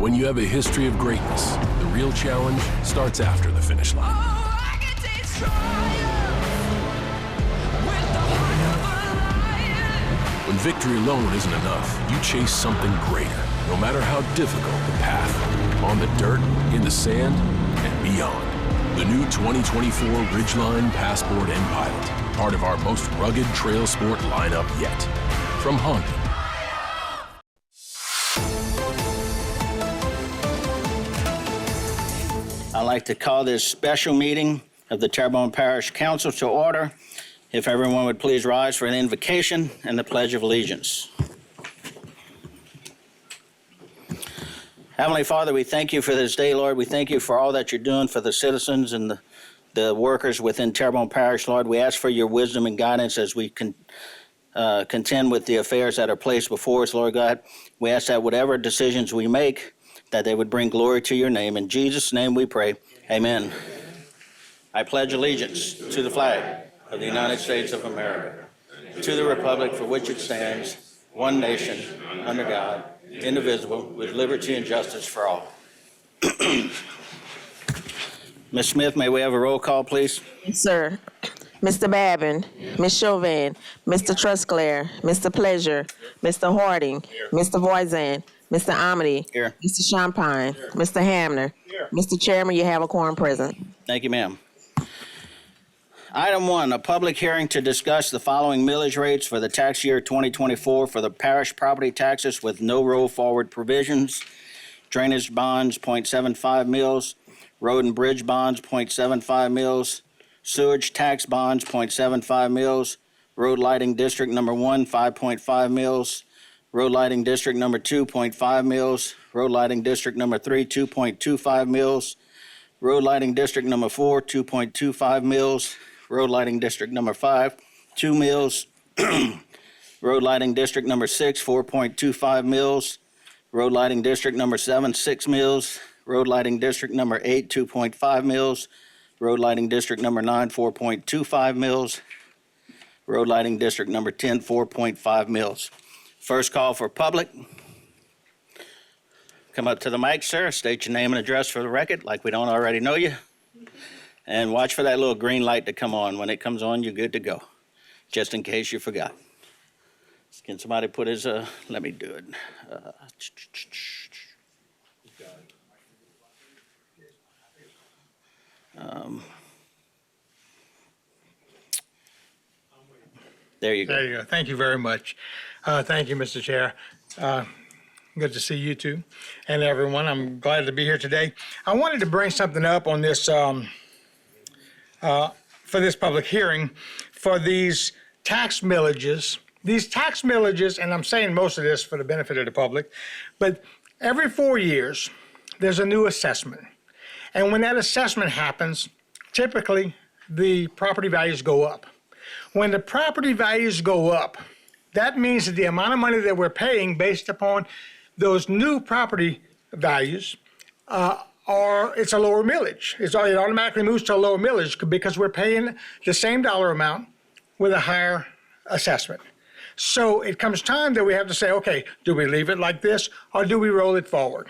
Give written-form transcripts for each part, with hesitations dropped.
When you have a history of greatness, the real challenge starts after the finish line. I can taste triumph with the heart of a lion. When victory alone isn't enough, you chase something greater, no matter how difficult the path. On the dirt, in the sand, and beyond. The new 2024 Ridgeline, Passport, and Pilot, part of our most rugged trail sport lineup yet. From Honda. I'd like to call this special meeting of the Terrebonne Parish Council to order. If everyone would please rise for an invocation and the Pledge of Allegiance. Heavenly Father, we thank you for this day, Lord. We thank you for all that you're doing for the citizens and the workers within Terrebonne Parish, Lord. We ask for your wisdom and guidance as we contend with the affairs that are placed before us, Lord God. We ask that whatever decisions we make, that they would bring glory to your name. In Jesus' name we pray. Amen. I pledge allegiance to the flag of the United States of America, to the republic for which it stands, one nation, under God, indivisible, with liberty and justice for all. Ms. Smith, may we have a roll call, please? Yes, sir. Mr. Babin, Ms. Chauvin, Mr. Trusclair, Mr. Pleasure, Mr. Harding, Mr. Voisin, Mr. Amity, Here. Mr. Champagne, Mr. Hamner. Mr. Chairman, you have a quorum present. Thank you, ma'am. Item 1, a public hearing to discuss the following millage rates for the tax year 2024 for the parish property taxes with no roll forward provisions. Drainage bonds, 0.75 mils. Road and bridge bonds, 0.75 mils. Sewage tax bonds, 0.75 mils. Road lighting district number 1, 5.5 mils. Road lighting district number 2, 0.5 mils. Road lighting district number 3, 2.25 mils. Road lighting district number 4, 2.25 mils. Road lighting district number 5, 2 mils. Road lighting district number 6, 4.25 mils. Road lighting district number 7, 6 mils. Road lighting district number 8, 2.5 mils. Road lighting district number 9, 4.25 mils. Road lighting district number 10, 4.5 mils. First call for public. Come up to the mic, sir. State your name and address for the record, like we don't already know you. And watch for that little green light to come on. When it comes on, you're good to go, just in case you forgot. Can somebody put his, let me do it. There you go. There you go. Thank you very much. Thank you, Mr. Chair. Good to see you too and everyone. I'm glad to be here today. I wanted to bring something up on this for this public hearing for these tax millages. These tax millages, and I'm saying most of this for the benefit of the public, but every 4 years there's a new assessment. And when that assessment happens, typically the property values go up. When the property values go up, that means that the amount of money that we're paying based upon those new property values it's a lower millage. It automatically moves to a lower millage because we're paying the same dollar amount with a higher assessment. So it comes time that we have to say, okay, do we leave it like this or do we roll it forward?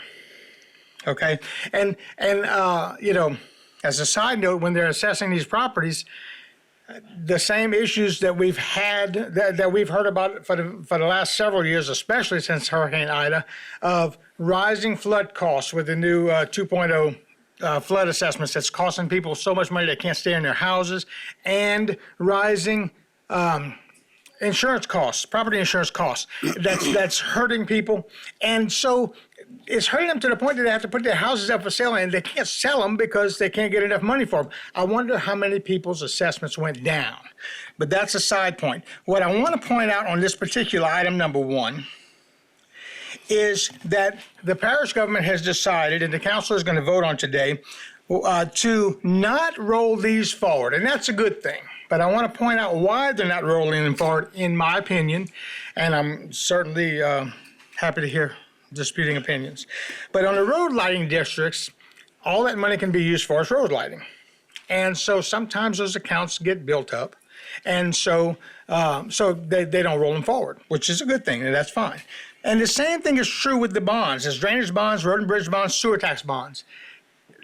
Okay, and you know, as a side note, when they're assessing these properties, the same issues that we've had, that we've heard about for the last several years, especially since Hurricane Ida, of rising flood costs with the new 2.0 flood assessments that's costing people so much money they can't stay in their houses, and rising insurance costs, property insurance costs, that's hurting people. And so it's hurting them to the point that they have to put their houses up for sale and they can't sell them because they can't get enough money for them. I wonder how many people's assessments went down. But that's a side point. What I want to point out on this particular item number 1 is that the parish government has decided, and the council is going to vote on today, to not roll these forward. And that's a good thing. But I want to point out why they're not rolling them forward, in my opinion, and I'm certainly happy to hear disputing opinions. But on the road lighting districts, all that money can be used for is road lighting. And so sometimes those accounts get built up. And so they don't roll them forward, which is a good thing, and that's fine. And the same thing is true with the bonds. There's drainage bonds, road and bridge bonds, sewer tax bonds.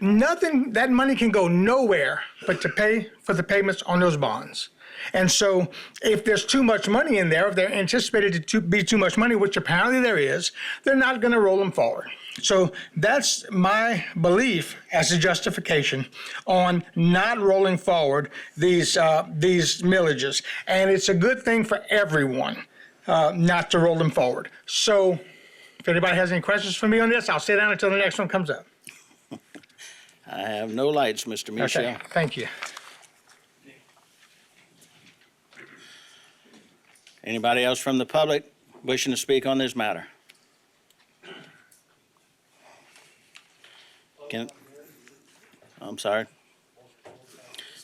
Nothing, that money can go nowhere but to pay for the payments on those bonds. And so if there's too much money in there, if they're anticipated to be too much money, which apparently there is, they're not going to roll them forward. So that's my belief as a justification on not rolling forward these millages. And it's a good thing for everyone not to roll them forward. So if anybody has any questions for me on this, I'll sit down until the next one comes up. I have no lights, Mr. Michel. Okay, thank you. Anybody else from the public wishing to speak on this matter? I'm sorry.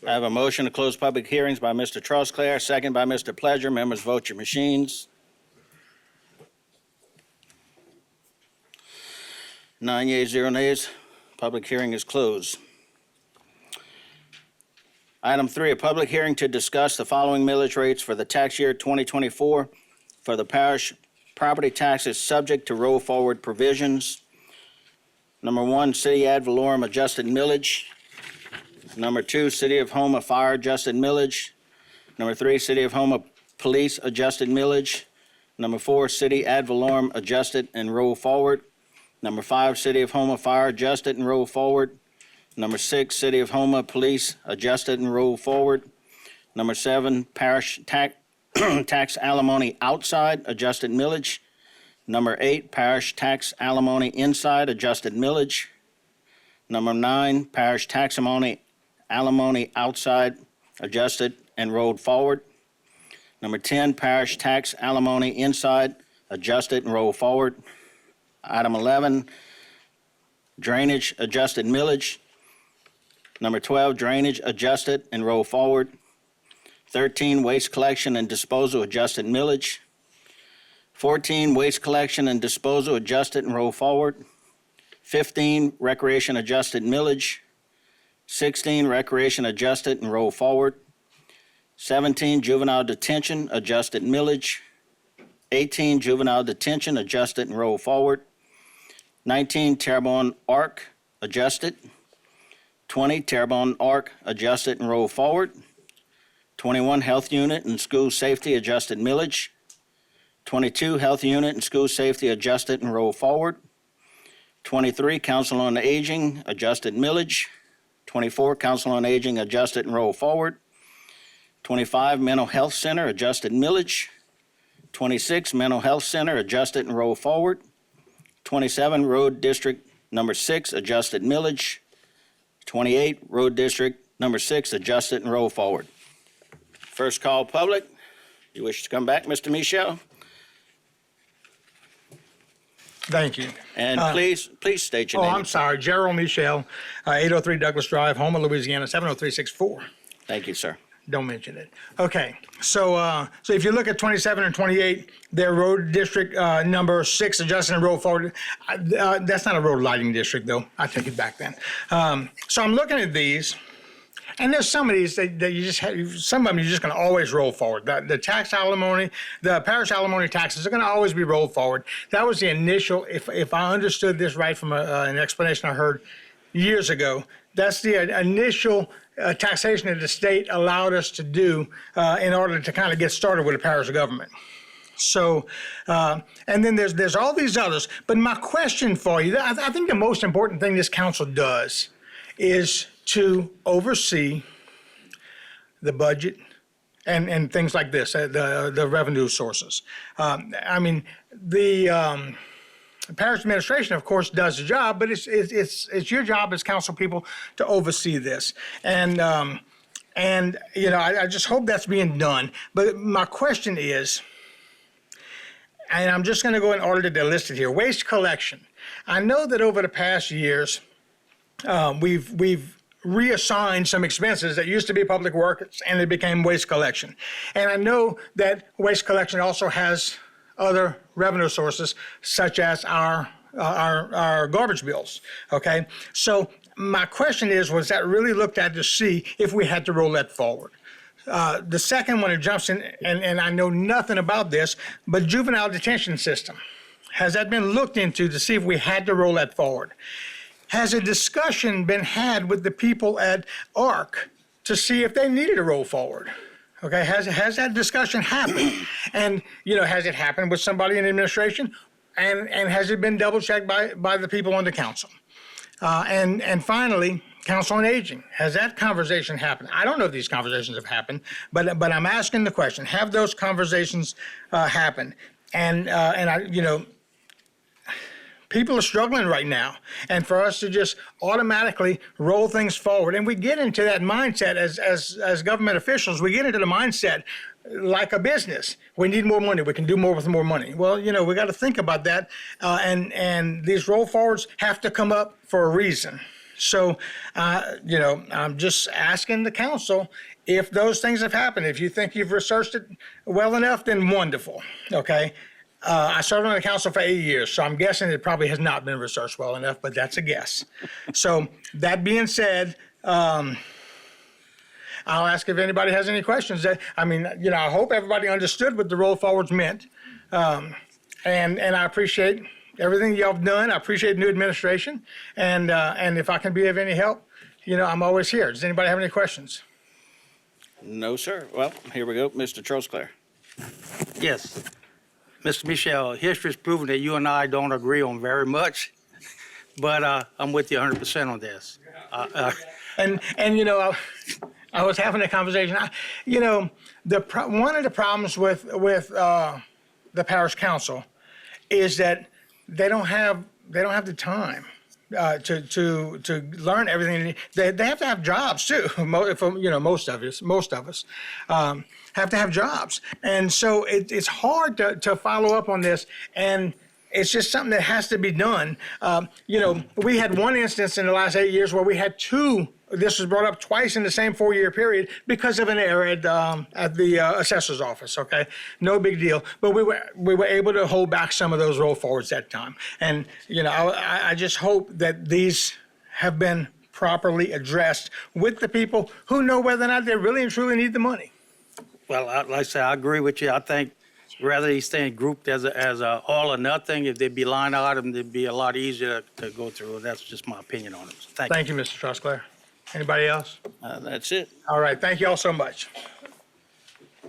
I have a motion to close public hearings by Mr. Trosclair, second by Mr. Pleasure. Members, vote your machines. 9 yeas, 0 nays. Public hearing is closed. Item 3, a public hearing to discuss the following millage rates for the tax year 2024 for the parish property taxes subject to roll forward provisions. Number 1, City ad valorem adjusted millage. Number 2, City of Houma fire adjusted millage. Number 3, City of Houma police adjusted millage. Number 4, City ad valorem adjusted and roll forward. Number 5, City of Houma fire adjusted and roll forward. Number 6, City of Houma police adjusted and roll forward. Number 7, parish tax alimony outside adjusted millage. Number 8, parish tax alimony inside adjusted millage. Number 9, parish tax alimony outside adjusted and rolled forward. Number 10, parish tax alimony inside adjusted and rolled forward. Item 11, drainage adjusted millage. Number 12, drainage adjusted and roll forward. 13, waste collection and disposal adjusted millage. 14, waste collection and disposal adjusted and roll forward. 15, recreation adjusted millage. 16, recreation adjusted and roll forward. 17, juvenile detention adjusted millage. 18, juvenile detention adjusted and roll forward. 19, Terrebonne ARC adjusted. 20, Terrebonne ARC adjusted and roll forward. 21, health unit and school safety adjusted millage. 22, health unit and school safety adjusted and roll forward. 23, council on aging adjusted millage. 24, council on aging adjusted and roll forward. 25, mental health center adjusted millage. 26, mental health center adjusted and roll forward. 27, road district number 6 adjusted millage. 28, road district number 6 adjusted and roll forward. First call, public. You wish to come back, Mr. Michel? Thank you. And please state your name. I'm sorry, Gerald Michel, 803 Douglas Drive, Houma, Louisiana, 70364. Thank you, sir. Don't mention it. Okay, so if you look at 27 and 28, they're road district number 6 adjusted and roll forward. That's not a road lighting district, though. I take it back then. So I'm looking at these, and there's some of these that you just have, some of them you're just going to always roll forward. The tax alimony, the parish alimony taxes are going to always be rolled forward. That was the initial, if I understood this right from an explanation I heard years ago, that's the initial taxation that the state allowed us to do in order to kind of get started with the parish government. So, and then there's all these others. But my question for you, I think the most important thing this council does is to oversee the budget and things like this, the revenue sources. I mean, the parish administration, of course, does the job, but it's your job as council people to oversee this. And you know, I just hope that's being done. But my question is, and I'm just going to go in order to list it here, waste collection. I know that over the past years, we've reassigned some expenses that used to be public works and it became waste collection. And I know that waste collection also has other revenue sources, such as our garbage bills, okay? So my question is, was that really looked at to see if we had to roll that forward? The second one, it jumps in, and I know nothing about this, but juvenile detention system. Has that been looked into to see if we had to roll that forward? Has a discussion been had with the people at ARC to see if they needed to roll forward? Okay, has that discussion happened? And, has it happened with somebody in administration? And has it been double checked by the people on the council? And finally, Council on Aging. Has that conversation happened? I don't know if these conversations have happened, but I'm asking the question: have those conversations happened? And people are struggling right now, and for us to just automatically roll things forward, and we get into that mindset as government officials, we get into the mindset like a business. We need more money. We can do more with more money. Well, we got to think about that, and these roll forwards have to come up for a reason. So, I'm just asking the council if those things have happened. If you think you've researched it well enough, then wonderful. Okay. I served on the council for 8 years, so I'm guessing it probably has not been researched well enough, but that's a guess. So that being said, I'll ask if anybody has any questions. I hope everybody understood what the roll forwards meant. And I appreciate everything y'all have done. I appreciate the new administration. And if I can be of any help, I'm always here. Does anybody have any questions? No, sir. Well, here we go. Mr. Trosclair. Yes. Mr. Michel, history's proven that you and I don't agree on very much, but I'm with you 100% on this. I was having a conversation. One of the problems with the parish council is that they don't have the time to learn everything. They have to have jobs too. Most of us have to have jobs, and so it's hard to follow up on this. And it's just something that has to be done. We had one instance in the last 8 years where we had two. This was brought up twice in the same 4-year period because of an error at the assessor's office. Okay, no big deal. But we were able to hold back some of those roll forwards that time. And I just hope that these have been properly addressed with the people who know whether or not they really and truly need the money. Well, like I say, I agree with you. I think rather these things grouped as a all or nothing, if they'd be line item, it'd be a lot easier to go through. That's just my opinion on it. Thank you, Mr. Trosclair. Anybody else? That's it. All right. Thank you all so much.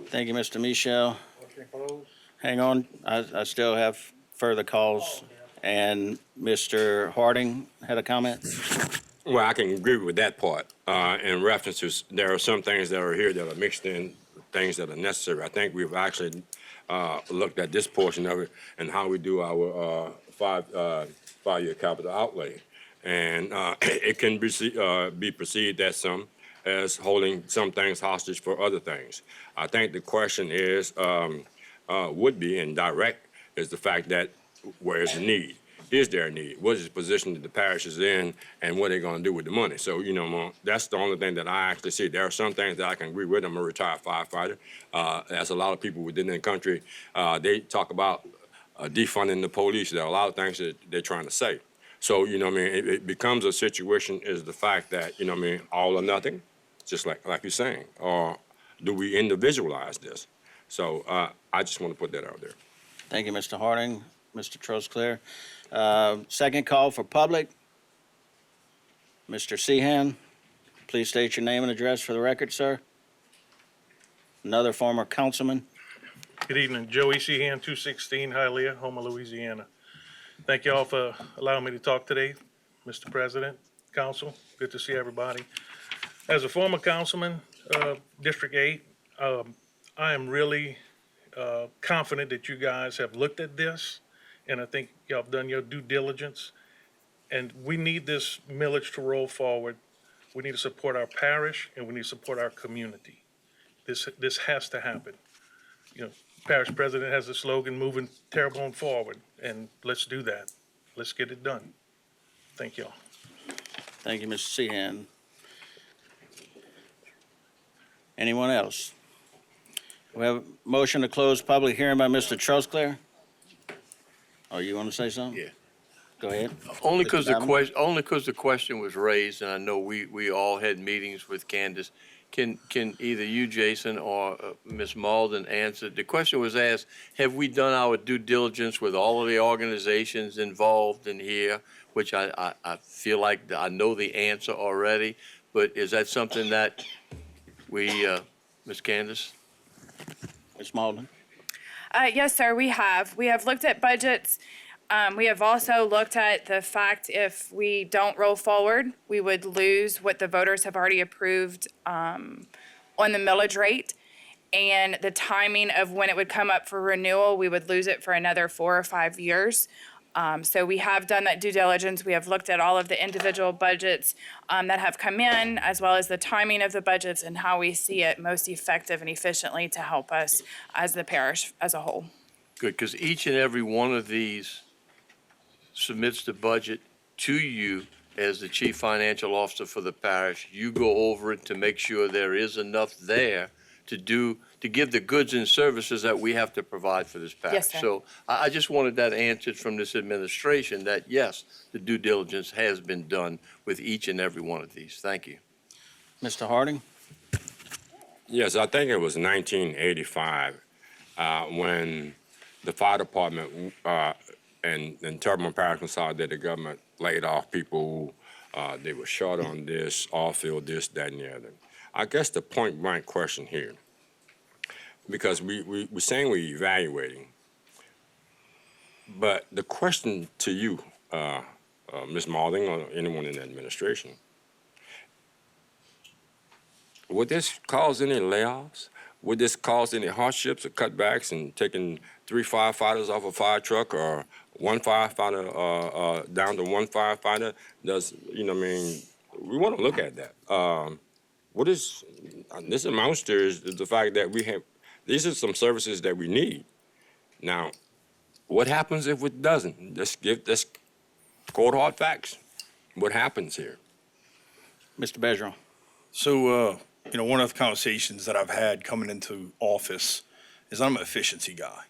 Thank you, Mr. Michel. Hang on. I still have further calls. And Mr. Harding had a comment? Well, I can agree with that part. In references, there are some things that are here that are mixed in, things that are necessary. I think we've actually looked at this portion of it and how we do our five-year capital outlay. And it can be perceived as holding some things hostage for other things. I think the question is, would be indirect, is the fact that where is the need? Is there a need? What is the position that the parish is in, and what are they going to do with the money? So, that's the only thing that I actually see. There are some things that I can agree with. I'm a retired firefighter. As a lot of people within the country, they talk about defunding the police. There are a lot of things that they're trying to say. So, it becomes a situation is the fact that, all or nothing, just like you're saying, or do we individualize this? So I just want to put that out there. Thank you, Mr. Harding. Mr. Trosclair. Second call for public. Mr. Sehan, please state your name and address for the record, sir. Another former councilman. Good evening, Joey Sehan, 216 Hialeah, Houma, Louisiana. Thank you all for allowing me to talk today, Mr. President, Council. Good to see everybody. As a former councilman, District 8, I am really confident that you guys have looked at this, and I think y'all have done your due diligence. And we need this millage to roll forward. We need to support our parish, and we need to support our community. This has to happen. Parish president has a slogan, moving Terrebonne forward, and let's do that. Let's get it done. Thank y'all. Thank you, Mr. Sehan. Anyone else? We have a motion to close public hearing by Mr. Trosclair. Oh, you want to say something? Yeah. Go ahead. Only because the question was raised, and I know we all had meetings with Candace. can either you, Jason, or Ms. Malden answer? The question was asked, have we done our due diligence with all of the organizations involved in here? Which I feel like I know the answer already, but is that something that we, Ms. Candace? Ms. Malden? Yes, sir, we have. We have looked at budgets. We have also looked at the fact if we don't roll forward, we would lose what the voters have already approved on the millage rate. And the timing of when it would come up for renewal, we would lose it for another 4 or 5 years. So we have done that due diligence. We have looked at all of the individual budgets that have come in, as well as the timing of the budgets and how we see it most effective and efficiently to help us as the parish as a whole. Good, because each and every one of these submits the budget to you as the chief financial officer for the parish. You go over it to make sure there is enough there to give the goods and services that we have to provide for this parish. Yes, sir. So I just wanted that answered from this administration that, yes, the due diligence has been done with each and every one of these. Thank you. Mr. Harding? Yes, I think it was 1985 when the fire department and Terrebonne Parish Consolidated Government laid off people who they were short on this, off-field this, that, and the other. I guess the point-blank question here, because we're saying we're evaluating, but the question to you, Ms. Malden or anyone in the administration, would this cause any layoffs? Would this cause any hardships or cutbacks in taking 3 firefighters off a fire truck or 1 firefighter down to 1 firefighter? We want to look at that. What is, this amounts to is the fact that these are some services that we need. Now, what happens if it doesn't? Let's cold hard facts. What happens here? Mr. Bergeron? So, one of the conversations that I've had coming into office is I'm an efficiency guy.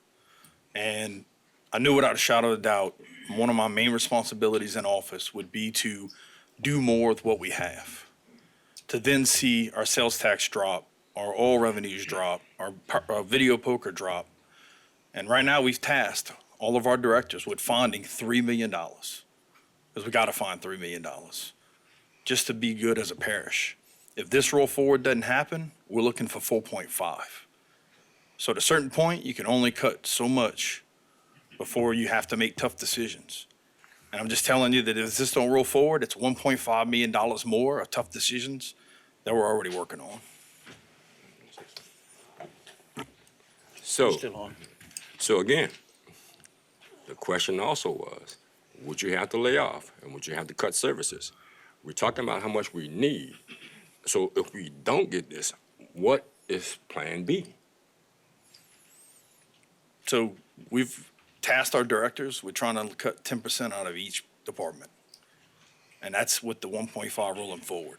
And I knew without a shadow of a doubt, one of my main responsibilities in office would be to do more with what we have. To then see our sales tax drop, our oil revenues drop, our video poker drop. And right now we've tasked all of our directors with finding $3 million. Because we got to find $3 million just to be good as a parish. If this roll forward doesn't happen, we're looking for 4.5. So at a certain point, you can only cut so much before you have to make tough decisions. And I'm just telling you that if this don't roll forward, it's $1.5 million more of tough decisions that we're already working on. So again, the question also was, would you have to lay off and would you have to cut services? We're talking about how much we need. So if we don't get this, what is plan B? So we've tasked our directors with trying to cut 10% out of each department. And that's with the 1.5 rolling forward.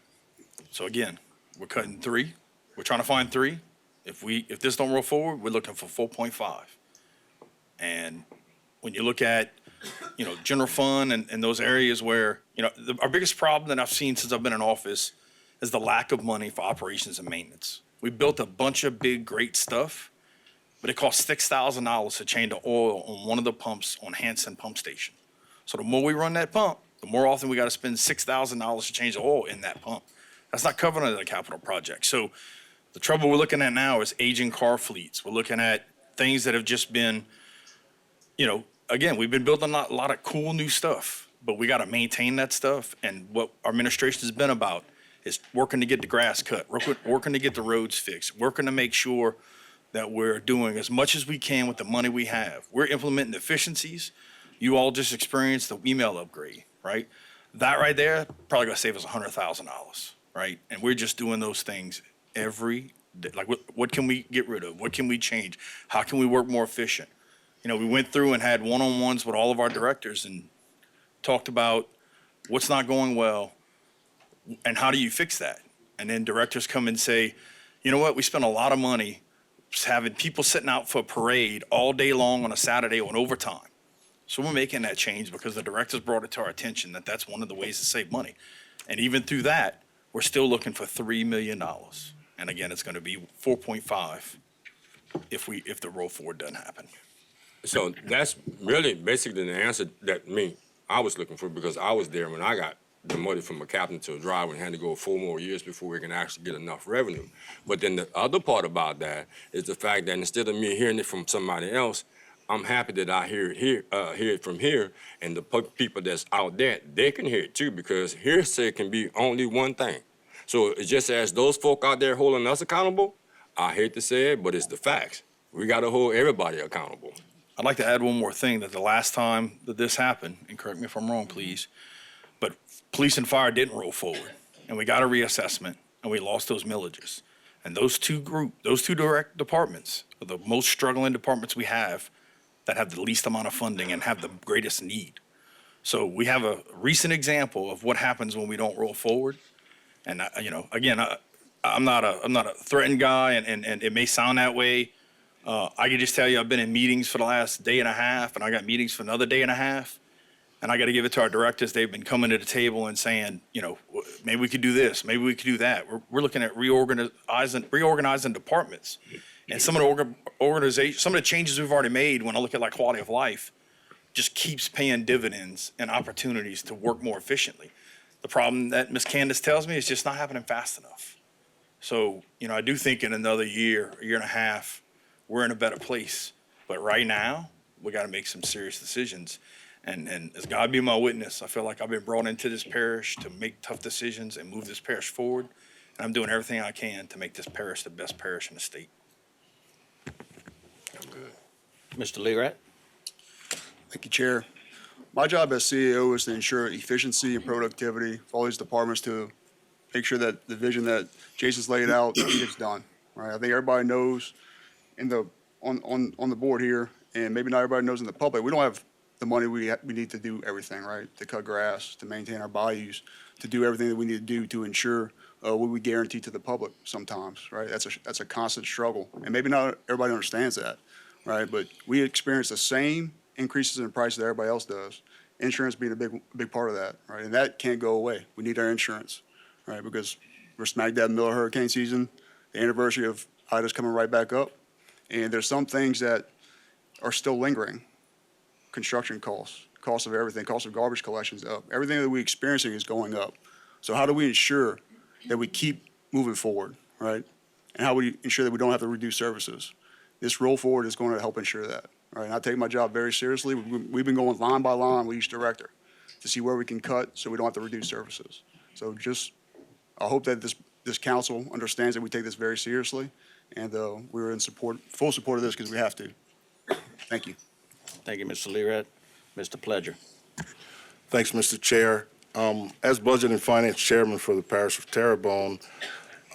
So again, we're cutting 3. We're trying to find 3. If this don't roll forward, we're looking for 4.5. And when you look at, general fund and those areas where, our biggest problem that I've seen since I've been in office is the lack of money for operations and maintenance. We built a bunch of big, great stuff, but it cost $6,000 to change the oil on one of the pumps on Hanson Pump Station. So the more we run that pump, the more often we got to spend $6,000 to change the oil in that pump. That's not covered under the capital project. So the trouble we're looking at now is aging car fleets. We're looking at things that have just been, again, we've been building a lot of cool new stuff, but we got to maintain that stuff. And what our administration has been about is working to get the grass cut, working to get the roads fixed, working to make sure that we're doing as much as we can with the money we have. We're implementing efficiencies. You all just experienced the email upgrade, right? That right there probably gonna save us $100,000, right? And we're just doing those things every day. Like, what can we get rid of? What can we change? How can we work more efficient? We went through and had one-on-ones with all of our directors and talked about what's not going well and how do you fix that? And then directors come and say, you know what, we spent a lot of money having people sitting out for a parade all day long on a Saturday on overtime. So we're making that change because the directors brought it to our attention that that's one of the ways to save money. And even through that, we're still looking for $3 million. And again, it's going to be 4.5 if the roll forward doesn't happen. So that's really basically the answer that I was looking for, because I was there when I got demoted from a captain to a driver and had to go 4 more years before we can actually get enough revenue. But then the other part about that is the fact that instead of me hearing it from somebody else, I'm happy that I hear it from here, and the people that's out there, they can hear it too, because hearsay can be only one thing. So it's just as those folk out there holding us accountable, I hate to say it, but it's the facts. We got to hold everybody accountable. I'd like to add one more thing, that the last time that this happened, and correct me if I'm wrong, please, but police and fire didn't roll forward, and we got a reassessment, and we lost those millages. And those two direct departments are the most struggling departments we have, that have the least amount of funding and have the greatest need. So we have a recent example of what happens when we don't roll forward. And again, I'm not a threatened guy, and it may sound that way. I can just tell you, I've been in meetings for the last day and a half, and I got meetings for another day and a half. And I got to give it to our directors. They've been coming to the table and saying, maybe we could do this, maybe we could do that. We're looking at reorganizing departments. And some of the changes we've already made, when I look at like quality of life, just keeps paying dividends and opportunities to work more efficiently. The problem that Ms. Candace tells me is just not happening fast enough. So, I do think in another year and a half, we're in a better place. But right now, we got to make some serious decisions. And as God be my witness, I feel like I've been brought into this parish to make tough decisions and move this parish forward. And I'm doing everything I can to make this parish the best parish in the state. Mr. Lerat? Thank you, Chair. My job as CEO is to ensure efficiency and productivity for all these departments, to make sure that the vision that Jason's laid out gets done. Right? I think everybody knows on the board here, and maybe not everybody knows in the public, we don't have the money we need to do everything, right? To cut grass, to maintain our bayous, to do everything that we need to do to ensure what we guarantee to the public sometimes, right? That's a constant struggle, and maybe not everybody understands that, right? But we experience the same increases in price that everybody else does. Insurance being a big part of that, right? And that can't go away. We need our insurance, right? Because we're smack dab in the middle of hurricane season. The anniversary of Ida's coming right back up, and there's some things that are still lingering. Construction costs, cost of everything, cost of garbage collections up. Everything that we're experiencing is going up. So how do we ensure that we keep moving forward, right? And how we ensure that we don't have to reduce services? This roll forward is going to help ensure that, right? And I take my job very seriously. We've been going line by line with each director to see where we can cut so we don't have to reduce services. So I hope that this council understands that we take this very seriously, and we're in full support of this because we have to. Thank you. Thank you, Mr. Lerat. Mr. Pledger. Thanks, Mr. Chair. As Budget and Finance Chairman for the Parish of Terrebonne,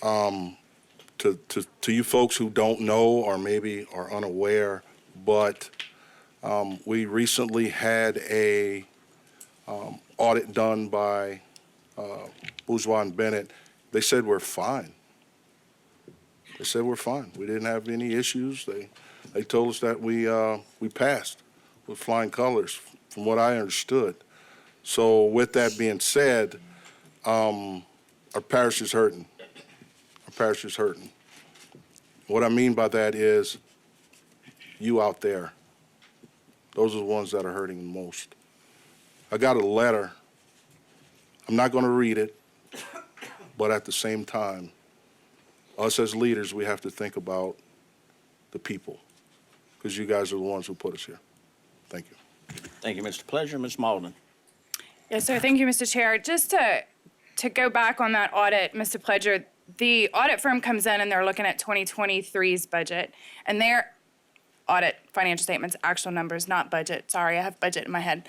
to you folks who don't know or maybe are unaware, but we recently had a audit done by Bourgeois and Bennett. They said we're fine. They said we're fine. We didn't have any issues. They told us that we passed with flying colors, from what I understood. So with that being said, our parish is hurting. Our parish is hurting. What I mean by that is you out there. Those are the ones that are hurting the most. I got a letter. I'm not going to read it, but at the same time, us as leaders, we have to think about the people, because you guys are the ones who put us here. Thank you. Thank you, Mr. Pledger. Ms. Malden. Yes, sir. Thank you, Mr. Chair. Just to go back on that audit, Mr. Pledger, the audit firm comes in and they're looking at 2023's budget, and their audit financial statements, actual numbers, not budget. Sorry, I have budget in my head.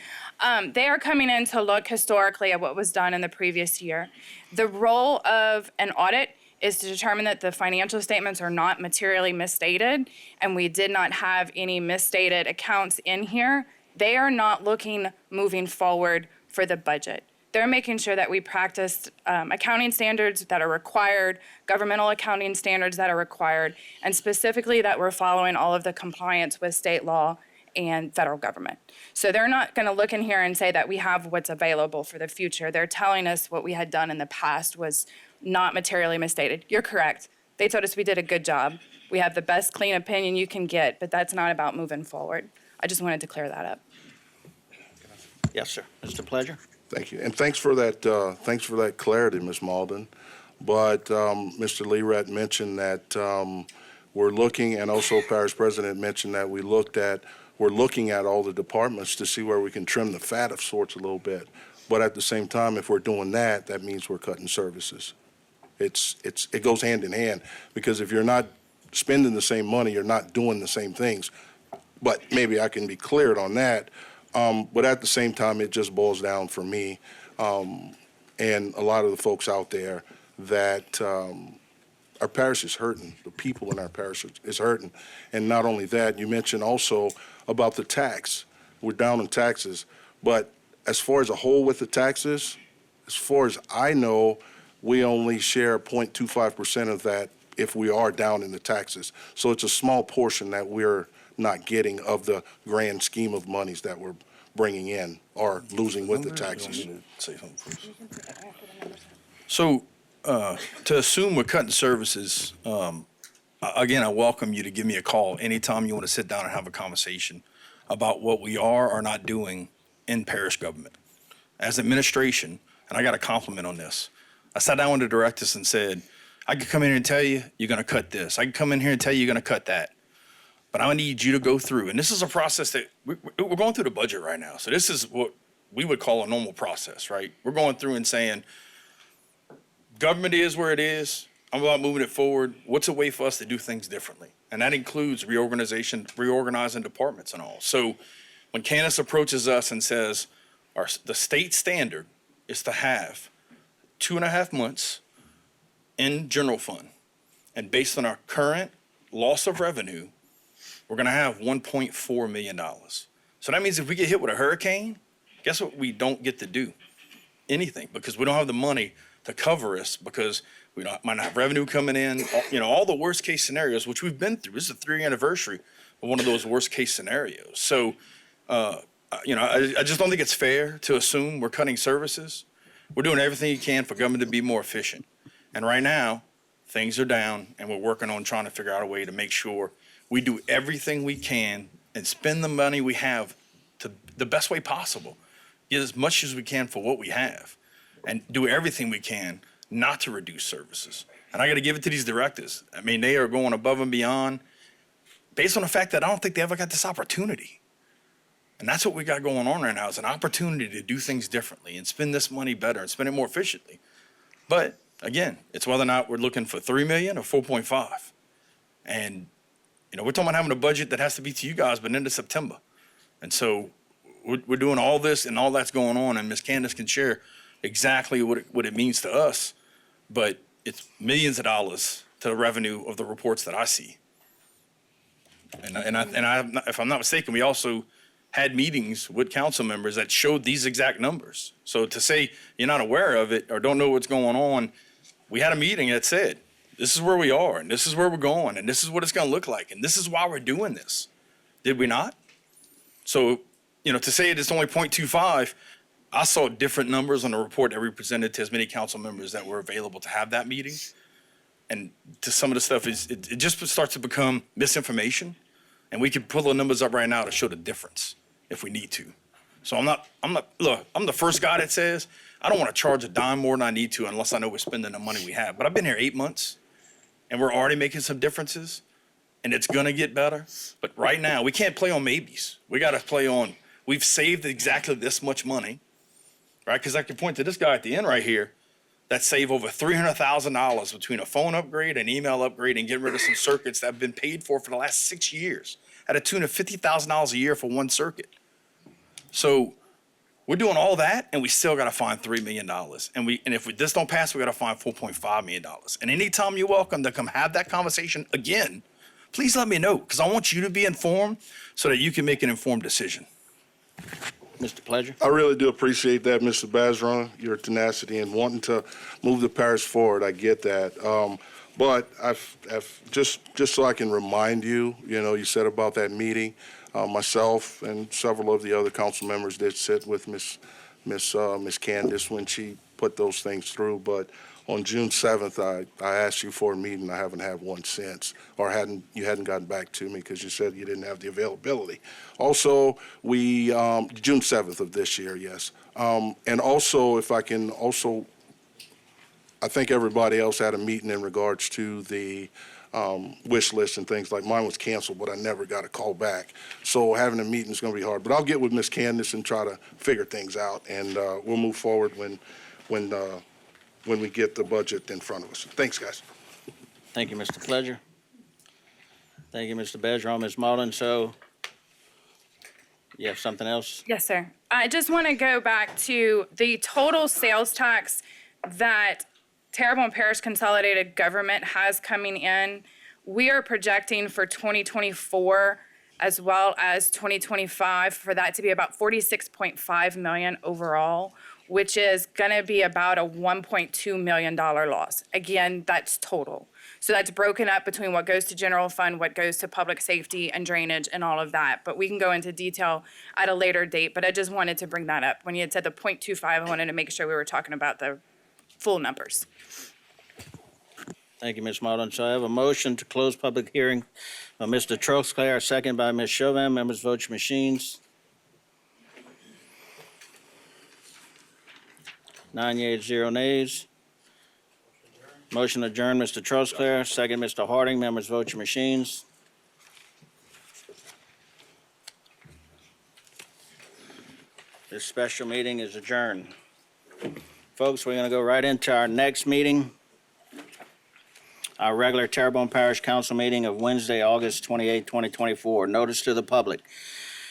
They are coming in to look historically at what was done in the previous year. The role of an audit is to determine that the financial statements are not materially misstated, and we did not have any misstated accounts in here. They are not looking moving forward for the budget. They're making sure that we practice accounting standards that are required, governmental accounting standards that are required, and specifically that we're following all of the compliance with state law and federal government. So they're not going to look in here and say that we have what's available for the future. They're telling us what we had done in the past was not materially misstated. You're correct. They told us we did a good job. We have the best clean opinion you can get, but that's not about moving forward. I just wanted to clear that up. Yes, sir. Mr. Pleasure? Thank you, and thanks for that clarity, Ms. Malden. But Mr. Lerat mentioned that we're looking, and also Parish President mentioned that we're looking at all the departments to see where we can trim the fat of sorts a little bit. But at the same time, if we're doing that, that means we're cutting services. It goes hand in hand, because if you're not spending the same money, you're not doing the same things. But maybe I can be cleared on that. But at the same time, it just boils down for me and a lot of the folks out there that our parish is hurting. The people in our parish is hurting. And not only that, you mentioned also about the tax. We're down in taxes. But as far as a whole with the taxes, as far as I know, we only share 0.25% of that if we are down in the taxes. So it's a small portion that we're not getting of the grand scheme of monies that we're bringing in or losing with the taxes. So to assume we're cutting services, again, I welcome you to give me a call anytime you want to sit down and have a conversation about what we are or not doing in parish government. As administration, and I got a compliment on this, I sat down with the directors and said, I could come in here and tell you, you're going to cut this. I can come in here and tell you, you're going to cut that. But I need you to go through, and this is a process that we're going through the budget right now. So this is what we would call a normal process, right? We're going through and saying, government is where it is. I'm about moving it forward. What's a way for us to do things differently? And that includes reorganizing departments and all. So when Candace approaches us and says, the state standard is to have 2.5 months in general fund. And based on our current loss of revenue, we're going to have $1.4 million. So that means if we get hit with a hurricane, guess what we don't get to do? Anything, because we don't have the money to cover us, because we might not have revenue coming in, all the worst case scenarios, which we've been through. This is the 3rd anniversary of one of those worst case scenarios. So, I just don't think it's fair to assume we're cutting services. We're doing everything you can for government to be more efficient. And right now, things are down, and we're working on trying to figure out a way to make sure we do everything we can and spend the money we have to the best way possible. Get as much as we can for what we have, and do everything we can not to reduce services. And I got to give it to these directors. I mean, they are going above and beyond based on the fact that I don't think they ever got this opportunity. And that's what we got going on right now, is an opportunity to do things differently and spend this money better and spend it more efficiently. But again, it's whether or not we're looking for 3 million or 4.5. And, we're talking about having a budget that has to be to you guys by the end of September. And so we're doing all this, and all that's going on, and Ms. Candace can share exactly what it means to us. But it's millions of dollars to the revenue of the reports that I see. And if I'm not mistaken, we also had meetings with council members that showed these exact numbers. So to say you're not aware of it or don't know what's going on, we had a meeting that said, this is where we are, and this is where we're going, and this is what it's going to look like, and this is why we're doing this. Did we not? So, to say it's only 0.25, I saw different numbers on the report that we presented to as many council members that were available to have that meeting. And to some of the stuff, it just starts to become misinformation. And we could pull the numbers up right now to show the difference if we need to. So look, I'm the first guy that says, I don't want to charge a dime more than I need to unless I know we're spending the money we have. But I've been here 8 months, and we're already making some differences, and it's going to get better. But right now, we can't play on maybes. We got to play on, we've saved exactly this much money, right? Because I can point to this guy at the end right here that saved over $300,000 between a phone upgrade, an email upgrade, and getting rid of some circuits that have been paid for the last 6 years at a tune of $50,000 a year for one circuit. So we're doing all that, and we still got to find $3 million. And if this don't pass, we got to find $4.5 million. And anytime you're welcome to come have that conversation again, please let me know, because I want you to be informed so that you can make an informed decision. Mr. Pleasure. I really do appreciate that, Mr. Bazron, your tenacity and wanting to move the parish forward. I get that. But I've just so I can remind you, you said about that meeting, myself and several of the other council members did sit with Miss Candace when she put those things through. But on June 7th, I asked you for a meeting. I haven't had one since, or you hadn't gotten back to me because you said you didn't have the availability. Also, June 7th of this year, yes. And also, if I can also, I think everybody else had a meeting in regards to the wish list and things like mine was canceled, but I never got a call back. So having a meeting is going to be hard. But I'll get with Ms. Candace and try to figure things out, and we'll move forward when we get the budget in front of us. Thanks, guys. Thank you, Mr. Pledger. Thank you, Mr. Bergeron. Ms. Marlin, so you have something else? Yes, sir. I just want to go back to the total sales tax that Terrebonne Parish Consolidated Government has coming in. We are projecting for 2024 as well as 2025 for that to be about $46.5 million overall, which is going to be about a $1.2 million loss. Again, that's total. So that's broken up between what goes to general fund, what goes to public safety and drainage and all of that. But we can go into detail at a later date, but I just wanted to bring that up. When you had said the 0.25, I wanted to make sure we were talking about the full numbers. Thank you, Ms. Marlin. So I have a motion to close public hearing by Mr. Troxclair, second by Ms. Chauvin. Members vote your machines. 9 yeas, 0 nays. Motion adjourned, Mr. Troxclair, second, Mr. Harding. Members vote your machines. This special meeting is adjourned. Folks, we're going to go right into our next meeting. Our regular Terrebonne Parish Council meeting of Wednesday, August 28, 2024. Notice to the public.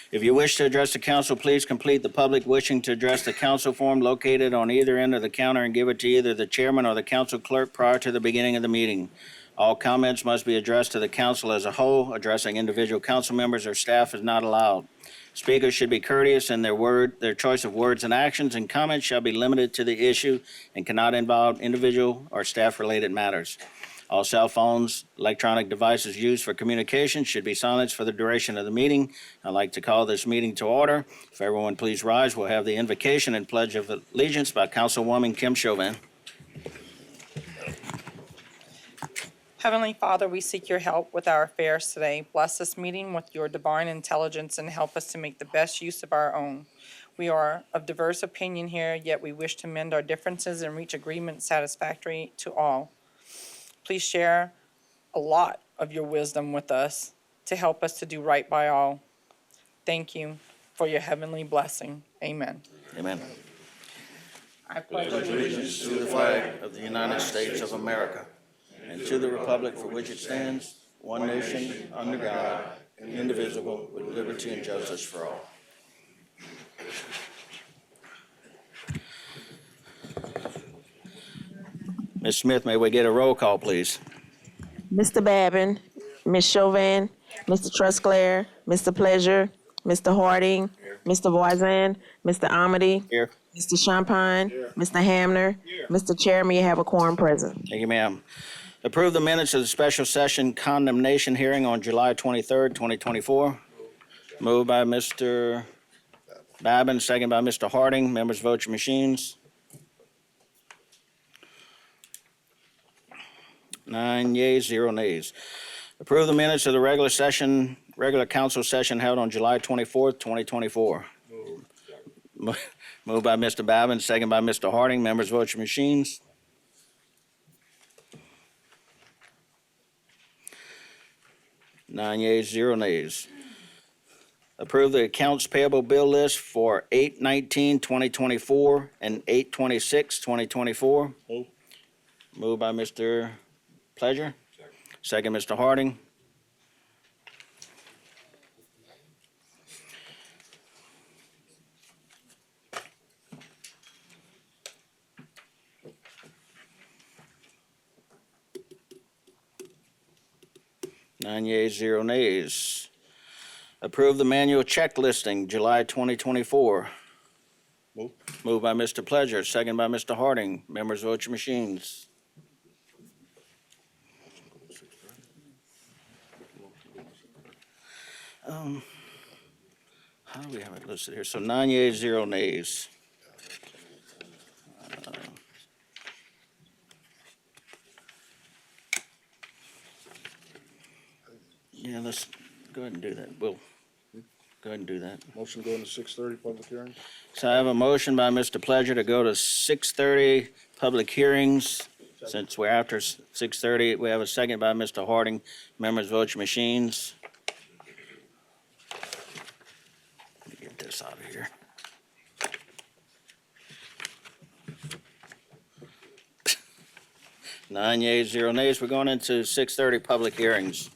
If you wish to address the council, please complete the public wishing to address the council form located on either end of the counter and give it to either the chairman or the council clerk prior to the beginning of the meeting. All comments must be addressed to the council as a whole. Addressing individual council members or staff is not allowed. Speakers should be courteous in their choice of words and actions, and comments shall be limited to the issue and cannot involve individual or staff-related matters. All cell phones, electronic devices used for communication should be silenced for the duration of the meeting. I'd like to call this meeting to order. If everyone please rise, we'll have the invocation and pledge of allegiance by Councilwoman Kim Chauvin. Heavenly Father, we seek your help with our affairs today. Bless this meeting with your divine intelligence and help us to make the best use of our own. We are of diverse opinion here, yet we wish to mend our differences and reach agreement satisfactory to all. Please share a lot of your wisdom with us to help us to do right by all. Thank you for your heavenly blessing. Amen. Amen. I pledge Allegiance to the flag of the United States of America and to the republic for which it stands, one nation, under God, indivisible, with liberty and justice for all. Ms. Smith, may we get a roll call, please? Mr. Babin, Ms. Chauvin, Mr. Trusclair, Mr. Pleasure, Mr. Harding, Mr. Voisin, Mr. Amity, Here. Mr. Champagne, Mr. Hamner, Mr. Chairman, you have a quorum present. Thank you, ma'am. Approve the minutes of the special session condemnation hearing on July 23rd, 2024. Moved by Mr. Babin, second by Mr. Harding. Members vote your machines. 9 yeas, 0 nays. Approve the minutes of the regular council session held on July 24th, 2024. Moved by Mr. Babin, second by Mr. Harding. Members vote your machines. 9 yeas, 0 nays. Approve the accounts payable bill list for 8/19/2024 and 8/26/2024. Moved by Mr. Pleasure. Second, Mr. Harding. Nine yeas, 0 nays. Approve the manual check listing, July 2024. Moved by Mr. Pleasure, second by Mr. Harding. Members vote your machines. How do we have it listed here? So 9 yeas, 0 nays. Yeah, let's go ahead and do that. We'll go ahead and do that. Motion going to 6:30 public hearing? So I have a motion by Mr. Pledger to go to 6:30 public hearings. Since we're after 6:30, we have a second by Mr. Harding. Members, vote your machines. Let me get this out of here. Nine yeas, 0 nays. We're going into 6:30 public hearings.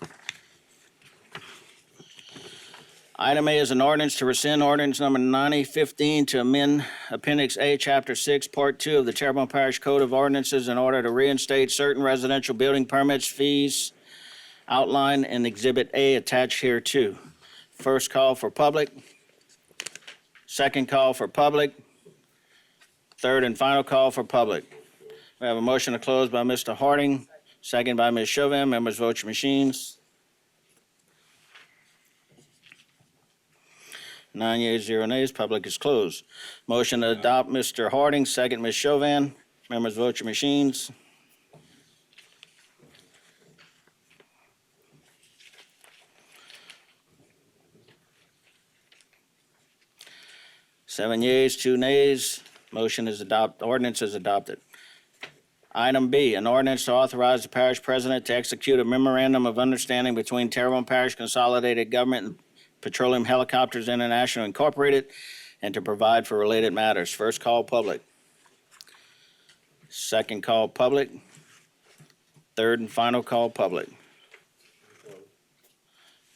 Item A is an ordinance to rescind ordinance number 9015 to amend Appendix A, Chapter 6, Part 2 of the Terrebonne Parish Code of Ordinances in order to reinstate certain residential building permits fees outlined in Exhibit A attached hereto. First call for public. Second call for public. Third and final call for public. We have a motion to close by Mr. Harding, second by Ms. Chauvin. Members, vote your machines. 9 yeas, 0 nays. Public is closed. Motion to adopt Mr. Harding, second Ms. Chauvin. Members, vote your machines. Seven yeas, 2 nays. Motion is adopted. Ordinance is adopted. Item B, an ordinance to authorize the parish president to execute a memorandum of understanding between Terrebonne Parish Consolidated Government and Petroleum Helicopters International Incorporated and to provide for related matters. First call, public. Second call, public. Third and final call, public.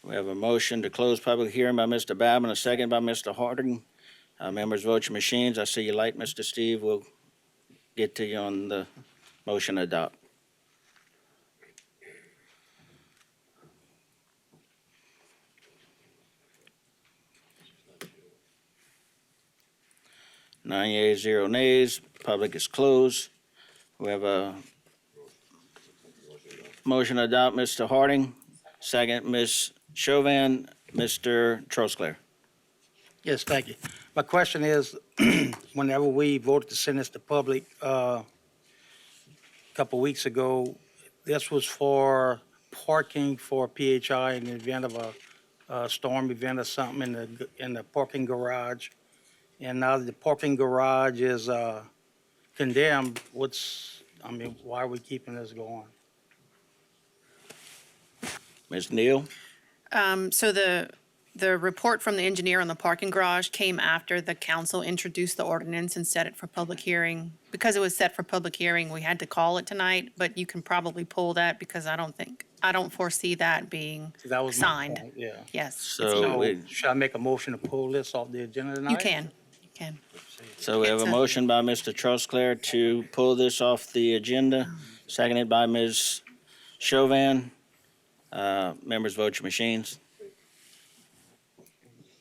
We have a motion to close public hearing by Mr. Babb and a second by Mr. Harding. Members, vote your machines. I see you light, Mr. Steve. We'll get to you on the motion to adopt. Nine yeas, 0 nays. Public is closed. We have a motion to adopt Mr. Harding. Second, Ms. Chauvin. Mr. Trosclair. Yes, thank you. My question is, whenever we voted to send this to public, a couple weeks ago, this was for parking for PHI in the event of a storm event or something in the parking garage. And now that the parking garage is condemned, why are we keeping this going? Ms. Neal? So the report from the engineer on the parking garage came after the council introduced the ordinance and set it for public hearing. Because it was set for public hearing, we had to call it tonight, but you can probably pull that because I don't foresee that being That was my signed. point, yeah. Yes. So Should I make a motion to pull this off the agenda tonight? You can. So we have a motion by Mr. Trosclair to pull this off the agenda, seconded by Ms. Chauvin. Members, vote your machines.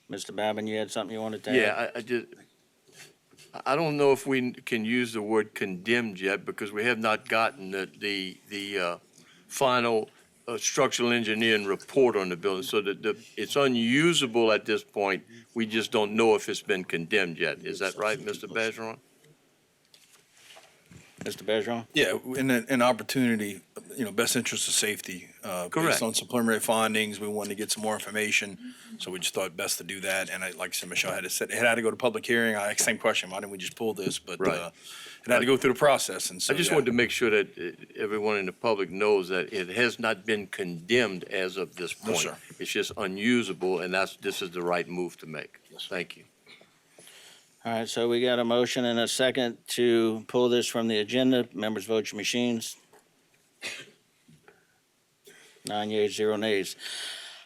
Mr. Babin, you had something you wanted to add? Yeah, I don't know if we can use the word condemned yet because we have not gotten the final structural engineering report on the building. So it's unusable at this point. We just don't know if it's been condemned yet. Is that right, Mr. Bergeron? Mr. Bergeron? Yeah, in an opportunity, best interest of safety. Correct. Based on some preliminary findings, we wanted to get some more information, so we just thought best to do that. And like I said, Michelle had it had to go to public hearing. I asked the same question, why didn't we just pull this? But Right. it had to go through the process, and so. I just yeah. wanted to make sure that everyone in the public knows that it has not been condemned as of this No, point. sir. It's just unusable, and this is the right move to make. Thank you. All right, so we got a motion and a second to pull this from the agenda. Members, vote your machines. 9 yeas, 0 nays.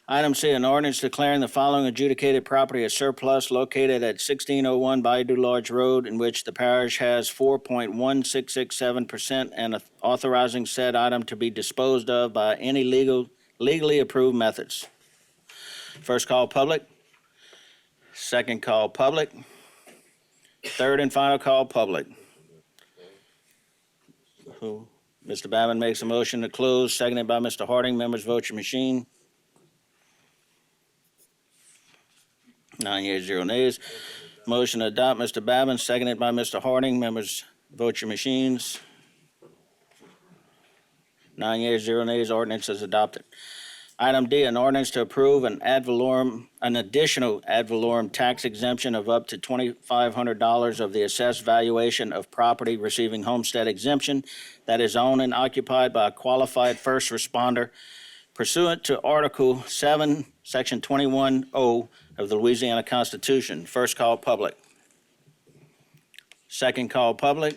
Item C, an ordinance declaring the following adjudicated property as surplus located at 1601 Bayou du Large Road, in which the parish has 4.1667% and authorizing said item to be disposed of by any legally approved methods. First call, public. Second call, public. Third and final call, public. Who? Mr. Babin makes a motion to close, seconded by Mr. Harding. Members, vote your machine. 9 yeas, 0 nays. Motion to adopt, Mr. Babin, seconded by Mr. Harding. Members, vote your machines. 9 yeas, 0 nays. Ordinance is adopted. Item D, an ordinance to approve an additional ad valorem tax exemption of up to $2,500 of the assessed valuation of property receiving homestead exemption that is owned and occupied by a qualified first responder pursuant to Article 7, Section 21O of the Louisiana Constitution. First call public. Second call public.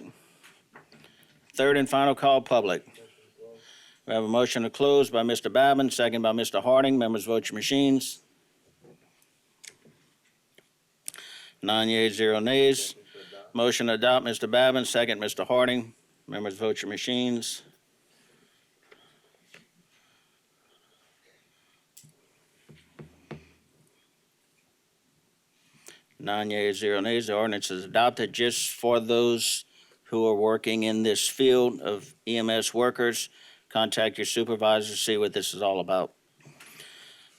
Third and final call public. We have a motion to close by Mr. Babin, second by Mr. Harding. Members vote your machines. 9 yeas, 0 nays. Motion to adopt, Mr. Babin, second, Mr. Harding. Members vote your machines. Nine yeas, 0 nays. The ordinance is adopted. Just for those who are working in this field of EMS workers, contact your supervisor, see what this is all about.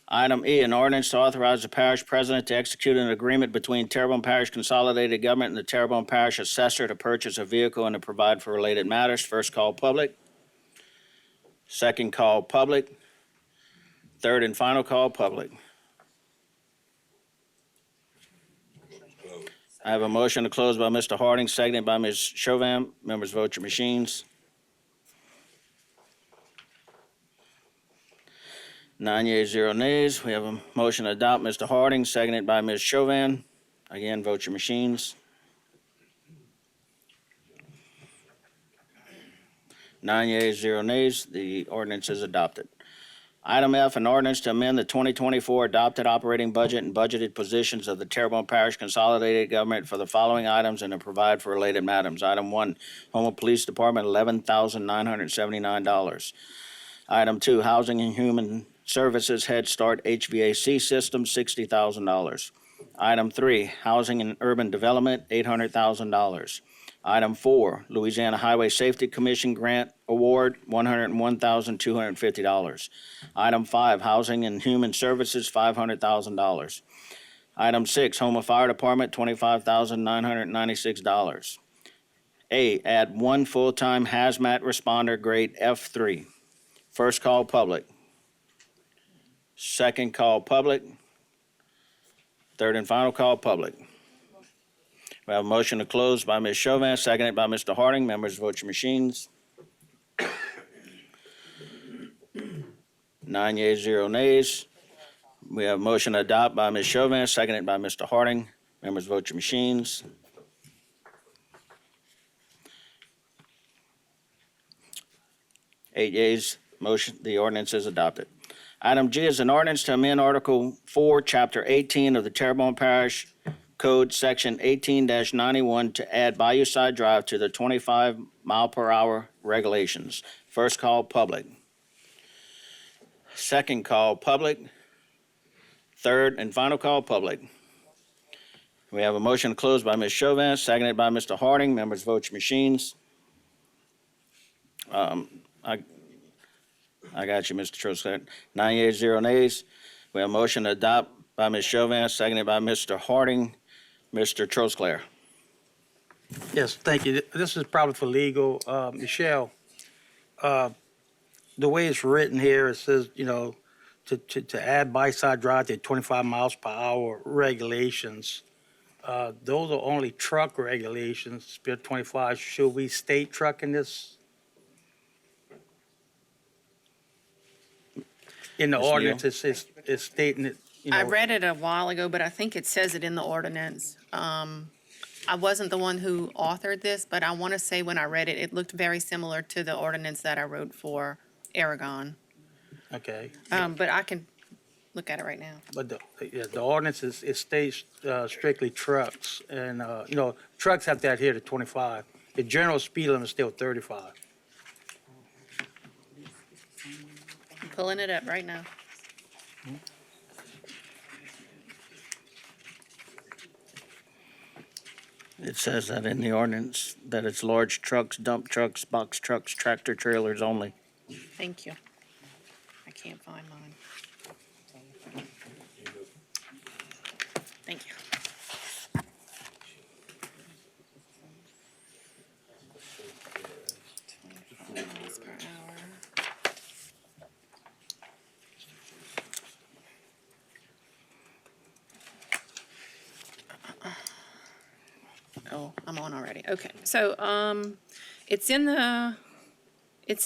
Item E, an ordinance to authorize the parish president to execute an agreement between Terrebonne Parish Consolidated Government and the Terrebonne Parish Assessor to purchase a vehicle and to provide for related matters. First call public. Second call public. Third and final call public. I have a motion to close by Mr. Harding, seconded by Ms. Chauvin. Members vote your machines. 9 yeas, 0 nays. We have a motion to adopt, Mr. Harding, seconded by Ms. Chauvin. Again, vote your machines. 9 yeas, 0 nays. The ordinance is adopted. Item F, an ordinance to amend the 2024 adopted operating budget and budgeted positions of the Terrebonne Parish Consolidated Government for the following items and to provide for related matters. Item 1, Houma Police Department, $11,979. Item 2, Housing and Human Services Head Start HVAC System, $60,000. Item 3, Housing and Urban Development, $800,000. Item 4, Louisiana Highway Safety Commission Grant Award, $101,250. Item 5, Housing and Human Services, $500,000. Item 6, Houma Fire Department, $25,996. A, add 1 full-time hazmat responder grade F3. First call public. Second call public. Third and final call public. We have a motion to close by Ms. Chauvin, seconded by Mr. Harding. Members vote your machines. 9 yeas, 0 nays. We have a motion to adopt by Ms. Chauvin, seconded by Mr. Harding. Members vote your machines. 8 yeas. Motion, the ordinance is adopted. Item G is an ordinance to amend Article 4, Chapter 18 of the Terrebonne Parish Code, Section 18-91, to add Bayou Side Drive to the 25-mile-per-hour regulations. First call public. Second call public. Third and final call public. We have a motion to close by Ms. Chauvin, seconded by Mr. Harding. Members vote your machines. I got you, Mr. Trosclair. 9 yeas, 0 nays. We have a motion to adopt by Ms. Chauvin, seconded by Mr. Harding. Mr. Trosclair. Yes, thank you. This is probably for legal. Michelle, the way it's written here, it says, to add Bayside Drive to 25 miles per hour regulations. Those are only truck regulations, Spirit 25. Should we state truck in this? In the ordinance, it's stating it, I read it a while ago, but I think it says it in the ordinance. I wasn't the one who authored this, but I want to say when I read it, it looked very similar to the ordinance that I wrote for Aragon. Okay. But I can look at it right now. But the ordinance it states strictly trucks, and trucks have to adhere to 25. The general speed limit is still 35. I'm pulling it up right now. It says that in the ordinance, that it's large trucks, dump trucks, box trucks, tractor trailers only. Thank you. I can't find mine. Thank you. one already. Okay, so, it's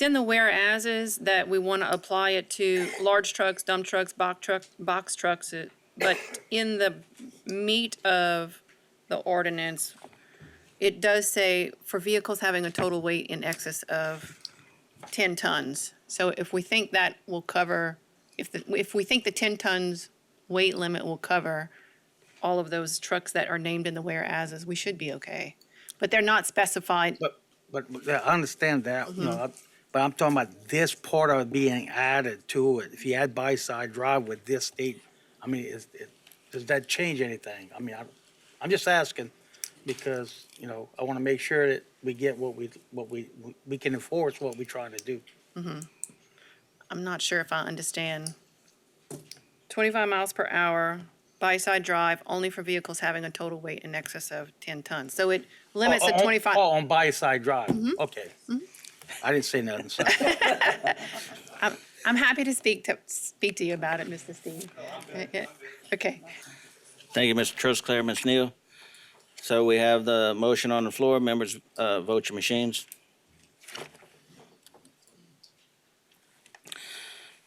in the whereases that we want to apply it to large trucks, dump trucks, box trucks, but in the meat of the ordinance, it does say for vehicles having a total weight in excess of 10 tons. So if we think that will cover, if we think the 10 tons weight limit will cover all of those trucks that are named in the whereases, we should be okay. But they're not specified. But yeah, I understand that, you know, but I'm talking about this part of it being added to it. If you add by-side drive with this state, I mean, does that change anything? I mean, I'm just asking because, you know, I want to make sure that we get what we can enforce what we're trying to do. I'm not sure if I understand. 25 miles per hour, by-side drive, only for vehicles having a total weight in excess of 10 tons. So it limits to 25. Oh, on by-side drive, okay. I didn't say nothing, sorry. I'm happy to speak to you about it, Mr. Steve. Yeah. Okay. Thank you, Mr. Trosclair. Ms. Neal? So we have the motion on the floor. Members, vote your machines.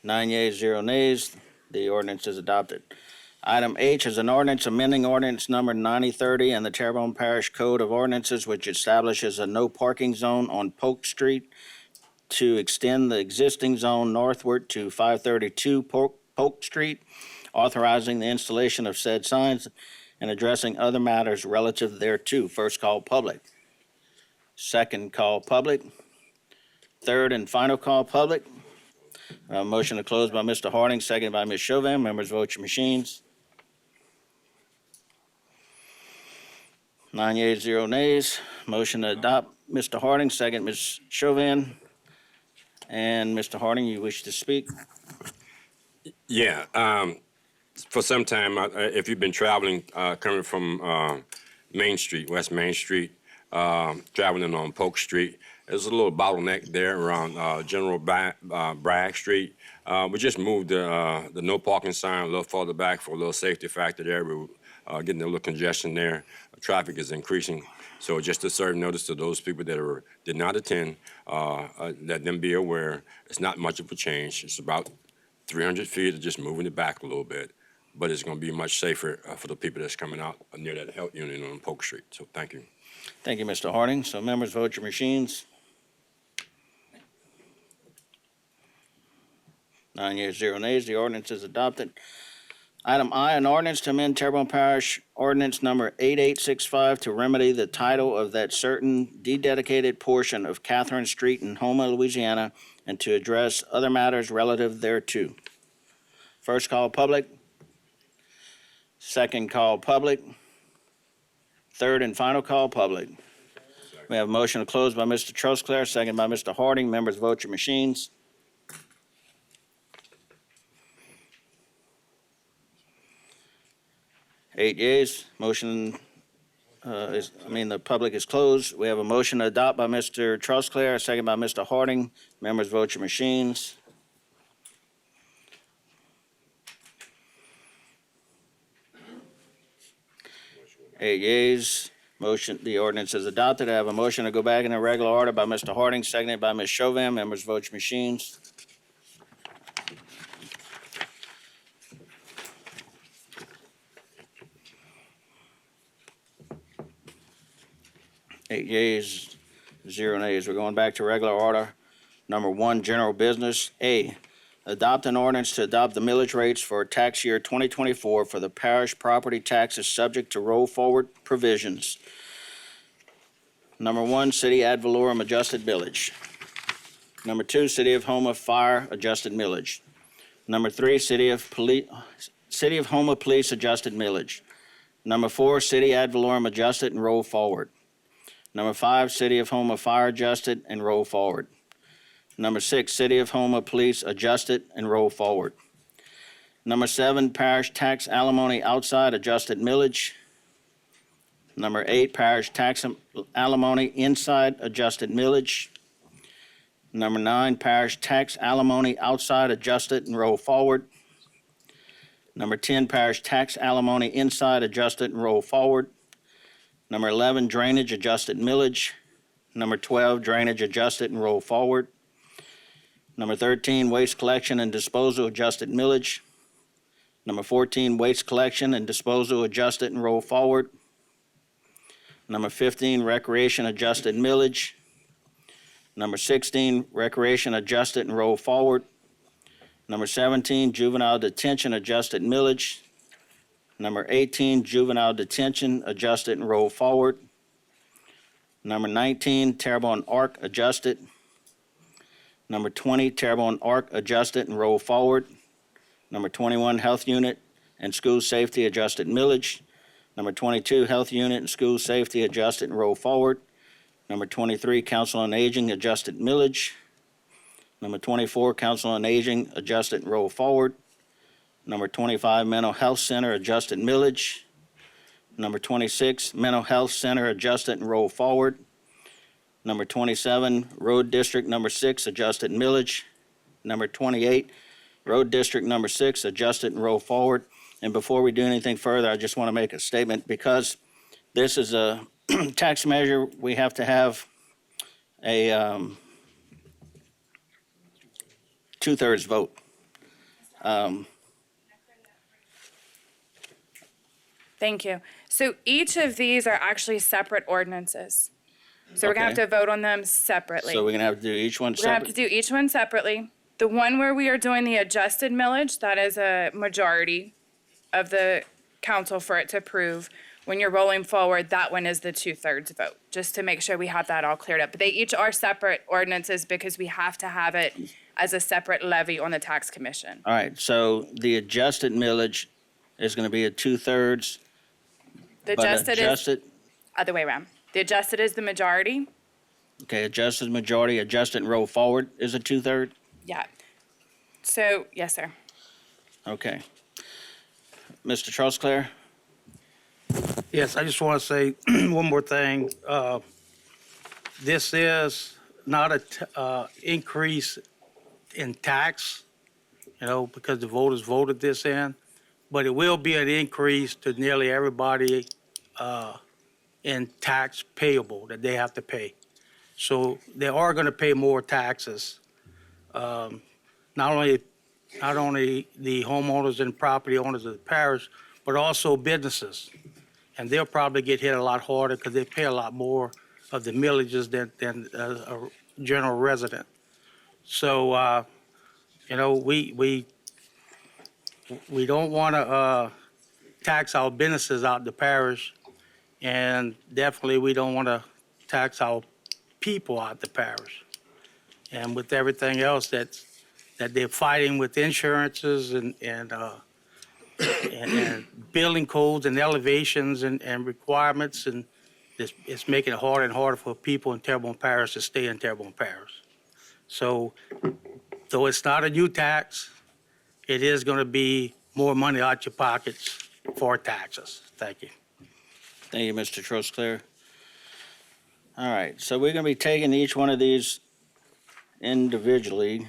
9 yeas, 0 nays. The ordinance is adopted. Item H is an ordinance amending ordinance number 9030 and the Terrebonne Parish Code of Ordinances, which establishes a no parking zone on Polk Street to extend the existing zone northward to 532 Polk Street, authorizing the installation of said signs and addressing other matters relative thereto. First call public. Second call public. Third and final call public. Motion to close by Mr. Harding, seconded by Ms. Chauvin. Members, vote your machines. 9 yeas, 0 nays. Motion to adopt, Mr. Harding, second, Ms. Chauvin. And Mr. Harding, you wish to speak? Yeah, for some time, if you've been traveling, coming from Main Street, West Main Street, traveling on Polk Street, there's a little bottleneck there around General Bragg Street. We just moved the no parking sign a little further back for a little safety factor there. We're getting a little congestion there. Traffic is increasing. So just to serve notice to those people that did not attend, let them be aware. It's not much of a change. It's about 300 feet of just moving it back a little bit. But it's going to be much safer for the people that's coming out near that health unit on Polk Street. So thank you. Thank you, Mr. Harding. So members, vote your machines. 9 yeas, 0 nays. The ordinance is adopted. Item I, an ordinance to amend Terrebonne Parish Ordinance Number 8865 to remedy the title of that certain dededicated portion of Catherine Street in Houma, Louisiana, and to address other matters relative thereto. First call public. Second call public. Third and final call public. We have a motion to close by Mr. Trosclair, second by Mr. Harding. Members, vote your machines. Eight yeas. Motion the public is closed. We have a motion to adopt by Mr. Trosclair, second by Mr. Harding. Members, vote your machines. Eight yeas. Motion, the ordinance is adopted. I have a motion to go back in the regular order by Mr. Harding, seconded by Ms. Chauvin. Members, vote your machines. Eight yeas, 0 nays. We're going back to regular order. Number 1, general business. A, adopt an ordinance to adopt the millage rates for tax year 2024 for the parish property taxes subject to roll forward provisions. Number 1, city ad valorem adjusted millage. Number 2, city of Houma fire adjusted millage. Number 3, city of Houma police adjusted millage. Number 4, city ad valorem adjusted and roll forward. Number 5, city of Houma fire adjusted and roll forward. Number 6, city of Houma police adjusted and roll forward. Number 7, parish tax alimony outside adjusted millage. Number 8, parish tax alimony inside adjusted millage. Number 9, parish tax alimony outside adjusted and roll forward. Number 10, parish tax alimony inside adjusted and roll forward. Number 11, drainage adjusted millage. Number 12, drainage adjusted and roll forward. Number 13, waste collection and disposal adjusted millage. Number 14, waste collection and disposal adjusted and roll forward. Number 15, recreation adjusted millage. Number 16, recreation adjusted and roll forward. Number 17, juvenile detention adjusted millage. Number 18, juvenile detention adjusted and roll forward. Number 19, Terrebonne Arc adjusted. Number 20, Terrebonne Arc adjusted and roll forward. Number 21, health unit and school safety adjusted millage. Number 22, health unit and school safety adjusted and roll forward. Number 23, council on aging adjusted millage. Number 24, council on aging adjusted and roll forward. Number 25, mental health center adjusted millage. Number 26, mental health center adjusted and roll forward. Number 27, road district number 6 adjusted millage. Number 28, road district number 6 adjusted and roll forward. And before we do anything further, I just want to make a statement. Because this is a tax measure, we have to have a two-thirds vote. Thank you. So each of these are actually separate ordinances. So we're gonna have to vote on them separately. So we're going to have to do each one We're gonna have to separately? do each one separately. The one where we are doing the adjusted millage, that is a majority of the council for it to approve. When you're rolling forward, that one is the 2/3 vote, just to make sure we have that all cleared up. But they each are separate ordinances because we have to have it as a separate levy on the tax commission. All right, so the adjusted millage is going to be a 2/3. The but adjusted is other way around. The adjusted is the majority. Okay, adjusted majority, adjusted and roll forward is a 2/3? Yeah. So, yes, sir. Okay. Mr. Trosclair? Yes, I just want to say one more thing. This is not a increase in tax, because the voters voted this in, but it will be an increase to nearly everybody in tax payable that they have to pay. So they are going to pay more taxes. Not only the homeowners and property owners of the parish, but also businesses. And they'll probably get hit a lot harder because they pay a lot more of the millages than a general resident. So, we don't want to tax our businesses out the parish, and definitely we don't want to tax our people out the parish. And with everything else that they're fighting with insurances and building codes and elevations and requirements, and it's making it harder and harder for people in Terrebonne Parish to stay in Terrebonne Parish. So, though it's not a new tax, it is going to be more money out your pockets for taxes. Thank you. Thank you, Mr. Trosclair. All right, so we're going to be taking each one of these individually.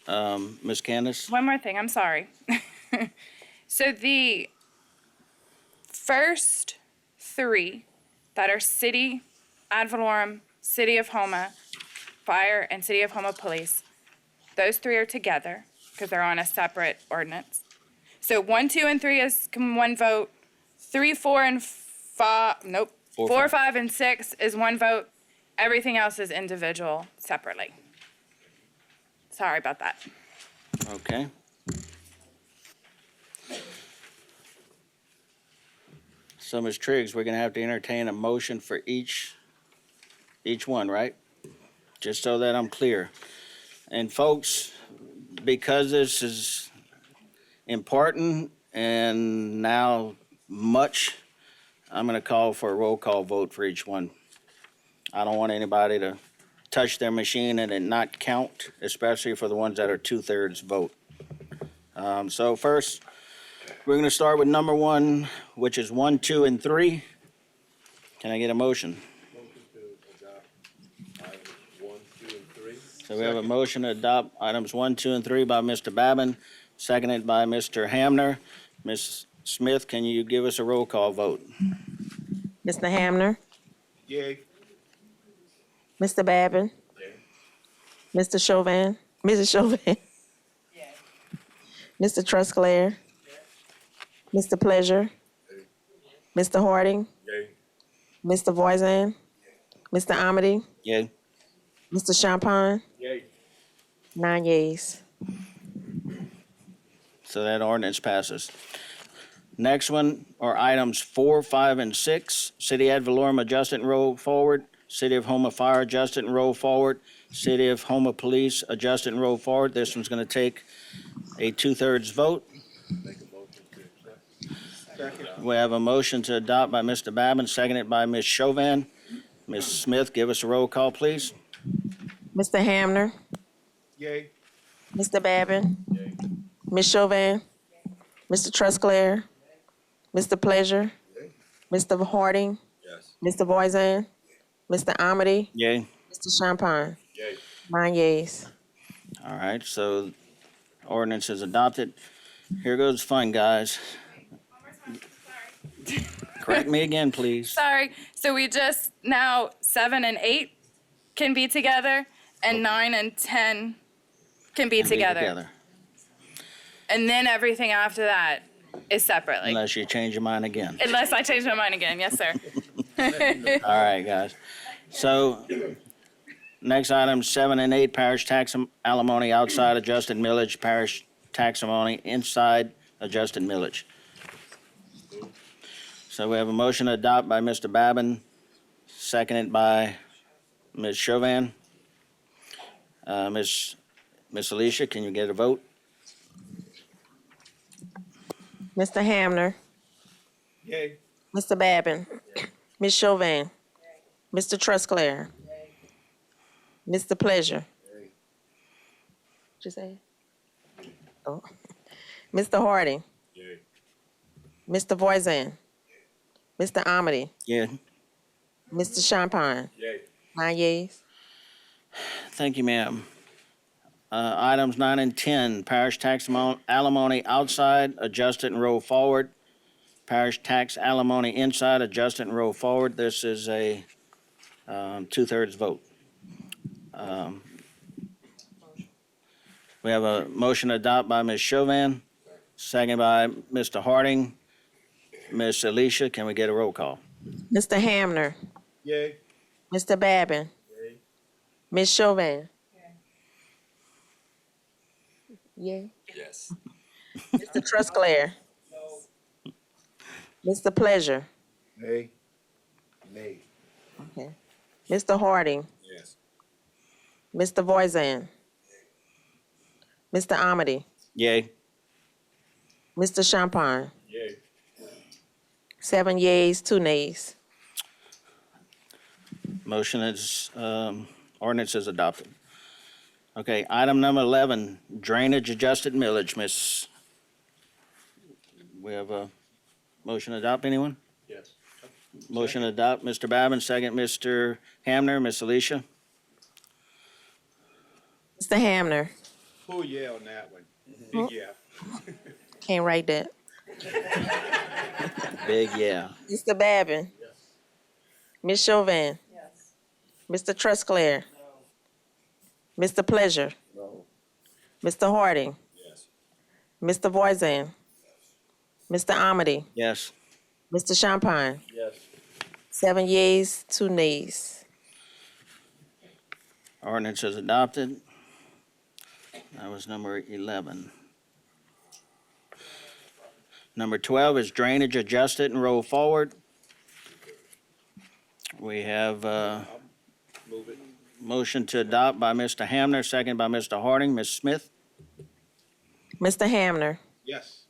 Ms. Candace? One more thing, I'm sorry. So the first three that are city, ad valorem, city of Houma, fire, and city of Houma police, those three are together because they're on a separate ordinance. So 1, 2, and 3 is one vote. 3, 4, and 5, nope. 4, 5, and 6 is one vote. Everything else is individual separately. Sorry about that. Okay. So, Ms. Triggs, we're going to have to entertain a motion for each one, right? Just so that I'm clear. And folks, because this is important and now much, I'm going to call for a roll call vote for each one. I don't want anybody to touch their machine and it not count, especially for the ones that are 2/3 vote. So first, we're going to start with number 1, which is 1, 2, and 3. Can I get a motion? So we have a motion to adopt items 1, 2, and 3 by Mr. Babin, seconded by Mr. Hamner. Ms. Smith, can you give us a roll call vote? Mr. Hamner, Yay. Mr. Babin, Mr. Chauvin, Mrs. Chauvin, Mr. Trusclair, Mr. Pleasure, Mr. Harding, Yay. Mr. Voisin, Mr. Amity, Yay. Mr. Champagne, Yay. 9 yeas. So that ordinance passes. Next one are items 4, 5, and 6. City ad valorem adjust and roll forward. City of Houma Fire adjust and roll forward. City of Houma Police adjust and roll forward. This one's going to take a 2/3 vote. We have a motion to adopt by Mr. Babin, seconded by Ms. Chauvin. Ms. Smith, give us a roll call, please. Mr. Hamner, Yay. Mr. Babin, Ms. Chauvin, Mr. Trusclair, Mr. Pleasure, Mr. Harding, Yes. Mr. Voisin, Mr. Amity, Yay. Mr. Champagne. Yay. 9 yeas. All right, so ordinance is adopted. Here goes fun, guys. Correct me again, please. Sorry. So we just, now 7 and 8 can be together, and 9 and 10 can be Be together. And then everything after that is separately. Unless you change your mind again. Unless I change my mind again. Yes, sir. All right, guys. So, next item, 7 and 8, parish tax alimony outside adjusted millage, parish tax alimony inside adjusted millage. So we have a motion to adopt by Mr. Babin, seconded by Ms. Chauvin. Ms. Alicia, can you get a vote? Mr. Hamner, Yay. Mr. Babin, Ms. Chauvin, Mr. Trusclair, Mr. Pleasure. What'd you say? Oh. Mr. Harding, Yay. Mr. Voisin, Mr. Amity, Yeah. Mr. Champagne. Yay. 9 yeas. Thank you, ma'am. Items 9 and 10, parish tax alimony outside, adjusted and roll forward. Parish tax alimony inside, adjusted and roll forward. This is a 2/3 vote. We have a motion to adopt by Ms. Chauvin, second by Mr. Harding. Ms. Alicia, can we get a roll call? Mr. Hamner, Yay. Mr. Babin, Ms. Chauvin. Yay. Yes. Mr. Trusclair. Mr. Pleasure. Nay. Nay. Okay. Mr. Harding. Yes. Mr. Voisin. Mr. Amity. Yay. Mr. Champagne. Yay. 7 yeas, 2 nays. Motion is, ordinance is adopted. Okay, item number 11, drainage adjusted millage, Miss. We have a motion to adopt, anyone? Yes. Motion to adopt, Mr. Babin, second, Mr. Hamner, Miss Alicia. Mr. Hamner. Oh, yeah, on that one. Big yeah. Can't write that. Big yeah. Mr. Babin. Ms. Chauvin. Mr. Trusclair. Mr. Pleasure. Mr. Harding. Yes. Mr. Voisin. Mr. Amity. Yes. Mr. Champagne. Yes. 7 yeas, 2 nays. Ordinance is adopted. That was number 11. Number 12 is drainage adjusted and roll forward. We have Move it. motion to adopt by Mr. Hamner, second by Mr. Harding. Ms. Smith? Mr. Hamner. Yes.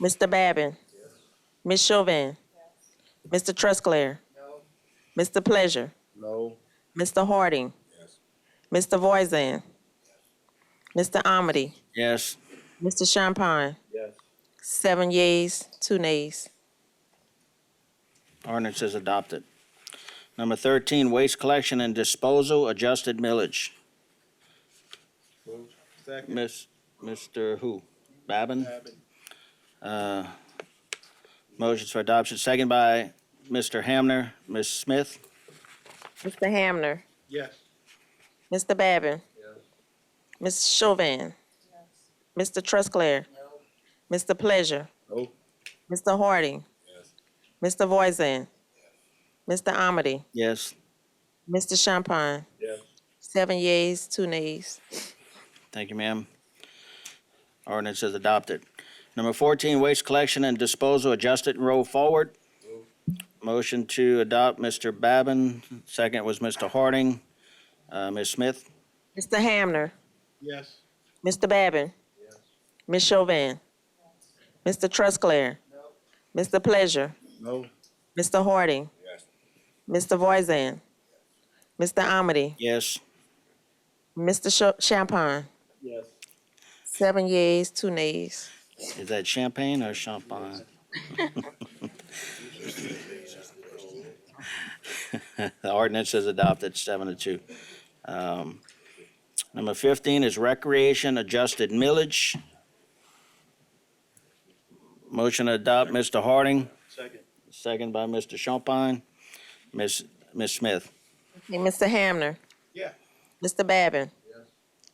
Mr. Babin. Ms. Chauvin. Mr. Trusclair. Mr. Pleasure. No. Mr. Harding. Yes. Mr. Voisin. Mr. Amity. Yes. Mr. Champagne. Yes. 7 yeas, 2 nays. Ordinance is adopted. Number 13, waste collection and disposal, adjusted millage. Move. Second. Mr. who? Babin? Babin. Motions for adoption, second by Mr. Hamner, Ms. Smith, Mr. Hamner, Yes. Mr. Babin, Ms. Chauvin, Mr. Trusclair, Mr. Pleasure, No. Mr. Harding, Mr. Voisin, Mr. Amity, yes. Mr. Champagne. Yes. 7 yeas, 2 nays. Thank you, ma'am. Ordinance is adopted. Number 14, waste collection and disposal, adjusted and roll forward. Motion to adopt, Mr. Babin. Second was Mr. Harding. Ms. Smith? Mr. Hamner, Yes. Mr. Babin, Ms. Chauvin, Mr. Trusclair, Mr. Pleasure, No. Mr. Harding, Mr. Voisin, Mr. Amity, Yes. Mr. Champagne. Yes. 7 yeas, 2 nays. Is that champagne or champagne? The ordinance is adopted, 7-2. Number 15 is recreation adjusted millage. Motion to adopt, Mr. Harding. Second. Second by Mr. Champagne. Ms. Smith? Okay, Mr. Hamner, Yeah. Mr. Babin,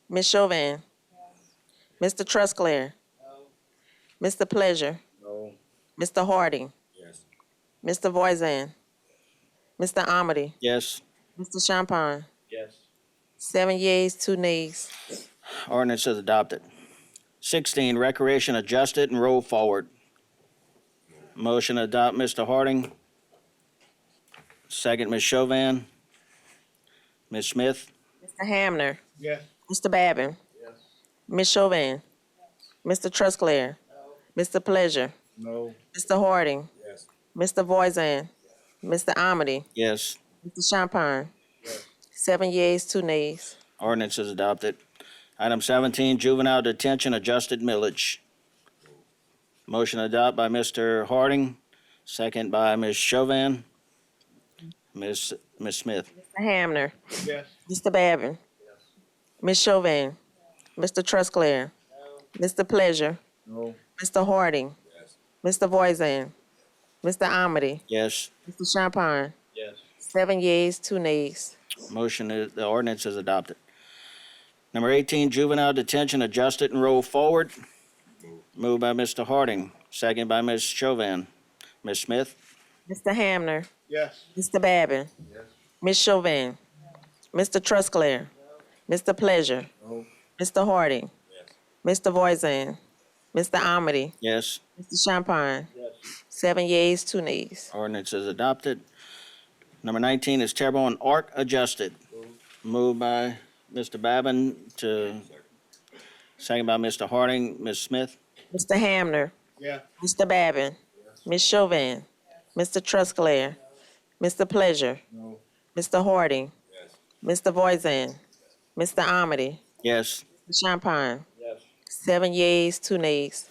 Ms. Chauvin, Mr. Trusclair, Mr. Pleasure, No. Mr. Harding, Yes. Mr. Voisin, Mr. Amity, Yes. Mr. Champagne. Yes. 7 yeas, 2 nays. Ordinance is adopted. 16, recreation adjusted and roll forward. Motion to adopt, Mr. Harding. Second, Ms. Chauvin. Ms. Smith? Mr. Hamner, Yes. Mr. Babin, Ms. Chauvin, Mr. Trusclair, Mr. Pleasure, No. Mr. Harding, Yes. Mr. Voisin, Mr. Amity, Yes. Mr. Champagne. 7 yeas, 2 nays. Ordinance is adopted. Item 17, juvenile detention adjusted millage. Motion to adopt by Mr. Harding, second by Ms. Chauvin. Ms. Smith? Mr. Hamner, Yes. Mr. Babin, Ms. Chauvin, Mr. Trusclair, Mr. Pleasure, No. Mr. Harding, Mr. Voisin, Mr. Amity, Yes. Mr. Champagne. Yes. 7 yeas, 2 nays. The ordinance is adopted. Number 18, juvenile detention adjusted and roll forward. Moved by Mr. Harding, second by Ms. Chauvin. Ms. Smith? Mr. Hamner, Yes. Mr. Babin, Ms. Chauvin, Mr. Trusclair, Mr. Pleasure, No. Mr. Harding, Mr. Voisin, Mr. Amity, Yes. Mr. Champagne. Yes. 7 yeas, 2 nays. Ordinance is adopted. Number 19 is Terrebonne Arc adjusted. Moved by Mr. Babin second by Mr. Harding. Ms. Smith? Mr. Hamner, Yeah. Mr. Babin, Ms. Chauvin, Mr. Trusclair, Mr. Pleasure, No. Mr. Harding, Mr. Voisin, Mr. Amity, Yes. Mr. Champagne. Yes. 7 yeas, 2 nays.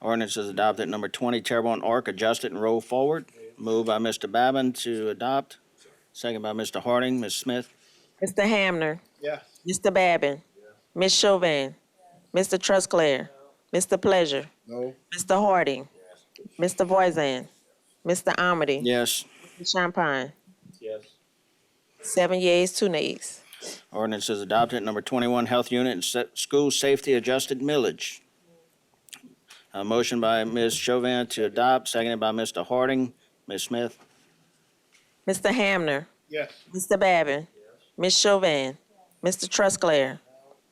Ordinance is adopted. Number 20, Terrebonne Arc adjusted and roll forward. Moved by Mr. Babin to adopt, second by Mr. Harding. Ms. Smith? Mr. Hamner, Yes. Mr. Babin, Ms. Chauvin, Mr. Trusclair, Mr. Pleasure, No. Mr. Harding, Mr. Voisin, Mr. Amity, Yes. Mr. Champagne. Yes. 7 yeas, 2 nays. Ordinance is adopted. Number 21, Health Unit and School Safety Adjusted Millage. A motion by Ms. Chauvin to adopt, seconded by Mr. Harding. Ms. Smith? Mr. Hamner, Yes. Mr. Babin, Ms. Chauvin, Mr. Trusclair,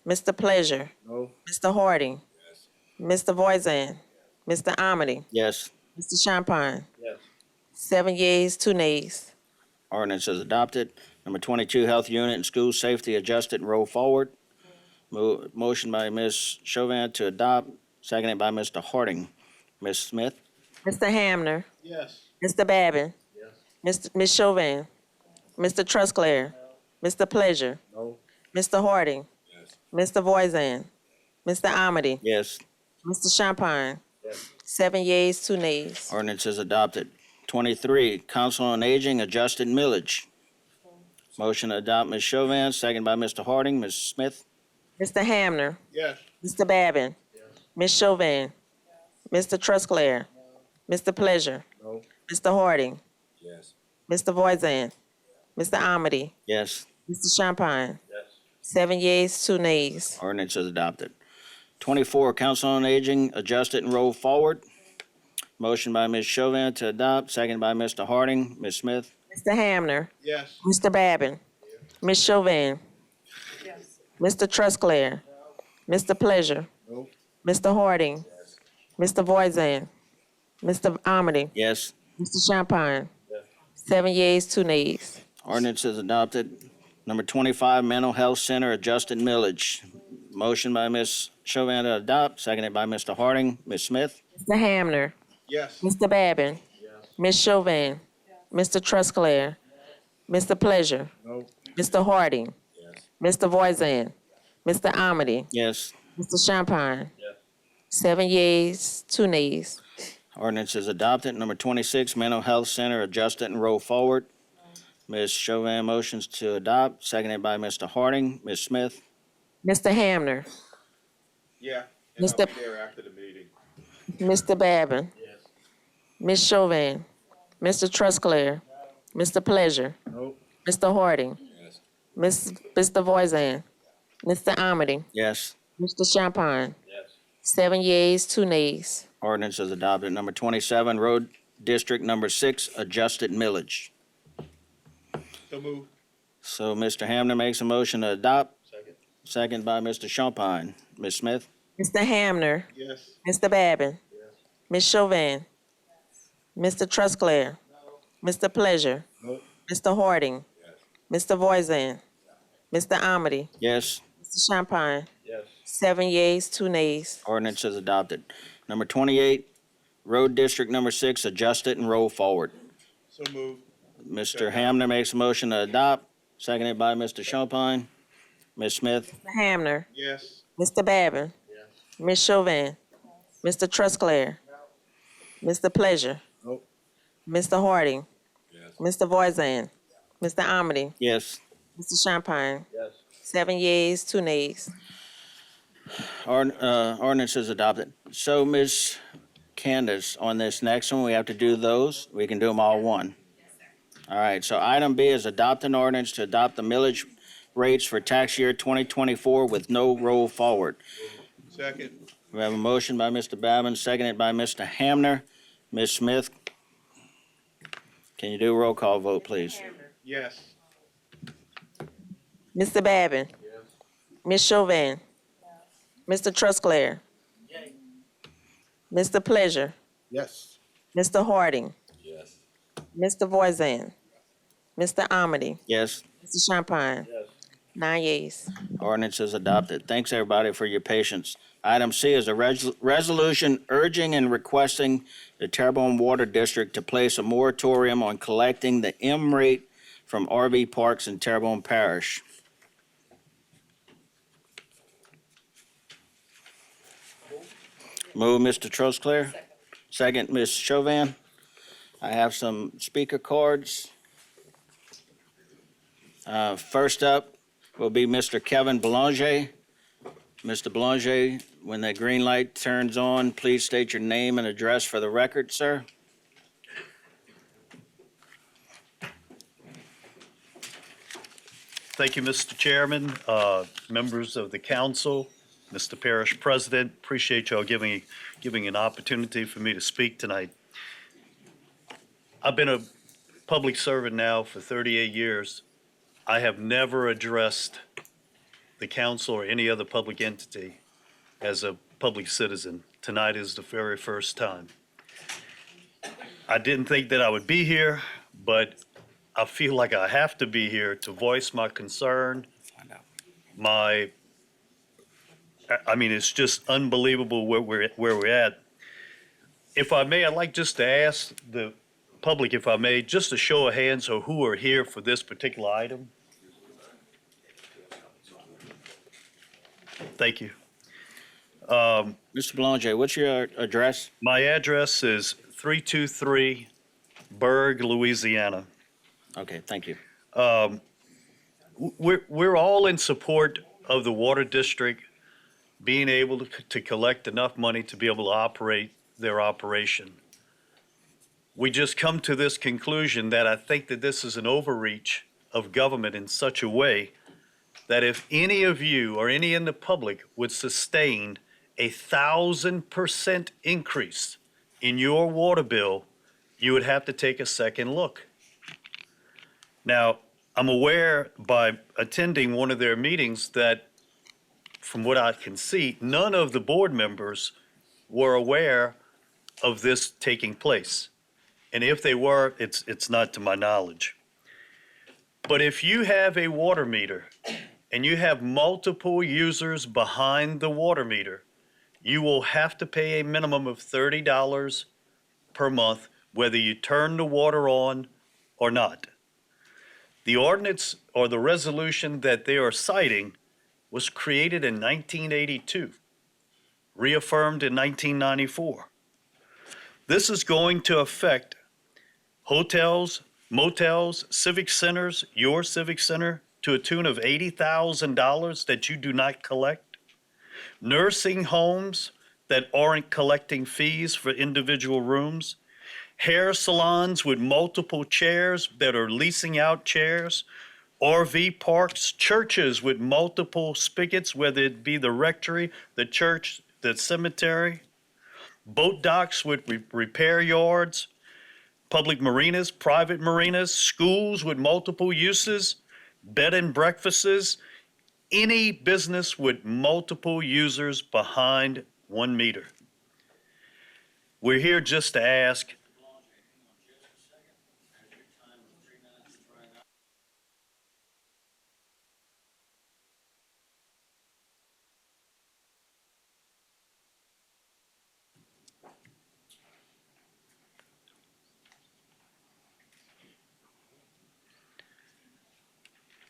Mr. Pleasure, No. Mr. Harding, Mr. Voisin, Mr. Amity, Yes. Mr. Champagne. Yes. 7 yeas, 2 nays. Ordinance is adopted. Number 22, Health Unit and School Safety Adjusted and roll forward. Motion by Ms. Chauvin to adopt, seconded by Mr. Harding. Ms. Smith? Mr. Hamner, Yes. Mr. Babin, Ms. Chauvin, Mr. Trusclair, Mr. Pleasure, No. Mr. Harding, Mr. Voisin, Mr. Amity, Yes. Mr. Champagne. 7 yeas, 2 nays. Ordinance is adopted. 23, Council on Aging Adjusted Millage. Motion to adopt, Ms. Chauvin, second by Mr. Harding. Ms. Smith? Mr. Hamner, Yes. Mr. Babin, Ms. Chauvin, Mr. Trusclair, Mr. Pleasure, No. Mr. Harding, Yes. Mr. Voisin, Mr. Amity, Yes. Mr. Champagne. 7 yeas, 2 nays. Ordinance is adopted. 24, Council on Aging, adjusted and roll forward. Motion by Ms. Chauvin to adopt, second by Mr. Harding. Ms. Smith? Mr. Hamner. Yes. Mr. Babin. Ms. Chauvin. Mr. Trusclair. Mr. Pleasure. Mr. Harding. Mr. Voisin. Mr. Amity. Yes. Mr. Champagne. 7 yeas, 2 nays. Ordinance is adopted. Number 25, Mental Health Center, adjusted millage. Motion by Ms. Chauvin to adopt, seconded by Mr. Harding. Ms. Smith? Mr. Hamner. Yes. Mr. Babin. Ms. Chauvin. Mr. Trusclair. Mr. Pleasure. Mr. Harding. Mr. Voisin. Mr. Amity. Yes. Mr. Champagne. 7 yeas, 2 nays. Ordinance is adopted. Number 26, Mental Health Center, adjusted and roll forward. Ms. Chauvin motions to adopt, seconded by Mr. Harding. Ms. Smith? Mr. Hamner. Yeah. and I'll be there after the meeting. Mr. Babin. Ms. Chauvin. Mr. Trusclair. Mr. Pleasure. Mr. Harding. Mr. Voisin. Mr. Amity. Yes. Mr. Champagne. 7 yeas, 2 nays. Ordinance is adopted. Number 27, Road District Number 6, adjusted millage. So move. So Mr. Hamner makes a motion to adopt. Second by Mr. Champagne. Ms. Smith? Mr. Hamner. Yes. Mr. Babin. Ms. Chauvin. Mr. Trusclair. Mr. Pleasure. Mr. Harding. Mr. Voisin. Mr. Amity. Yes. Mr. Champagne. 7 yeas, 2 nays. Ordinance is adopted. Number 28, Road District Number 6, adjusted and roll forward. So move. Mr. Hamner makes a motion to adopt, seconded by Mr. Champagne. Ms. Smith? Mr. Hamner. Yes. Mr. Babin. Ms. Chauvin. Mr. Trusclair. Mr. Pleasure. Mr. Harding. Mr. Voisin. Mr. Amity. Yes. Mr. Champagne. 7 yeas, 2 nays. Ordinance is adopted. So, Ms. Candace, on this next one, we have to do those. We can do them all one. All right, so item B is adopt an ordinance to adopt the millage rates for tax year 2024 with no roll forward. Second. We have a motion by Mr. Babin, seconded by Mr. Hamner. Ms. Smith, can you do a roll call vote, please? Yes. Mr. Babin. Ms. Chauvin. Mr. Trusclair. Mr. Pleasure. Yes. Mr. Harding. Yes. Mr. Voisin. Mr. Amity. Yes. Mr. Champagne. 9 yeas. Ordinance is adopted. Thanks, everybody, for your patience. Item C is a resolution urging and requesting the Terrebonne Water District to place a moratorium on collecting the M rate from RV parks in Terrebonne Parish. Move, Mr. Trosclair. Second, Ms. Chauvin. I have some speaker cards. First up will be Mr. Kevin Belanger. Mr. Belanger, when the green light turns on, please state your name and address for the record, sir. Thank you, Mr. Chairman, members of the council, Mr. Parish President. Appreciate y'all giving an opportunity for me to speak tonight. I've been a public servant now for 38 years. I have never addressed the council or any other public entity as a public citizen. Tonight is the very first time. I didn't think that I would be here, but I feel like I have to be here to voice my concern. It's just unbelievable where we're at. If I may, I'd like just to ask the public, if I may, just a show of hands of who are here for this particular item. Thank you. Mr. Belanger, what's your address? My address is 323 Berg, Louisiana. Okay, thank you. We're all in support of the water district being able to collect enough money to be able to operate their operation. we just come to this conclusion that I think that this is an overreach of government in such a way that if any of you or any in the public would sustain 1,000% increase in your water bill, you would have to take a second look. Now, I'm aware by attending one of their meetings that, from what I can see, none of the board members were aware of this taking place. And if they were, it's not to my knowledge. But if you have a water meter and you have multiple users behind the water meter, you will have to pay a minimum of $30 per month, whether you turn the water on or not. The ordinance or the resolution that they are citing was created in 1982, reaffirmed in 1994. This is going to affect hotels, motels, civic centers, your civic center, to a tune of $80,000 that you do not collect. Nursing homes that aren't collecting fees for individual rooms. Hair salons with multiple chairs that are leasing out chairs. RV parks, churches with multiple spigots, whether it be the rectory, the church, the cemetery. Boat docks with repair yards. Public marinas, private marinas, schools with multiple uses, bed and breakfasts, any business with multiple users behind 1 meter. We're here just to ask,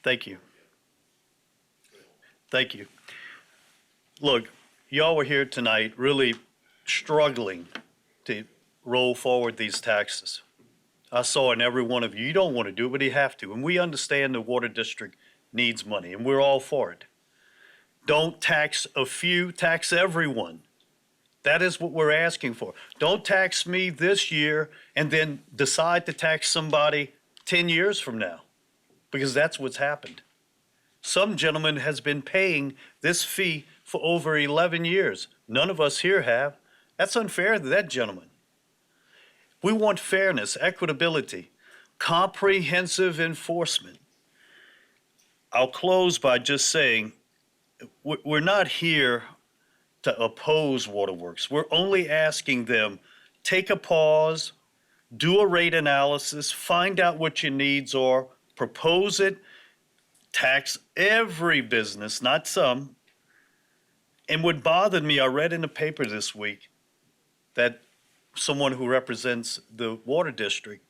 thank you. Thank you. Look, y'all were here tonight really struggling to roll forward these taxes. I saw in every one of you, you don't want to do it, but you have to. And we understand the water district needs money, and we're all for it. Don't tax a few, tax everyone. That is what we're asking for. Don't tax me this year and then decide to tax somebody 10 years from now, because that's what's happened. Some gentleman has been paying this fee for over 11 years. None of us here have. That's unfair to that gentleman. We want fairness, equitability, comprehensive enforcement. I'll close by just saying, we're not here to oppose waterworks. We're only asking them, take a pause, do a rate analysis, find out what your needs are, propose it, tax every business, not some. And what bothered me, I read in the paper this week that someone who represents the water district,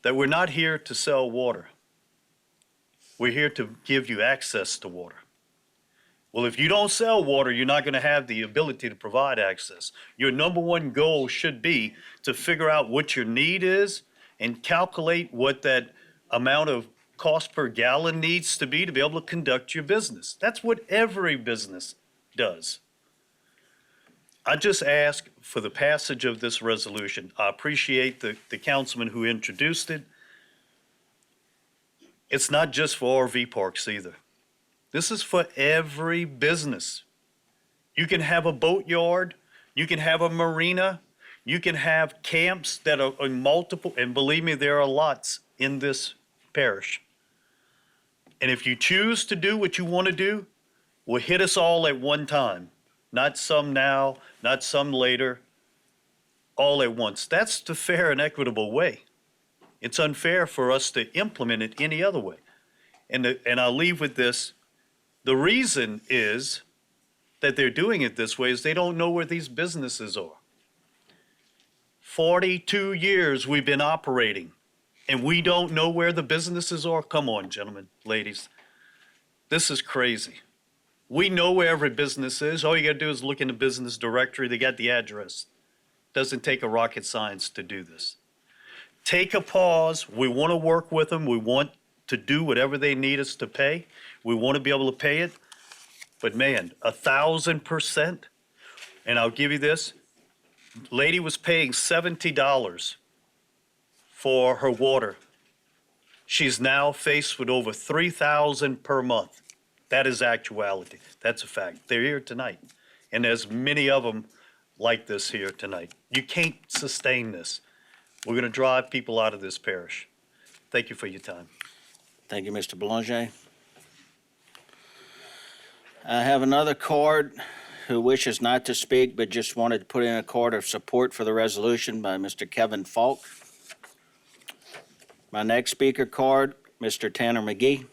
that we're not here to sell water. We're here to give you access to water. Well, if you don't sell water, you're not going to have the ability to provide access. Your number one goal should be to figure out what your need is and calculate what that amount of cost per gallon needs to be able to conduct your business. That's what every business does. I just ask for the passage of this resolution. I appreciate the councilman who introduced it. It's not just for RV parks either. This is for every business. You can have a boatyard, you can have a marina, you can have camps that are in multiple, and believe me, there are lots in this parish. And if you choose to do what you want to do, well, hit us all at one time. Not some now, not some later, all at once. That's the fair and equitable way. It's unfair for us to implement it any other way. And I'll leave with this. The reason is that they're doing it this way is they don't know where these businesses are. 42 years we've been operating, and we don't know where the businesses are? Come on, gentlemen, ladies. This is crazy. We know where every business is. All you got to do is look in the business directory. They got the address. Doesn't take a rocket science to do this. Take a pause. We want to work with them. We want to do whatever they need us to pay. We want to be able to pay it. But man, 1,000%. And I'll give you this. Lady was paying $70 for her water. She's now faced with over 3,000 per month. That is actuality. That's a fact. They're here tonight. And there's many of them like this here tonight. You can't sustain this. We're going to drive people out of this parish. Thank you for your time. Thank you, Mr. Belanger. I have another card who wishes not to speak but just wanted to put in a card of support for the resolution by Mr. Kevin Falk. My next speaker card, Mr. Tanner McGee.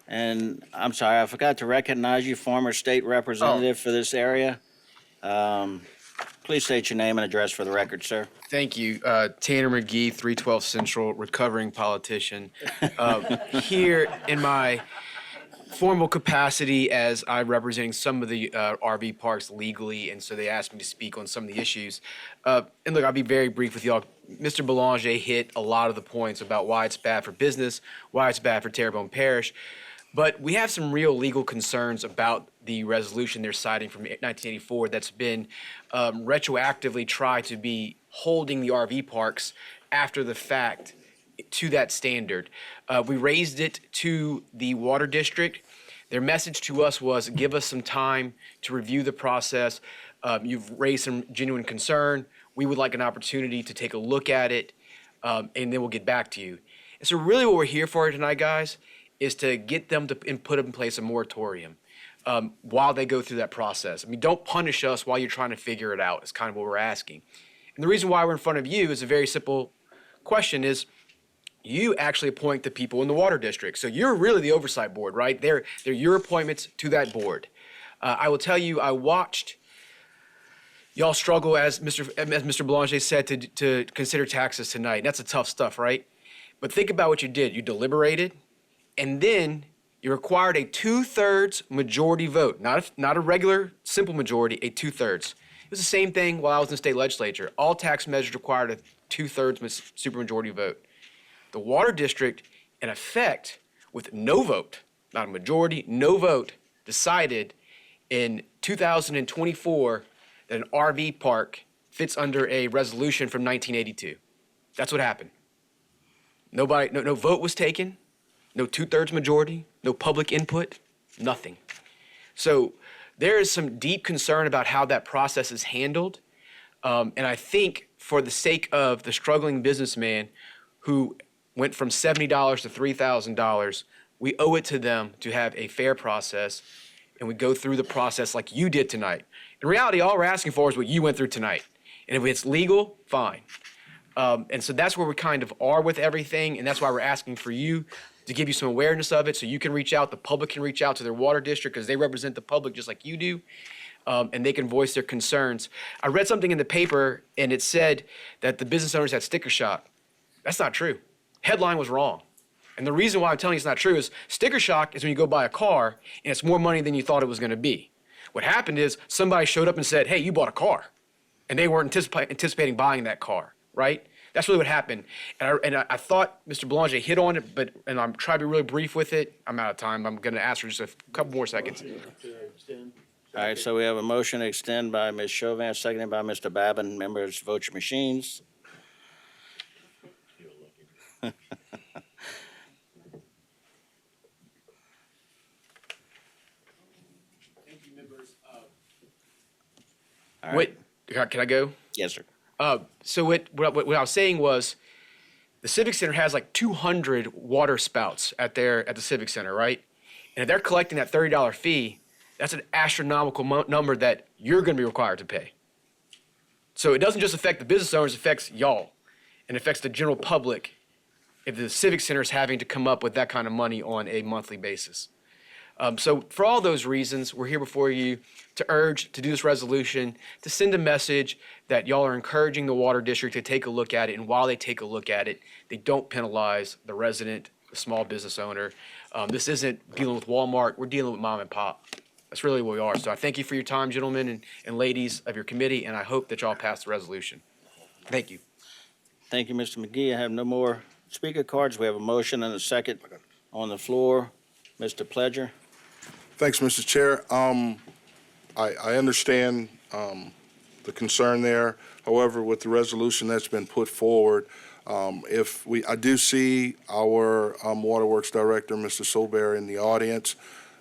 And I'm sorry, I forgot to recognize you, former state representative for this area. Please state your name and address for the record, sir. Thank you. Tanner McGee, 312 Central, recovering politician. Here in my formal capacity as I'm representing some of the RV parks legally, and so they asked me to speak on some of the issues. And look, I'll be very brief with y'all. Mr. Belanger hit a lot of the points about why it's bad for business, why it's bad for Terrebonne Parish. But we have some real legal concerns about the resolution they're citing from 1984 that's been retroactively tried to be holding the RV parks after the fact to that standard. We raised it to the water district. Their message to us was, give us some time to review the process. You've raised some genuine concern. We would like an opportunity to take a look at it, and then we'll get back to you. And so really what we're here for tonight, guys, is to get them to put in place a moratorium while they go through that process. I mean, don't punish us while you're trying to figure it out is kind of what we're asking. And the reason why we're in front of you is a very simple question is, you actually appoint the people in the water district. So you're really the oversight board, right? They're your appointments to that board. I will tell you, I watched y'all struggle, as Mr. Belanger said, to consider taxes tonight. That's the tough stuff, right? But think about what you did. You deliberated, and then you required a 2/3 majority vote, not a regular simple majority, a 2/3. It was the same thing while I was in the state legislature. All tax measures required a 2/3 supermajority vote. The water district, in effect, with no vote, not a majority, no vote, decided in 2024 that an RV park fits under a resolution from 1982. That's what happened. No vote was taken, no 2/3 majority, no public input, nothing. So there is some deep concern about how that process is handled. And I think for the sake of the struggling businessman who went from $70 to $3,000, we owe it to them to have a fair process, and we go through the process like you did tonight. In reality, all we're asking for is what you went through tonight. And if it's legal, fine. And so that's where we kind of are with everything, and that's why we're asking for you to give you some awareness of it so you can reach out, the public can reach out to their water district because they represent the public just like you do, and they can voice their concerns. I read something in the paper, and it said that the business owners had sticker shock. That's not true. Headline was wrong. And the reason why I'm telling you it's not true is sticker shock is when you go buy a car and it's more money than you thought it was going to be. What happened is somebody showed up and said, hey, you bought a car. And they weren't anticipating buying that car, right? That's really what happened. And I thought Mr. Belanger hit on it, and I'm trying to be really brief with it. I'm out of time. I'm going to ask for just a couple more seconds. All right, so we have a motion to extend by Ms. Chauvin, seconded by Mr. Babin. Members, vote your machines. All right. Wait, can I go? Yes, sir. So what I was saying was, the Civic Center has like 200 water spouts at the Civic Center, right? And if they're collecting that $30 fee, that's an astronomical number that you're going to be required to pay. So it doesn't just affect the business owners, it affects y'all, and affects the general public if the Civic Center is having to come up with that kind of money on a monthly basis. So for all those reasons, we're here before you to urge to do this resolution, to send a message that y'all are encouraging the water district to take a look at it, and while they take a look at it, they don't penalize the resident, the small business owner. This isn't dealing with Walmart, we're dealing with mom and pop. That's really what we are. So I thank you for your time, gentlemen and ladies of your committee, and I hope that y'all pass the resolution. Thank you. Thank you, Mr. McGee. I have no more speaker cards. We have a motion and a second on the floor. Mr. Pledger. Thanks, Mr. Chair. I understand the concern there. However, with the resolution that's been put forward, I do see our Waterworks Director, Mr. Sober, in the audience.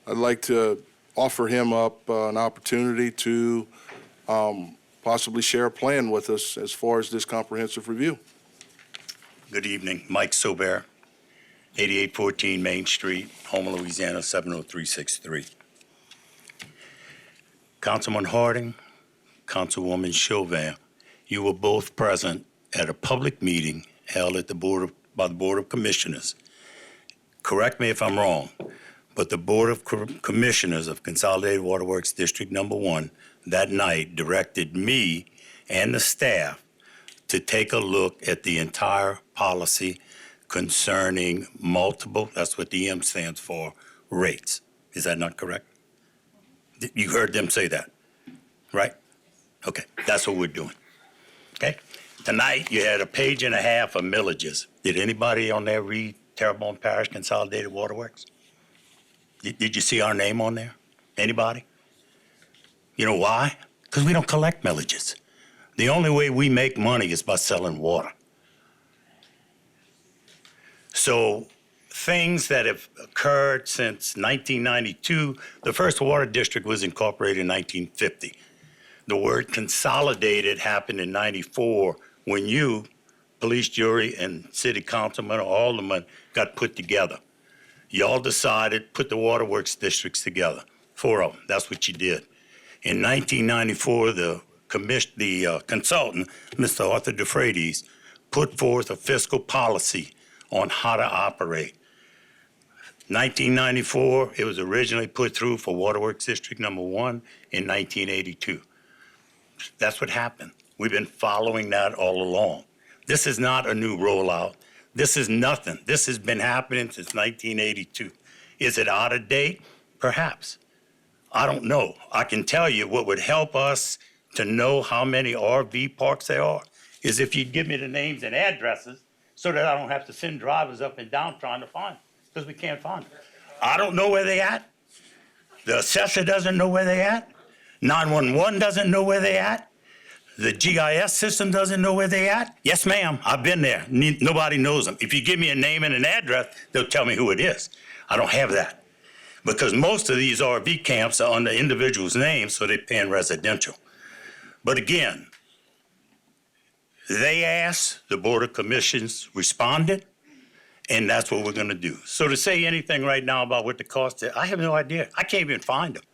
I'd like to offer him up an opportunity to possibly share a plan with us as far as this comprehensive review. Good evening, Mike Sober, 8814 Main Street, Houma, Louisiana, 70363. Councilman Harding, Councilwoman Chauvin, you were both present at a public meeting held at by the Board of Commissioners. Correct me if I'm wrong, but the Board of Commissioners of Consolidated Waterworks District Number 1 that night directed me and the staff to take a look at the entire policy concerning multiple, that's what the M stands for, rates. Is that not correct? You heard them say that, right? Okay, that's what we're doing, okay? Tonight, you had a page and a half of millages. Did anybody on there read Terrebonne Parish Consolidated Waterworks? Did you see our name on there? Anybody? You know why? Because we don't collect millages. The only way we make money is by selling water. So things that have occurred since 1992, the first water district was incorporated in 1950. The word consolidated happened in 94 when you, police jury and city councilman or alderman got put together. Y'all decided, put the waterworks districts together, 4 of them. That's what you did. In 1994, the consultant, Mr. Arthur DeFreitas, put forth a fiscal policy on how to operate. 1994, it was originally put through for Waterworks District Number 1 in 1982. That's what happened. We've been following that all along. This is not a new rollout. This is nothing. This has been happening since 1982. Is it out of date? Perhaps. I don't know. I can tell you what would help us to know how many RV parks there are is if you'd give me the names and addresses so that I don't have to send drivers up and down trying to find them, because we can't find them. I don't know where they at. The assessor doesn't know where they at. 911 doesn't know where they at. The GIS system doesn't know where they at. Yes, ma'am, I've been there. Nobody knows them. If you give me a name and an address, they'll tell me who it is. I don't have that because most of these RV camps are under individuals' names, so they're paying residential. But again, they asked, the Board of Commissioners responded, and that's what we're gonna do. So to say anything right now about what the cost is, I have no idea. I can't even find them.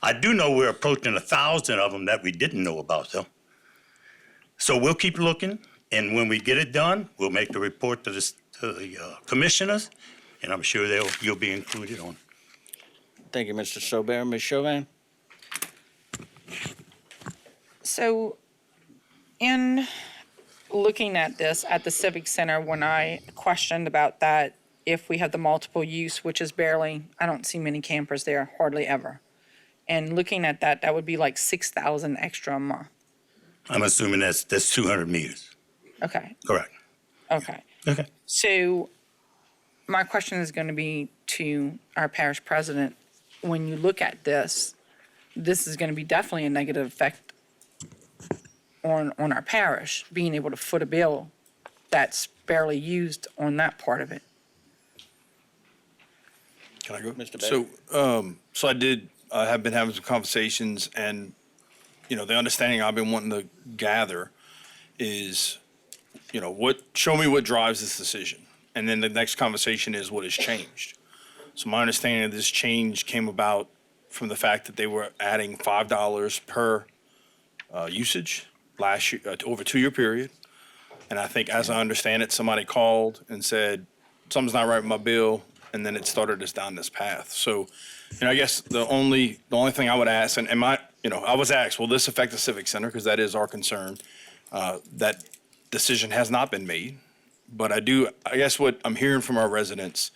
I do know we're approaching 1,000 of them that we didn't know about though. So we'll keep looking, and when we get it done, we'll make the report to the commissioners, and I'm sure you'll be included on. Thank you, Mr. Sober. Ms. Chauvin? So in looking at this at the Civic Center, when I questioned about that, if we have the multiple use, which is barely, I don't see many campers there, hardly ever. And looking at that, that would be like 6,000 extra a month. I'm assuming that's 200 meters. Okay. Correct. Okay. Okay. So my question is going to be to our parish president. When you look at this, this is going to be definitely a negative effect on our parish, being able to foot a bill that's barely used on that part of it. Can I go? Mr. Bailey? So I have been having some conversations, and the understanding I've been wanting to gather is, show me what drives this decision. And then the next conversation is what has changed. So my understanding of this change came about from the fact that they were adding $5 per usage last year, over a 2-year period. And I think, as I understand it, somebody called and said, something's not right with my bill, and then it started us down this path. So, I guess the only thing I would ask, and I was asked, will this affect the Civic Center? Because that is our concern. That decision has not been made. But I guess what I'm hearing from our residents,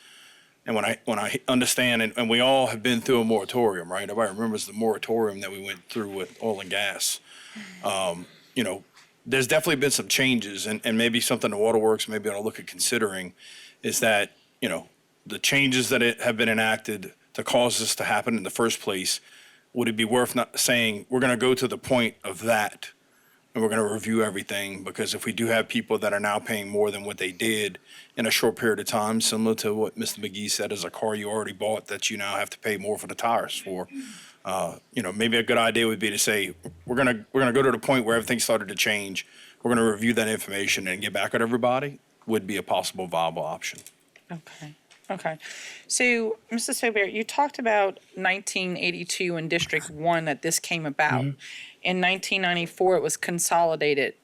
and when I understand, and we all have been through a moratorium, right? Everybody remembers the moratorium that we went through with oil and gas. There's definitely been some changes, and maybe something the Waterworks maybe ought to look at considering is that, the changes that have been enacted to cause this to happen in the first place, would it be worth not saying we're going to go to the point of that and we're going to review everything, because if we do have people that are now paying more than what they did in a short period of time, similar to what Mr. McGee said, as a car you already bought that you now have to pay more for the tires for, maybe a good idea would be to say, we're going to go to the point where everything started to change. We're going to review that information and get back at everybody would be a possible viable option. Okay. So, Mr. Sobert, you talked about 1982 in District 1 that this came about. In 1994, it was consolidated.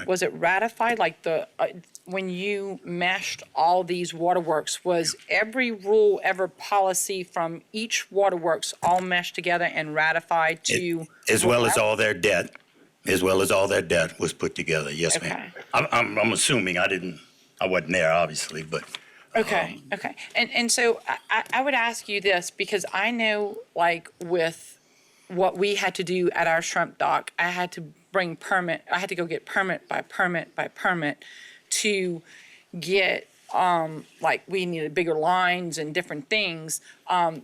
Was it ratified? Like when you meshed all these waterworks, was every rule, every policy from each waterworks all meshed together and ratified to? As well as all their debt. As well as all their debt was put together. Yes, ma'am. I'm assuming I wasn't there, obviously, but. Okay. And so I would ask you this, because I know, like, with what we had to do at our shrimp dock, I had to go get permit by permit to get, like, we needed bigger lines and different things.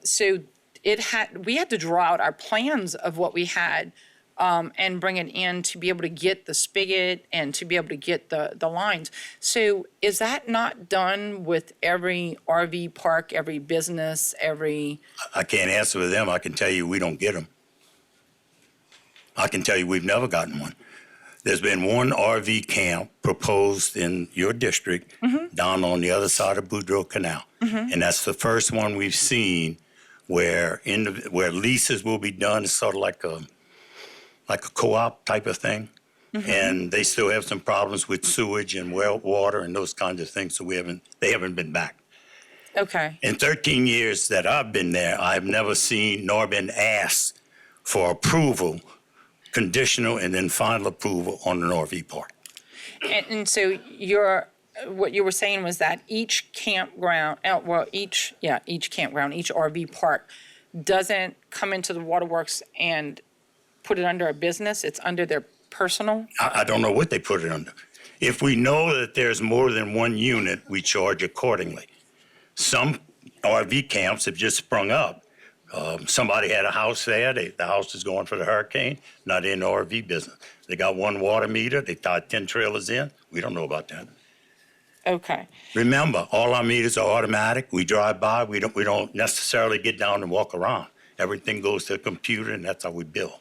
So we had to draw out our plans of what we had, and bring it in to be able to get the spigot and to be able to get the lines. So is that not done with every RV park, every business, every? I can't answer for them. I can tell you we don't get them. I can tell you we've never gotten one. There's been one RV camp proposed in your district down on the other side of Boudreaux Canal. And that's the first one we've seen where leases will be done. It's sort of like a co-op type of thing. And they still have some problems with sewage and well water and those kinds of things, so they haven't been back. Okay. In 13 years that I've been there, I've never seen nor been asked for approval, conditional and then final approval on an RV park. And so what you were saying was that each campground, each RV park doesn't come into the waterworks and put it under a business, it's under their personal? I don't know what they put it under. If we know that there's more than one unit, we charge accordingly. Some RV camps have just sprung up. Somebody had a house there, the house is going for the hurricane, not in the RV business. They got one water meter, they tied 10 trailers in. We don't know about that. Okay. Remember, all our meters are automatic. We drive by, we don't necessarily get down and walk around. Everything goes to the computer, and that's how we bill.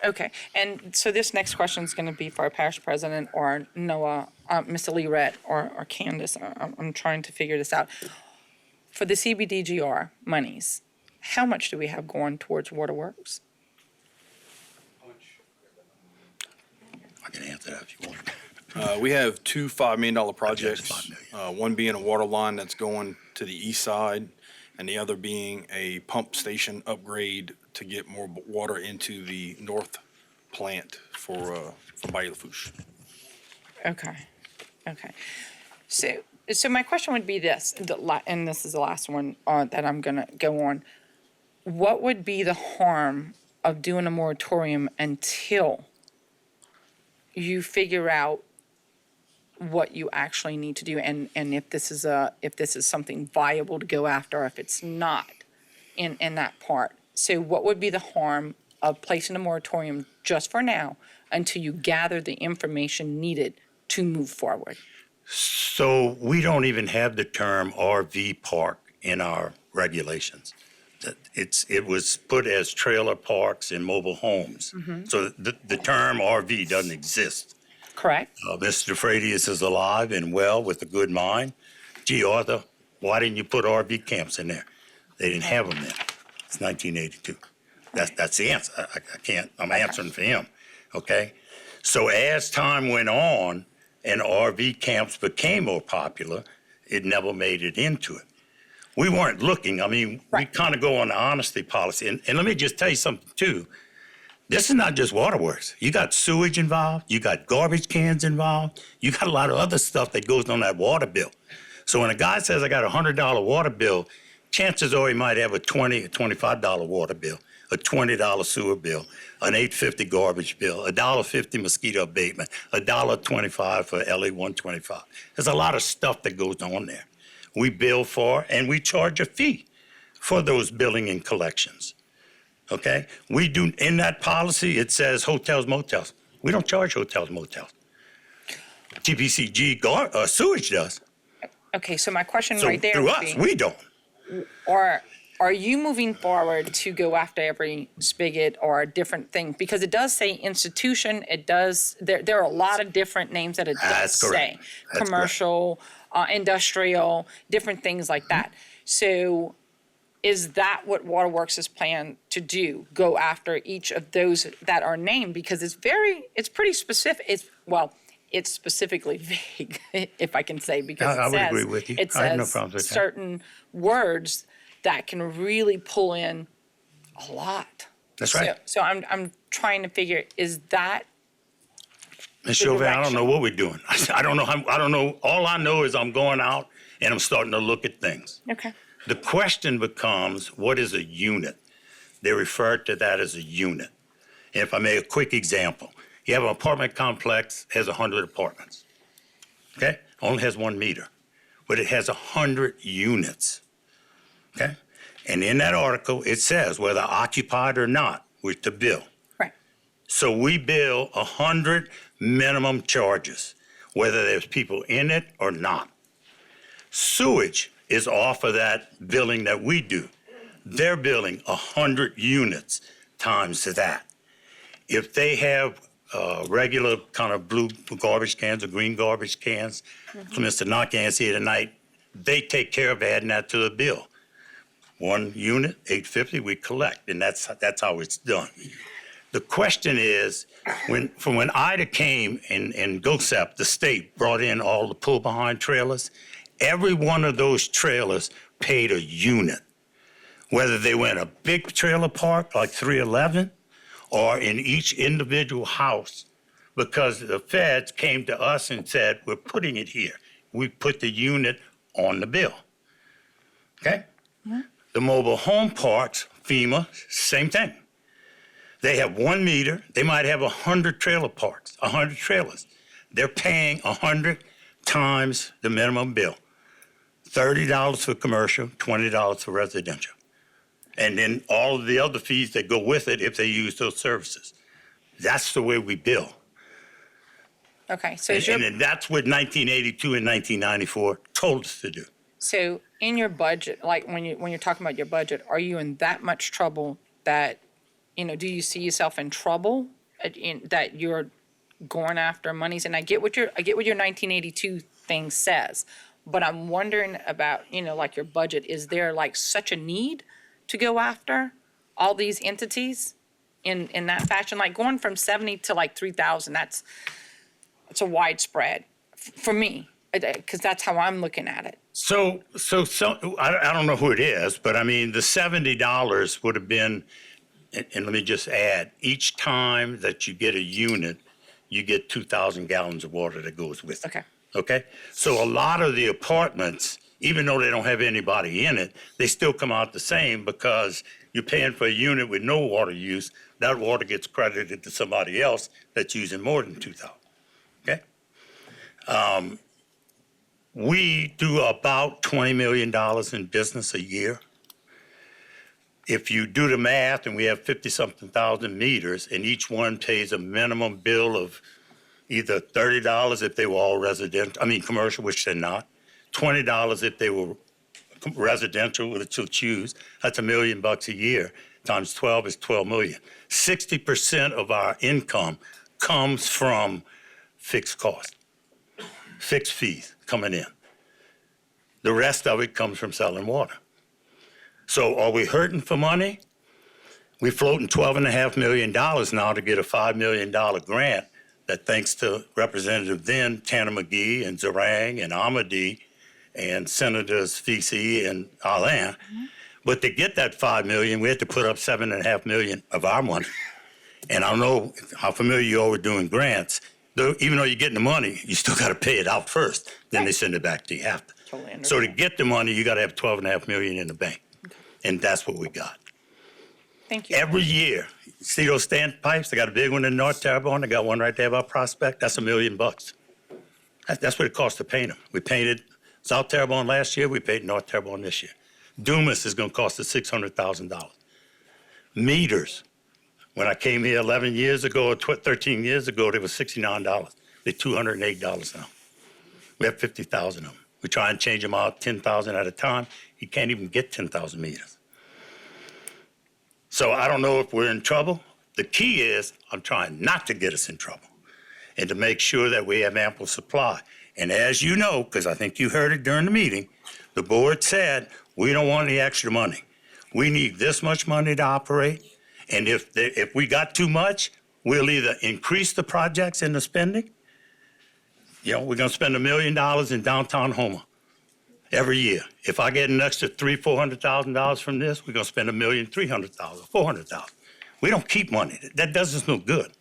Okay, and so this next question is going to be for our parish president or Noah, Mr. Lee or Candace. I'm trying to figure this out. For the CBDGR monies, how much do we have going towards waterworks? I can answer that if you want. We have two $5 million projects, one being a water line that's going to the east side, and the other being a pump station upgrade to get more water into the north plant for Bayou Lafourche. Okay. So my question would be this, and this is the last one that I'm going to go on. What would be the harm of doing a moratorium until you figure out what you actually need to do, and if this is something viable to go after, or if it's not in that part? So what would be the harm of placing a moratorium just for now until you gather the information needed to move forward? So we don't even have the term RV park in our regulations. It was put as trailer parks and mobile homes. So the term RV doesn't exist. Correct. Mr. Fradius is alive and well with a good mind. Gee, Arthur, why didn't you put RV camps in there? They didn't have them then. It's 1982. That's the answer. I can't, I'm answering for him, okay? So as time went on and RV camps became more popular, it never made it into it. We weren't looking. I mean, we kind of go on the honesty policy. And let me just tell you something, too. This is not just waterworks. You got sewage involved. You got garbage cans involved. You got a lot of other stuff that goes on that water bill. So when a guy says, I got a $100 water bill, chances are he might have a $20 or $25 water bill, a $20 sewer bill, an $8.50 garbage bill, a $1.50 mosquito abatement, a $1.25 for LA 125. There's a lot of stuff that goes on there. We bill for and we charge a fee for those billing and collections. Okay? We do, in that policy, it says hotels, motels. We don't charge hotels, motels. TPCG sewage does. Okay, so my question So right there through would us, be, we don't. or are you moving forward to go after every spigot or a different thing? Because it does say institution, it does, there are a lot of different names that it does That's correct. say. That's Commercial, industrial, different things like that. So is that what Waterworks is planned to do? Go after each of those that are named? Because it's pretty specific. It's specifically vague, if I can say, because I it would says, agree with you. it I have no says problems with that. certain words that can really pull in a lot. That's right. So I'm trying to figure, is that Ms. the Chauvin, I don't direction? know what we're doing. I don't know. All I know is I'm going out and I'm starting to look at things. Okay. The question becomes, what is a unit? They refer to that as a unit. And if I make a quick example, you have an apartment complex, has 100 apartments. Okay? Only has 1 meter, but it has 100 units. Okay? And in that article, it says whether occupied or not, we're to bill. Right. So we bill 100 minimum charges, whether there's people in it or not. Sewage is off of that billing that we do. They're billing 100 units times that. If they have regular kind of blue garbage cans or green garbage cans, Mr. Knockhan's here tonight, they take care of adding that to the bill. 1 unit, $8.50, we collect, and that's how it's done. The question is, when Ida came and GOSEP, the state, brought in all the pull-behind trailers, every one of those trailers paid a unit, whether they were in a big trailer park like 311 or in each individual house, because the feds came to us and said, we're putting it here. We put the unit on the bill. Okay? The mobile home parks, FEMA, same thing. They have 1 meter. They might have 100 trailer parks, 100 trailers. They're paying 100 times the minimum bill. $30 for commercial, $20 for residential. And then all of the other fees that go with it if they use those services. That's the way we bill. Okay, so And that's what 1982 and 1994 told us to do. So in your budget, like when you're talking about your budget, are you in that much trouble that, do you see yourself in trouble that you're going after monies? And I get what your 1982 thing says, but I'm wondering about, like your budget, is there like such a need to go after all these entities in that fashion? Like going from 70 to like 3,000, that's a widespread for me, because that's how I'm looking at it. So I don't know who it is, but I mean, the $70 would have been, and let me just add, each time that you get a unit, you get 2,000 gallons of water that goes with it. Okay. Okay? So a lot of the apartments, even though they don't have anybody in it, they still come out the same because you're paying for a unit with no water use. That water gets credited to somebody else that's using more than 2,000. Okay? We do about $20 million in business a year. If you do the math, and we have 50-something thousand meters, and each one pays a minimum bill of either $30 if they were all commercial, which they're not, $20 if they were residential, which you'll choose, that's $1 million a year, times 12 is 12 million. 60% of our income comes from fixed costs, fixed fees coming in. The rest of it comes from selling water. So are we hurting for money? We're floating $12.5 million now to get a $5 million grant that, thanks to Representative then Tanner McGee and Zarang and Amadi and Senators Feasey and Alain. But to get that $5 million, we had to put up $7.5 million of our money. And I don't know how familiar you are with doing grants. Even though you're getting the money, you still got to pay it out first. Then they send it back to you after. Totally So to get the money, you got to have $12.5 million in the bank. And that's what we got. Thank you. Every year, see those standpipes? They got a big one in North Terrebonne. They got one right there by Prospect. That's $1 million. That's what it costs to paint them. We painted South Terrebonne last year. We painted North Terrebonne this year. Dumas is going to cost us $600,000. Meters. When I came here 11 years ago, or 13 years ago, they were $69. They're $208 now. We have 50,000 of them. We try and change them out 10,000 at a time. You can't even get 10,000 meters. So I don't know if we're in trouble. The key is I'm trying not to get us in trouble and to make sure that we have ample supply. And as you know, because I think you heard it during the meeting, the board said, we don't want any extra money. We need this much money to operate. And if we got too much, we'll either increase the projects and the spending. You know, we're going to spend $1 million in downtown Houma every year. If I get an extra $300,000-$400,000 from this, we're going to spend $1,300,000, $400,000. We don't keep money. That does us no good.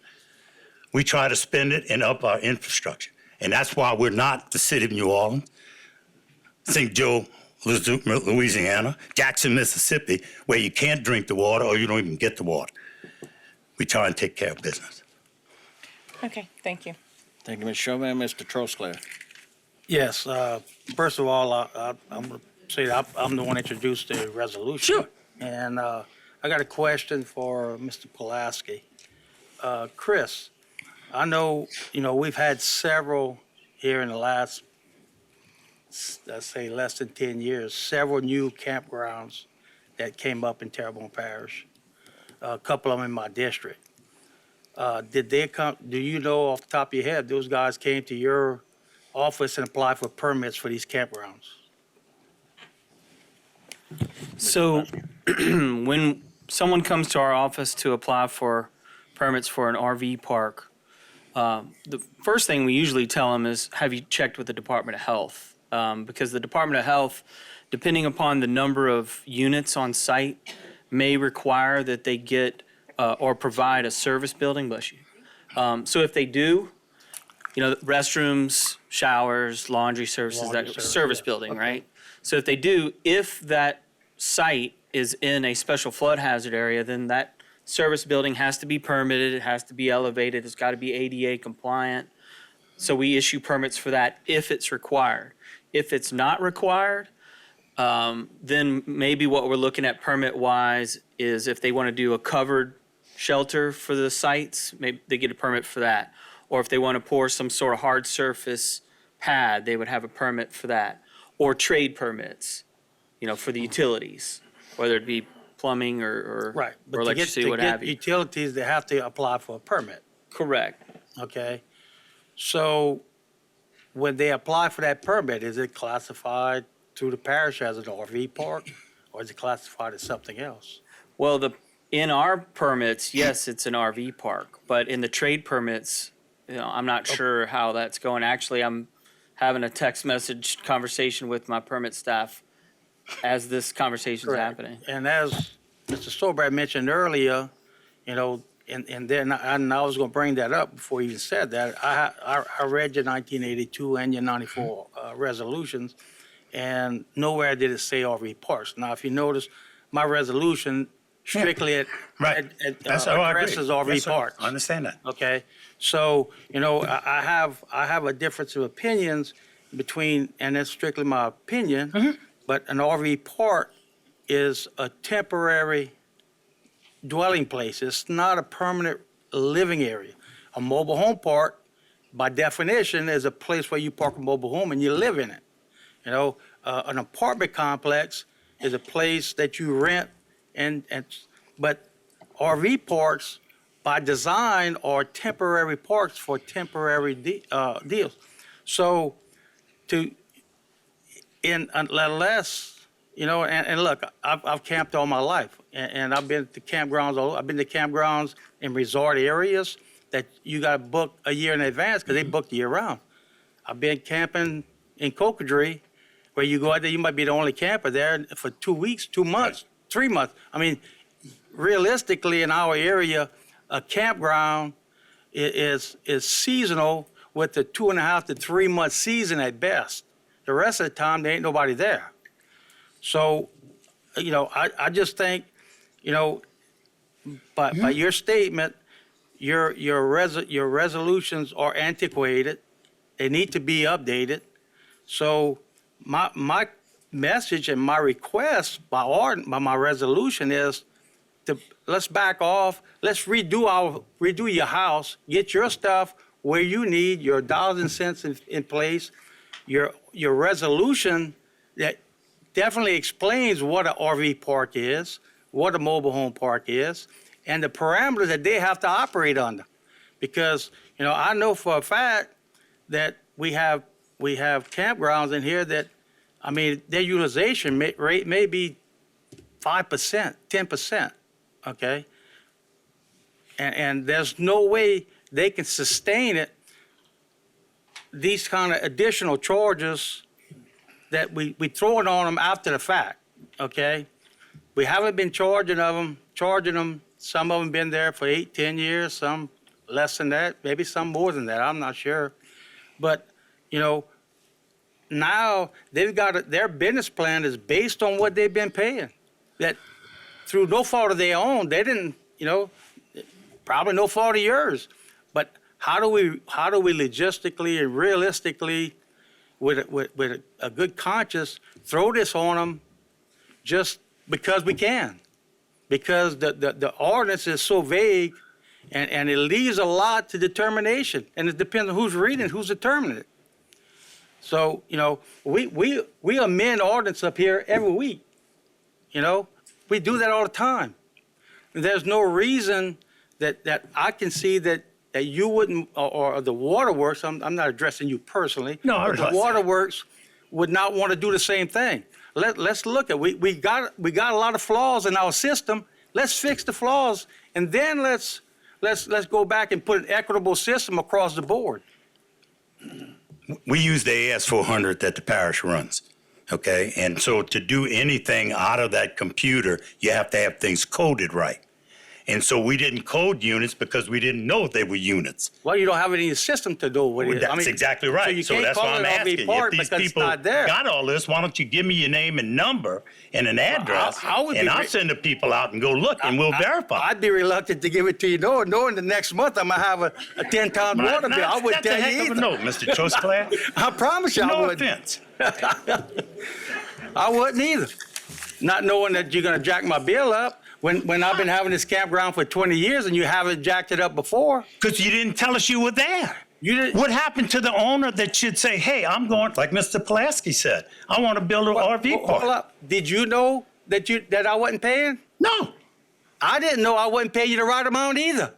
We try to spend it and up our infrastructure. And that's why we're not the city of New Orleans, St. Joe, Louisiana, Jackson, Mississippi, where you can't drink the water or you don't even get the water. We try and take care of business. Okay, thank you. Thank you, Ms. Chauvin. Mr. Trosclair. Yes, first of all, I'm going to say that I'm the one that introduced the resolution. Sure. And I got a question for Mr. Pulaski. Chris, I know, we've had several here in the last, let's say, less than 10 years, several new campgrounds that came up in Terrebonne Parish, a couple of them in my district. Did they come, do you know off the top of your head, those guys came to your office and applied for permits for these campgrounds? So when someone comes to our office to apply for permits for an RV park, the first thing we usually tell them is, have you checked with the Department of Health? Because the Department of Health, depending upon the number of units on site, may require that they get or provide a service building. Bless you. So if they do, restrooms, showers, laundry services, service building, okay. Right? So if they do, if that site is in a special flood hazard area, then that service building has to be permitted, it has to be elevated, it's got to be ADA compliant. So we issue permits for that if it's required. If it's not required, then maybe what we're looking at permit-wise is if they want to do a covered shelter for the sites, maybe they get a permit for that. Or if they want to pour some sort of hard surface pad, they would have a permit for that. Or trade permits, for the utilities, whether it be plumbing or electricity, what have you. Utilities, they have to apply for a permit. Correct. Okay. So when they apply for that permit, is it classified through the parish as an RV park, or is it classified as something else? Well, in our permits, yes, it's an RV park, but in the trade permits, I'm not sure how that's going. Actually, I'm having a text message conversation with my permit staff as this conversation is happening. And as Mr. Stolberg mentioned earlier, and then I was going to bring that up before you even said that. I read your 1982 and your 94 resolutions, and nowhere did it say RV parks. Now, if you notice, my resolution strictly addresses RV parks. I understand that. Okay, so I have a difference of opinions between, and that's strictly my opinion. But an RV park is a temporary dwelling place. It's not a permanent living area. A mobile home park, by definition, is a place where you park a mobile home and you live in it. An apartment complex is a place that you rent, but RV parks, by design, are temporary parks for temporary deals. So, and look, I've camped all my life, and I've been to campgrounds. I've been to campgrounds in resort areas that you got to book a year in advance because they book year round. I've been camping in Cocodrie, where you go out there, you might be the only camper there for 2 weeks, 2 months, 3 months. I mean, realistically, in our area, a campground is seasonal with a 2.5 to 3 month season at best. The rest of the time, there ain't nobody there. So, I just think, by your statement, your resolutions are antiquated. They need to be updated. So, my message and my request by my resolution is, let's back off. Let's redo your house, get your stuff where you need, your dollars and cents in place, your resolution that definitely explains what an RV park is, what a mobile home park is, and the parameters that they have to operate under. Because, I know for a fact that we have campgrounds in here that, their utilization rate may be 5%, 10%, okay? And there's no way they can sustain it, these kind of additional charges that we throw it on them after the fact, okay? We haven't been charging them. Some of them been there for 8, 10 years, some less than that, maybe some more than that, I'm not sure. But, now they've got their business plan is based on what they've been paying. That through no fault of their own, they didn't, probably no fault of yours. But how do we logistically and realistically, with a good conscience, throw this on them just because we can? Because the ordinance is so vague, and it leaves a lot to determination, and it depends on who's reading, who's determining it. So, we amend ordinance up here every week. We do that all the time. And there's no reason that I can see that you wouldn't, or the waterworks, I'm not addressing you personally. No, but the waterworks would not want to do the same thing. Let's look at, we got a lot of flaws in our system. Let's fix the flaws, and then let's go back and put an equitable system across the board. We use the AS400 that the parish runs, okay? And so to do anything out of that computer, you have to have things coded right. And so we didn't code units because we didn't know they were units. Well, you don't have any system to do with it. That's exactly right. So that's why I'm asking you. If these people got all this, why don't you give me your name and number and an address, and I'll send the people out and go look, and we'll verify. I'd be reluctant to give it to you, knowing the next month I'm going to have a 10-ton water bill. I wouldn't tell you either. No, Mr. Trostclair. I promise you I wouldn't. No offense. I wouldn't either. Not knowing that you're going to jack my bill up. When I've been having this campground for 20 years and you haven't jacked it up before. Because you didn't tell us you were there. What happened to the owner that should say, hey, I'm going, like Mr. Pulaski said, I want to build an RV park. Hold up. Did you know that I wasn't paying? No. I didn't know I wasn't paying you the right amount either.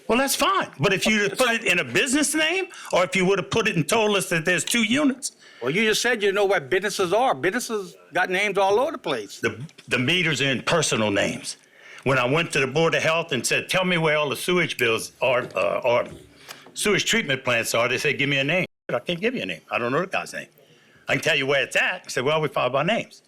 Well, that's fine. But if you put it in a business name, or if you would have put it and told us that there's 2 units. Well, you just said you know where businesses are. Businesses got names all over the place. The meters are in personal names. When I went to the Board of Health and said, tell me where all the sewage bills are, or sewage treatment plants are, they said, give me a name. I can't give you a name. I don't know the guy's name. I can tell you where it's at. I said, well, we file by names.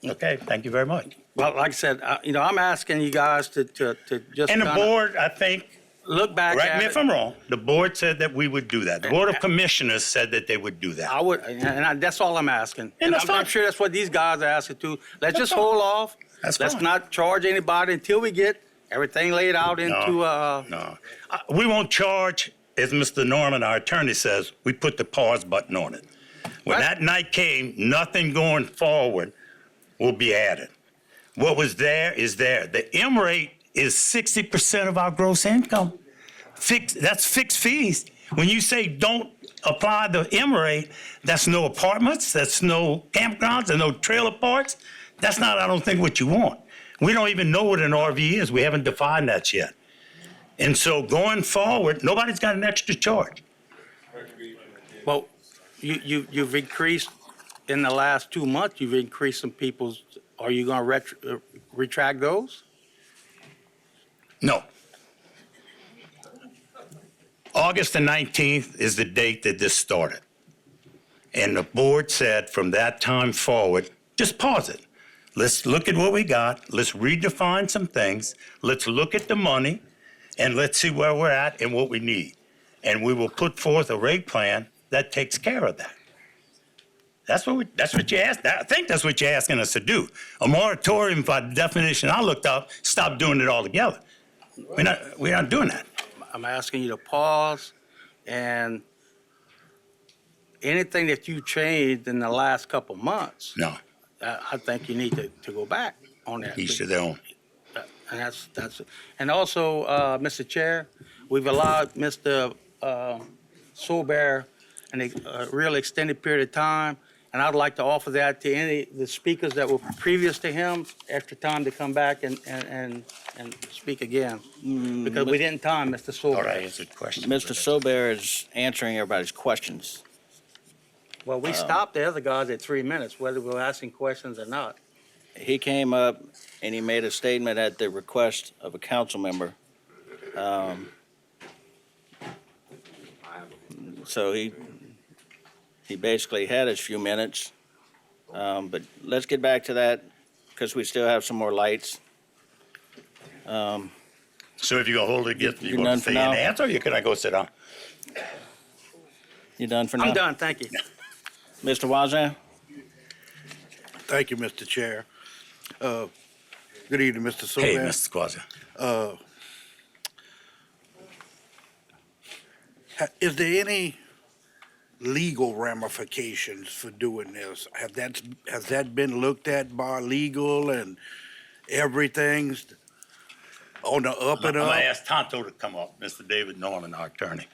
Okay, thank you very much. Well, like I said, I'm asking you guys to just And the board, I think, look back at it. Correct me if I'm wrong, the board said that we would do that. The Board of Commissioners said that they would do that. I would, and that's all I'm asking. And that's I'm sure that's what these guys are asking too. Let's just hold off. Let's not charge anybody until we get everything laid out into. No. We won't charge, as Mr. Norman, our attorney, says, we put the pause button on it. When that night came, nothing going forward will be added. What was there is there. The M rate is 60% of our gross income. That's fixed fees. When you say don't apply the M rate, that's no apartments, that's no campgrounds, and no trailer parks. That's not, I don't think, what you want. We don't even know what an RV is. We haven't defined that yet. And so going forward, nobody's got an extra charge. Well, you've increased in the last 2 months. You've increased some people's. Are you going to retract those? No. August the 19th is the date that this started. And the board said from that time forward, just pause it. Let's look at what we got. Let's redefine some things. Let's look at the money, and let's see where we're at and what we need. And we will put forth a rate plan that takes care of that. That's what you asked. I think that's what you're asking us to do. A moratorium, by definition I looked up, stop doing it altogether. We're not doing that. I'm asking you to pause, and anything that you changed in the last couple months. No. I think you need to go back on that. Each to their own. And and also, Mr. Chair, we've allowed Mr. Soulbear a real extended period of time, and I'd like to offer that to any of the speakers that were previous to him, extra time to come back and speak again, because we didn't time Mr. Soulbear. All right, it's a question. Mr. Soulbear is answering everybody's questions. Well, we stopped the other guys at 3 minutes, whether we were asking questions or not. He came up and he made a statement at the request of a council member. So he basically had his few minutes. But let's get back to that because we still have some more lights. So if you're gonna hold it, you done want for to say an now? answer, or can I go sit down? You done for now? I'm done, thank you. Mr. Wazan? Thank you, Mr. Chair. Good evening, Mr. Soulbear. Hey, Mr. Squazza. Is there any legal ramifications for doing this? Has that been looked at by legal and everything's on the up and I'm up? gonna ask Tonto to come up, Mr. David Norman, our attorney.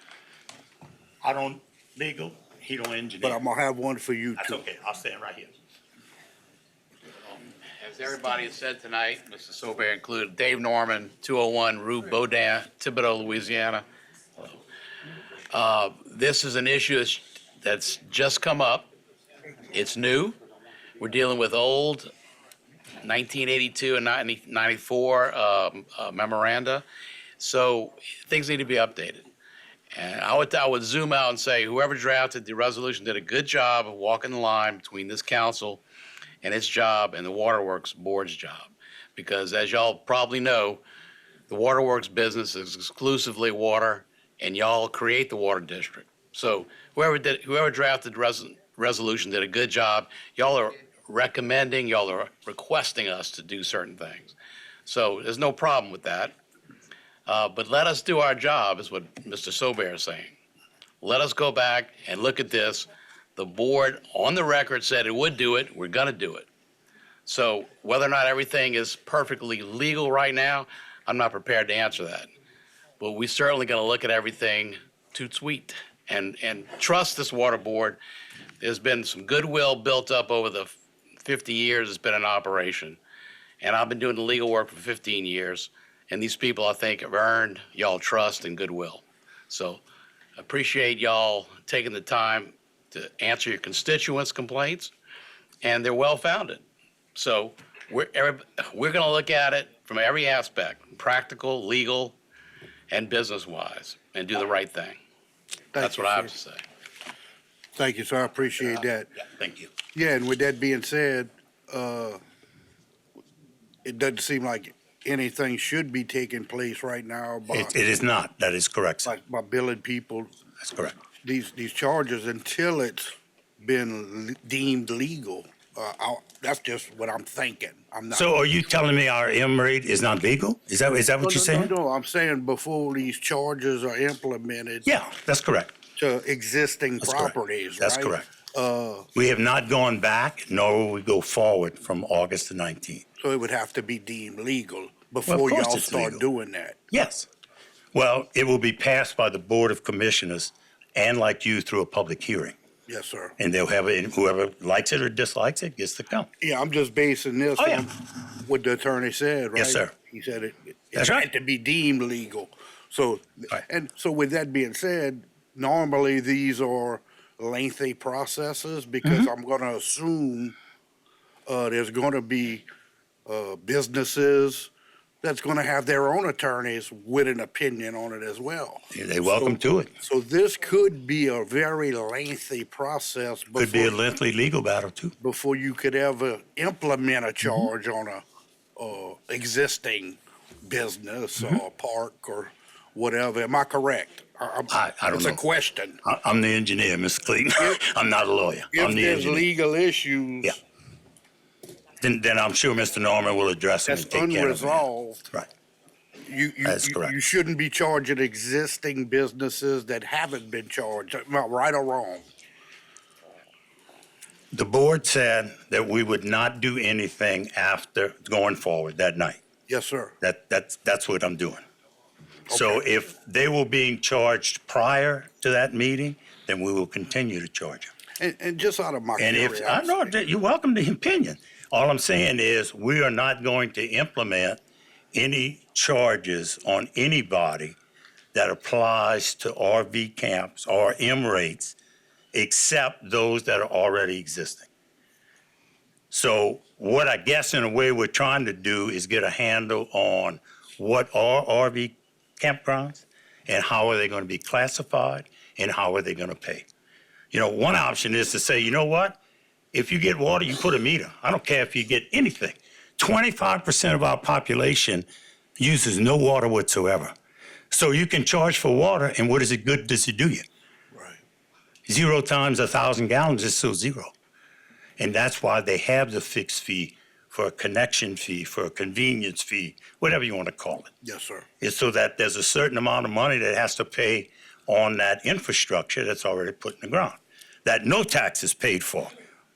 I don't legal, he don't engineer. But I'm gonna have one for you That's too. okay, I'll stand right here. As everybody has said tonight, Mr. Soulbear included Dave Norman, 201 Rue Baudin, Thibodaux, Louisiana. This is an issue that's just come up. It's new. We're dealing with old 1982 and 1994 memoranda. So things need to be updated. And I would zoom out and say whoever drafted the resolution did a good job of walking the line between this council and its job and the Waterworks Board's job. Because as y'all probably know, the Waterworks business is exclusively water, and y'all create the water district. So whoever drafted the resolution did a good job. Y'all are recommending, y'all are requesting us to do certain things. So there's no problem with that. But let us do our job, is what Mr. Soulbear is saying. Let us go back and look at this. The board, on the record, said it would do it. We're going to do it. So whether or not everything is perfectly legal right now, I'm not prepared to answer that. But we're certainly going to look at everything tout sweet and trust this water board. There's been some goodwill built up over the 50 years it's been in operation. And I've been doing the legal work for 15 years. And these people, I think, have earned y'all trust and goodwill. So appreciate y'all taking the time to answer your constituents' complaints, and they're well-founded. So we're going to look at it from every aspect, practical, legal, and business-wise, and do the right thing. That's what I have to say. Thank you, sir. I appreciate that. Yeah, thank you. Yeah, and with that being said, it doesn't seem like anything should be taking place right now by, It is not. That is correct, sir. by billing people That's correct. these charges until it's been deemed legal. That's just what I'm thinking. I'm not. So are you telling me our M rate is not legal? Is that what you're saying? No, I'm saying before these charges are implemented. Yeah, that's correct. To existing That's correct. properties, That's right? correct. We have not gone back, nor will we go forward from August the 19th. So it would have to be deemed legal before course y'all it's start legal. doing that. Yes. Well, it will be passed by the Board of Commissioners and like you through a public hearing. Yes, sir. And they'll have it, and whoever likes it or dislikes it gets to come. Yeah, I'm just basing this Oh, yeah. on what the attorney said, right? Yes, sir. He said it That's had right. to be deemed legal. So, and so with that being said, normally these are lengthy processes because Mm-hmm. I'm gonna assume there's gonna be businesses that's gonna have their own attorneys with an opinion on it as well. They're welcome to it. So this could be a very lengthy process Could be a lengthy legal battle too. before you could ever implement a Mm-hmm. charge on a existing business Mm-hmm. or park or whatever. Am I correct? I don't It's know. a question. I'm the engineer, Mr. Clayton. I'm not a lawyer. If I'm the there's engineer. legal issues Yeah. Then I'm sure Mr. Norman will address them that's and take care of them. unresolved, Right. That's correct. You shouldn't be charging existing businesses that haven't been charged, am I right or wrong? The board said that we would not do anything after going forward that night. Yes, sir. That's what I'm doing. So if they were being charged prior to that meeting, then we will continue to charge them. And just out of my And curiosity. I know that you're welcome to opinion. All I'm saying is we are not going to implement any charges on anybody that applies to RV camps or M rates, except those that are already existing. So what I guess in a way we're trying to do is get a handle on what are RV campgrounds and how are they going to be classified and how are they going to pay. You know, one option is to say, you know what? If you get water, you put a meter. I don't care if you get anything. 25% of our population uses no water whatsoever. So you can charge for water, and what is it good does it do you? Right. 0 times 1,000 gallons is still 0. And that's why they have the fixed fee for a connection fee, for a convenience fee, whatever you want to call it. Yes, sir. It's so that there's a certain amount of money that has to pay on that infrastructure that's already put in the ground, that no tax is paid for.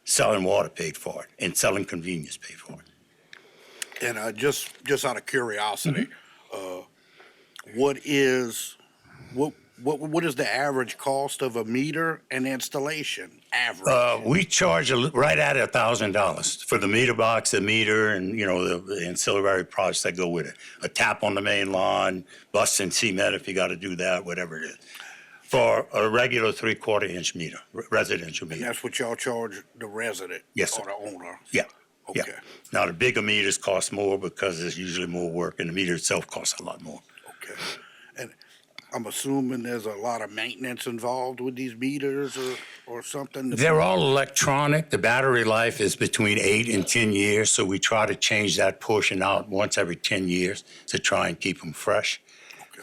Selling water paid for it, and selling convenience paid for it. And just out of curiosity, Mm-hmm. what is the average cost of a meter and installation? Average. We charge right at $1,000 for the meter box, the meter, and the ancillary products that go with it. A tap on the main line, busting cement if you got to do that, whatever it is. For a regular 3/4 inch meter, residential meter. And that's what y'all charge the resident? Yes, sir. Or the owner? Yeah. Okay. Yeah. Now the bigger meters cost more because there's usually more work, and the meter itself costs a lot more. Okay. And I'm assuming there's a lot of maintenance involved with these meters or something? They're all electronic. The battery life is between 8 and 10 years, so we try to change that portion out once every 10 years to try and keep them fresh.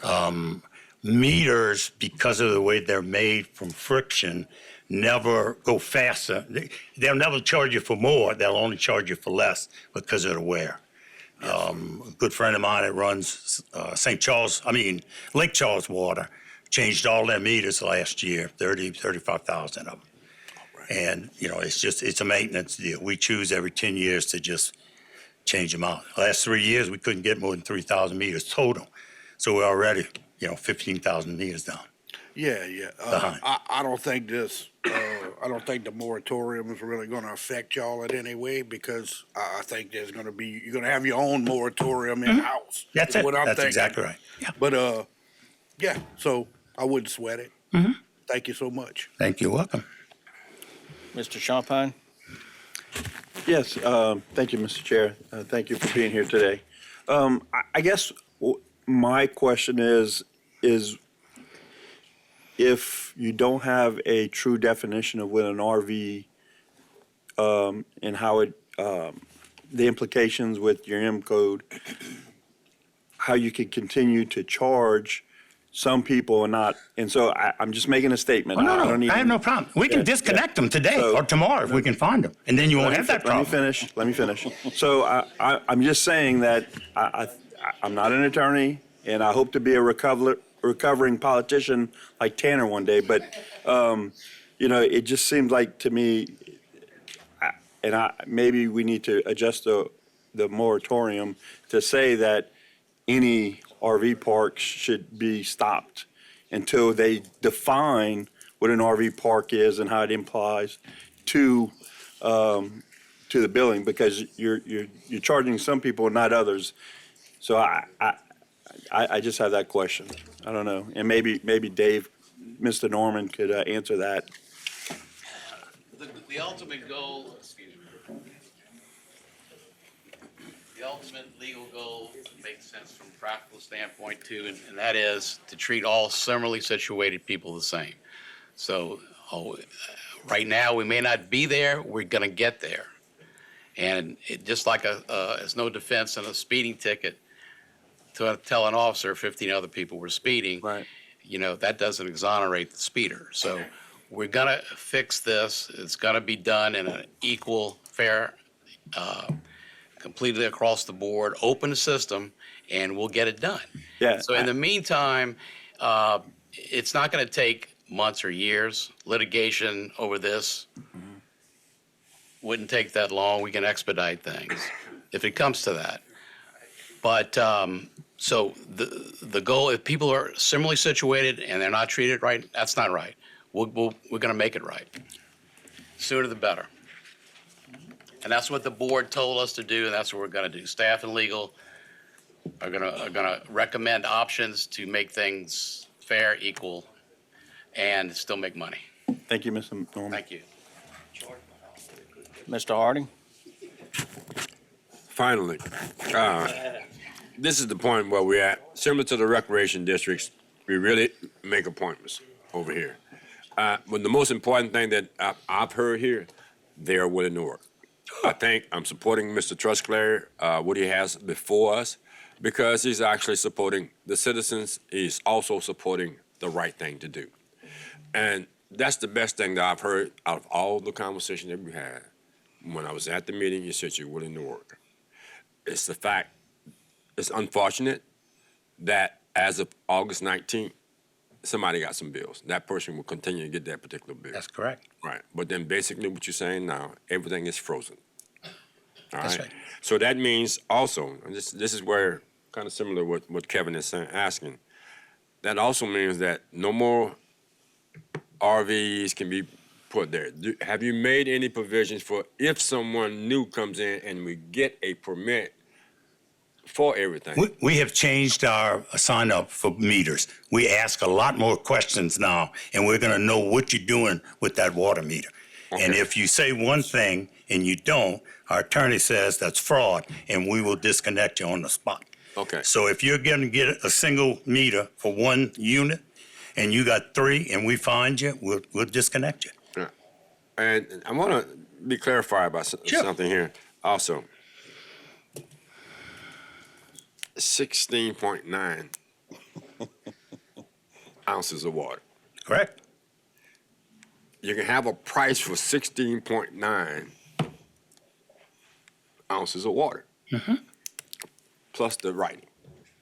Okay. Meters, because of the way they're made from friction, never go faster. They'll never charge you for more. They'll only charge you for less because of the wear. A good friend of mine that runs Lake Charles Water changed all their meters last year, 35,000 of them. Right. And, it's a maintenance deal. We choose every 10 years to just change them out. The last 3 years, we couldn't get more than 3,000 meters total. So we're already, 15,000 meters down. Yeah. I don't think I don't think the moratorium is really going to affect y'all in any way because I think you're going to have your own moratorium in-house. That's it. What I'm That's thinking. exactly right. Yeah. But, so I wouldn't sweat it. Mm-hmm. Thank you so much. Thank you. Welcome. Mr. Champagne? Yes, thank you, Mr. Chair. Thank you for being here today. I guess my question is if you don't have a true definition of what an RV and how it, the implications with your M code, how you can continue to charge some people and not, and so I'm just making a statement. I have no problem. We can disconnect them today or tomorrow if we can find them, and then you won't have that problem. Let me finish. So I'm just saying that I'm not an attorney, and I hope to be a recovering politician like Tanner one day, but it just seems like to me, maybe we need to adjust the moratorium to say that any RV parks should be stopped until they define what an RV park is and how it implies to the billing, because you're charging some people and not others. So I just have that question. I don't know, and maybe Dave, Mr. Norman could answer that. The ultimate goal, the ultimate legal goal makes sense from a practical standpoint too, and that is to treat all similarly situated people the same. So right now we may not be there, we're going to get there. And just like it's no defense in a speeding ticket to tell an officer 15 other people were speeding, right. That doesn't exonerate the speeder. So we're going to fix this. It's going to be done in an equal, fair, completely across the board, open system, and we'll get it done. Yeah. So in the meantime, it's not going to take months or years. Litigation over this wouldn't take that long. We can expedite things if it comes to that. But, so the goal, if people are similarly situated and they're not treated right, that's not right. We're going to make it right. Sooner the better. And that's what the board told us to do, and that's what we're going to do. Staff and legal are going to recommend options to make things fair, equal, and still make money. Thank you, Mr. Norman. Thank you. Mr. Harding? Finally, this is the point where we're at. Similar to the recreation districts, we really make appointments over here. But the most important thing that I've heard here, they are willing to work. I think I'm supporting Mr. Trusclair, what he has before us, because he's actually supporting the citizens. He's also supporting the right thing to do. And that's the best thing that I've heard out of all the conversations that we had. When I was at the meeting, you said you're willing to work. It's the fact, it's unfortunate that as of August 19th, somebody got some bills. That person will continue to get that particular bill. That's correct. Right. But then basically what you're saying now, everything is frozen. All That's right. right. So that means also, and this is where kind of similar to what Kevin is asking, that also means that no more RVs can be put there. Have you made any provisions for if someone new comes in and we get a permit for everything? We have changed our sign up for meters. We ask a lot more questions now, and we're going to know what you're doing with that water meter. And if you say one thing and you don't, our attorney says that's fraud, and we will disconnect you on the spot. Okay. So if you're going to get a single meter for one unit, and you got 3, and we find you, we'll disconnect you. Yeah. And I want to be clarified about something here also. 16.9 ounces of water. Correct. You can have a price for 16.9 ounces of water. Plus the writing.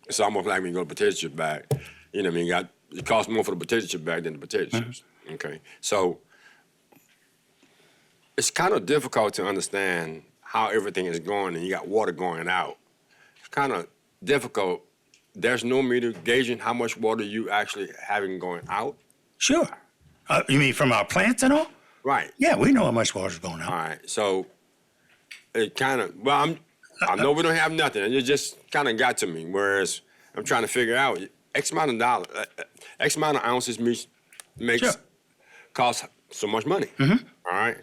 It's almost like when you go to potato chip bag. You know what I mean? It costs more for the potato chip bag than the potato chips. Okay. So it's kind of difficult to understand how everything is going and you got water going out. It's kind of difficult. There's no meter gauging how much water you actually having going out. Sure. You mean from our plants and all? Right. Yeah, we know how much water's going out. All right. So it kind of, well, I know we don't have nothing. It just kind of got to me. Whereas I'm trying to figure out X amount of dollars, X amount of ounces costs so much money. All right.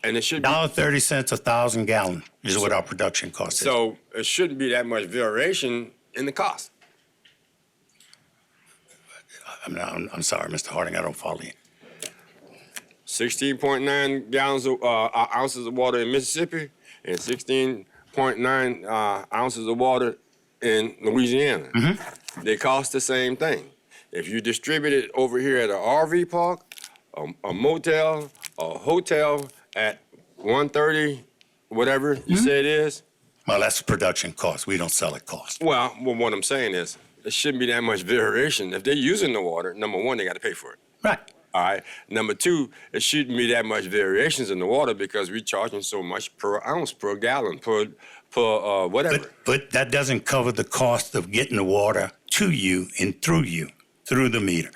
And it should be $1.30 1,000 gallon is what our production cost is. So it shouldn't be that much variation in the cost. I'm sorry, Mr. Harding, I don't follow you. 16.9 gallons of ounces of water in Mississippi and 16.9 ounces of water in Louisiana. They cost the same thing. If you distribute it over here at an RV park, a motel, a hotel at 130, whatever you say it is. Well, that's the production cost. We don't sell it cost. Well, what I'm saying is, there shouldn't be that much variation. If they're using the water, number one, they got to pay for it. Right. All right. Number two, it shouldn't be that much variations in the water because we're charging so much per ounce, per gallon, per whatever. But that doesn't cover the cost of getting the water to you and through the meter.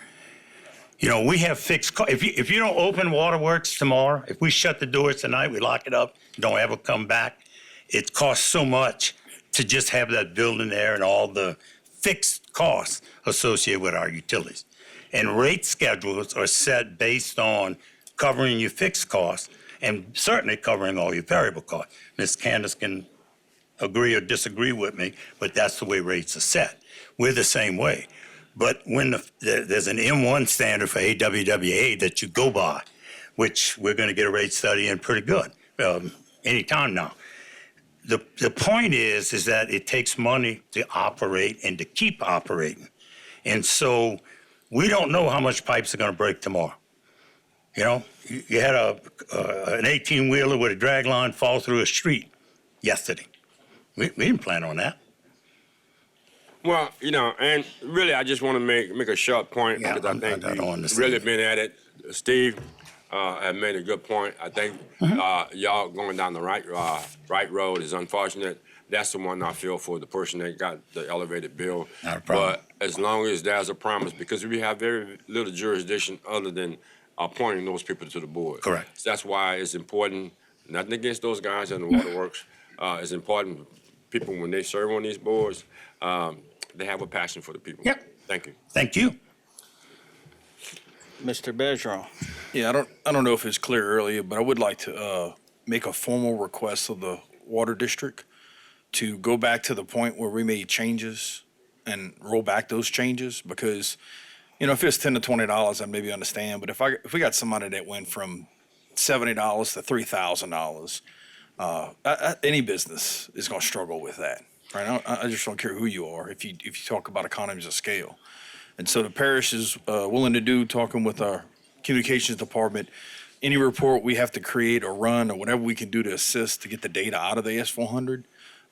You know, we have fixed costs. If you don't open waterworks tomorrow, if we shut the doors tonight, we lock it up, don't ever come back, it costs so much to just have that building there and all the fixed costs associated with our utilities. And rate schedules are set based on covering your fixed costs and certainly covering all your variable costs. Ms. Candace can agree or disagree with me, but that's the way rates are set. We're the same way. But when there's an M1 standard for AWWA that you go by, which we're going to get a rate study in pretty good anytime now. The point is that it takes money to operate and to keep operating. And so we don't know how much pipes are going to break tomorrow. You know, you had an 18-wheeler with a drag line fall through a street yesterday. We didn't plan on that. Well, you know, and really, I just want to make a short point because I think we've really been at it. Steve, have made a good point. I think y'all going down the right road is unfortunate. That's the one I feel for, the person that got the elevated bill. Not a problem. But as long as there's a promise, because we have very little jurisdiction other than appointing those people to the board. Correct. So that's why it's important, nothing against those guys in the waterworks. It's important people, when they serve on these boards, they have a passion for the people. Yep. Thank you. Thank you. Mr. Bergeron. Yeah, I don't know if it's clear earlier, but I would like to make a formal request of the water district to go back to the point where we made changes and roll back those changes, because, you know, if it's $10 to $20, I maybe understand, but if we got somebody that went from $70 to $3,000, any business is going to struggle with that, right? I just don't care who you are if you talk about economies of scale. And so the parish is willing to do, talking with our communications department, any report we have to create or run or whatever we can do to assist to get the data out of the S400.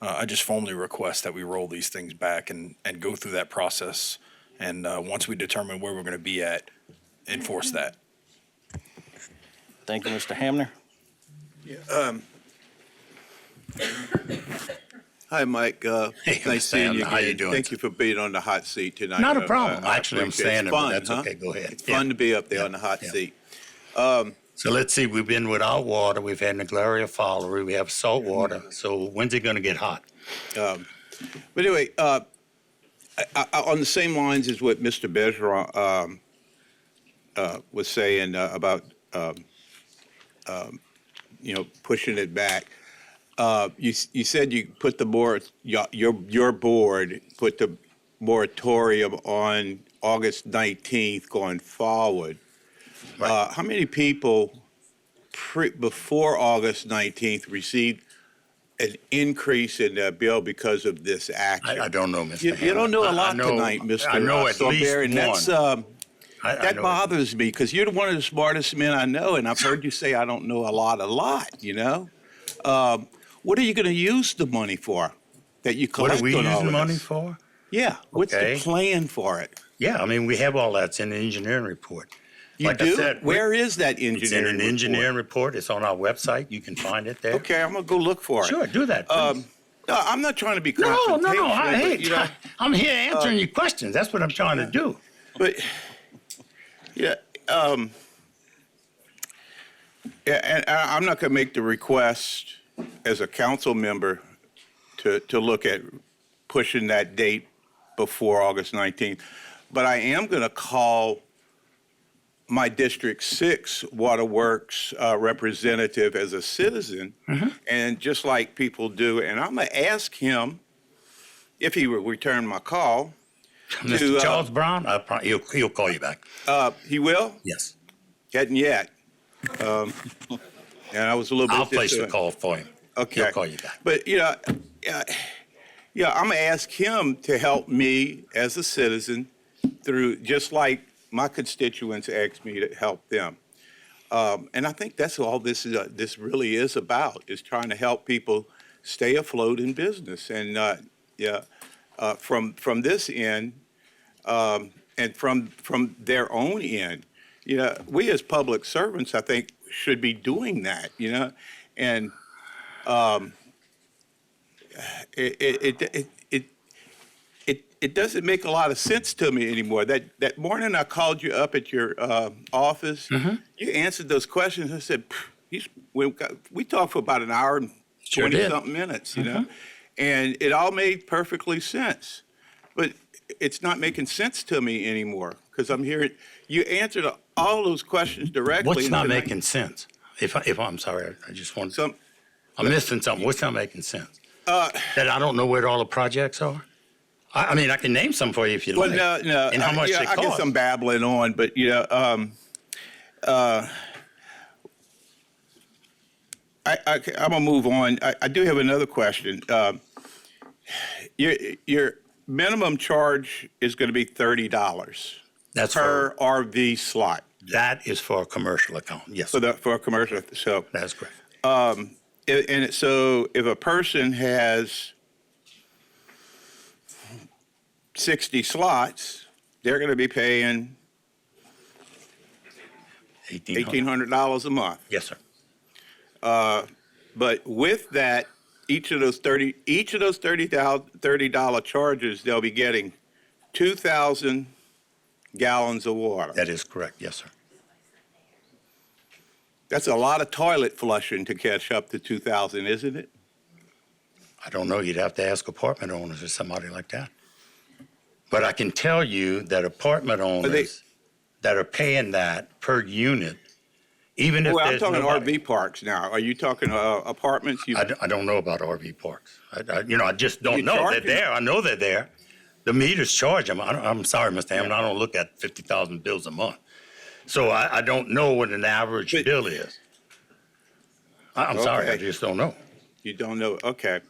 I just formally request that we roll these things back and go through that process. And once we determine where we're going to be at, enforce that. Thank you, Mr. Hamner. Hi, Mike. Nice seeing you again. How you doing? Thank you for being on the hot seat tonight. Not a problem. Actually, I'm appreciate it. standing, It's fun, but that's huh? okay. Go ahead. It's fun to be up there on the hot seat. So let's see, we've been without water, we've had Naglaria Fowlery, we have salt water, so when's it gonna get hot? But anyway, on the same lines as what Mr. Bergeron was saying about pushing it back. You said you put the your board put the moratorium on August 19th going forward. Right. How many people before August 19th received an increase in their bill because of this action? I don't know, Mr. You don't know a lot I know- tonight, Mr. I know at least Strawberry, and that's one. that know. bothers me because you're one of the smartest men I know, and I've heard you say I don't know a lot. You know, what are you going to use the money for that you collect? What are we on all using of money this? for? Yeah, what's Okay. the plan for it? Yeah, I mean, we have all that's in the engineering report. You Like I do? said, Where is that It's in engineering an report? engineering report, it's on our website, you can find it there. Okay, I'm gonna go look for it. Sure, do that, please. No, I'm not trying to be No, confrontational. hey, but, you know, I'm here answering your questions, that's what I'm trying to do. But yeah, and I'm not going to make the request as a council member to look at pushing that date before August 19th, but I am going to call my District 6 Waterworks representative as a citizen, and just like people do, and I'm going to ask him if he will return my call. Mr. Charles Brown, he'll call you back. He will? Yes. Hadn't yet. And I was a little bit. I'll place the disappointed. call for him. Okay. He'll call you back. But, you know, I'm going to ask him to help me as a citizen through, just like my constituents asked me to help them. And I think that's all this really is about, is trying to help people stay afloat in business. And, from this end, and from their own end, you know, we as public servants, I think, should be doing that, you know, and it doesn't make a lot of sense to me anymore. That morning I called you up at your office, you answered those questions. I said, we talked for about an hour and 20-something minutes, you know, and it all made perfectly sense. But it's not making sense to me anymore because I'm hearing you answered all those questions directly. What's not and tonight- making sense? If I'm sorry, I just want I'm missing something. What's not making sense? That I don't know where all the projects are? I mean, I can name some for you if you Well, like. no. And how much they I guess cost. I'm babbling on, but you know, I'm gonna move on. I do have another question. Your minimum charge is going to be $30. That's per RV slot. That is for a commercial account, yes. For a commercial, so. That's correct. So if a person has 60 slots, they're going to be paying $1,800 a month. Yes, sir. But with that, each of those $30 charges, they'll be getting 2,000 gallons of water. That is correct. Yes, sir. That's a lot of toilet flushing to catch up to 2,000, isn't it? I don't know. You'd have to ask apartment owners or somebody like that. But I can tell you that apartment owners that are paying that per unit, even if Well, I'm there's talking nobody, RV parks now. Are you talking apartments? I don't know about RV parks. I just don't You know. charge They're them? there. I know they're there. The meters charge them. I'm sorry, Mr. Hammond, I don't look at 50,000 bills a month. So I don't know what an average bill is. I'm sorry, I Okay. just don't know. You don't know? Okay.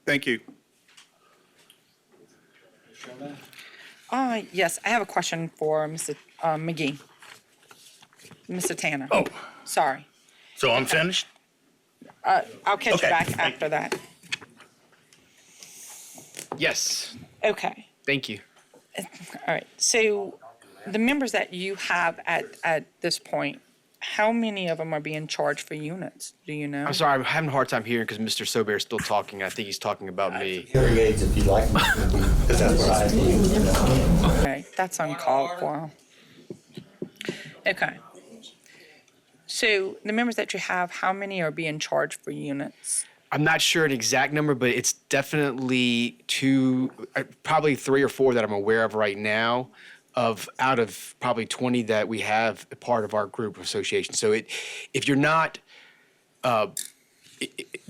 Thank you. Yes, I have a question for Mr. McGee. Mr. Tanner. Oh, Sorry. so I'm finished? I'll catch Okay, you back thank after that. Yes, Okay. thank you. All right. So the members that you have at this point, how many of them are being charged for units? Do you know? I'm sorry, I'm having a hard time hearing because Mr. Sober is still talking. I think he's talking about me. Hearing aids if you'd like. Because that's what I need. Okay, that's uncalled for. Okay. So the members that you have, how many are being charged for units? I'm not sure an exact number, but it's definitely probably 3 or 4 that I'm aware of right now, out of probably 20 that we have a part of our group association. So if you're not, the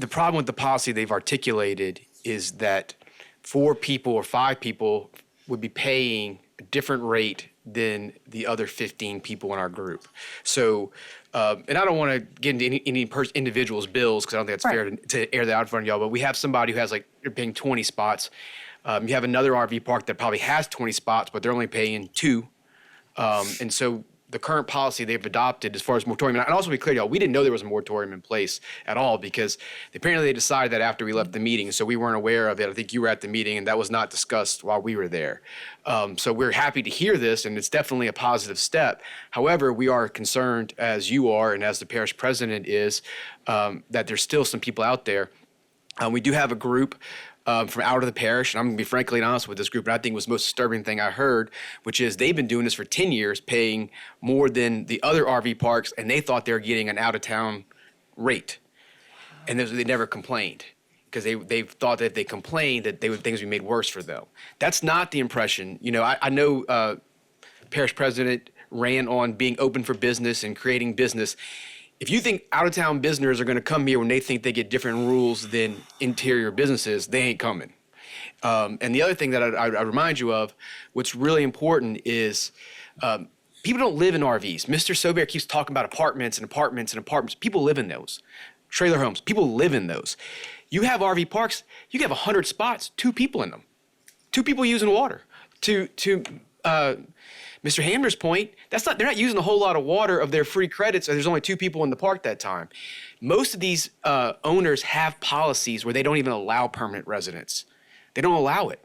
problem with the policy they've articulated is that 4 people or 5 people would be paying a different rate than the other 15 people in our group. So, and I don't want to get into any individual's bills because I don't think it's fair to air that out in front of y'all, but we have somebody who has you're paying 20 spots. You have another RV park that probably has 20 spots, but they're only paying 2. And so the current policy they've adopted as far as moratorium, and also be clear, y'all, we didn't know there was a moratorium in place at all because apparently they decided that after we left the meeting, so we weren't aware of it. I think you were at the meeting and that was not discussed while we were there. So we're happy to hear this and it's definitely a positive step. However, we are concerned, as you are and as the parish president is, that there's still some people out there. We do have a group from out of the parish, and I'm going to be frankly honest with this group, and I think it was the most disturbing thing I heard, which is they've been doing this for 10 years, paying more than the other RV parks, and they thought they were getting an out-of-town rate. And they never complained because they thought that if they complained that things would be made worse for them. That's not the impression. You know, I know parish president ran on being open for business and creating business. If you think out-of-town businesses are going to come here when they think they get different rules than interior businesses, they ain't coming. And the other thing that I remind you of, what's really important is people don't live in RVs. Mr. Sober keeps talking about apartments and apartments and apartments. People live in those. Trailer homes, people live in those. You have RV parks, you have 100 spots, 2 people in them. 2 people using water. To Mr. Hamner's point, they're not using a whole lot of water of their free credits, and there's only 2 people in the park that time. Most of these owners have policies where they don't even allow permanent residents. They don't allow it.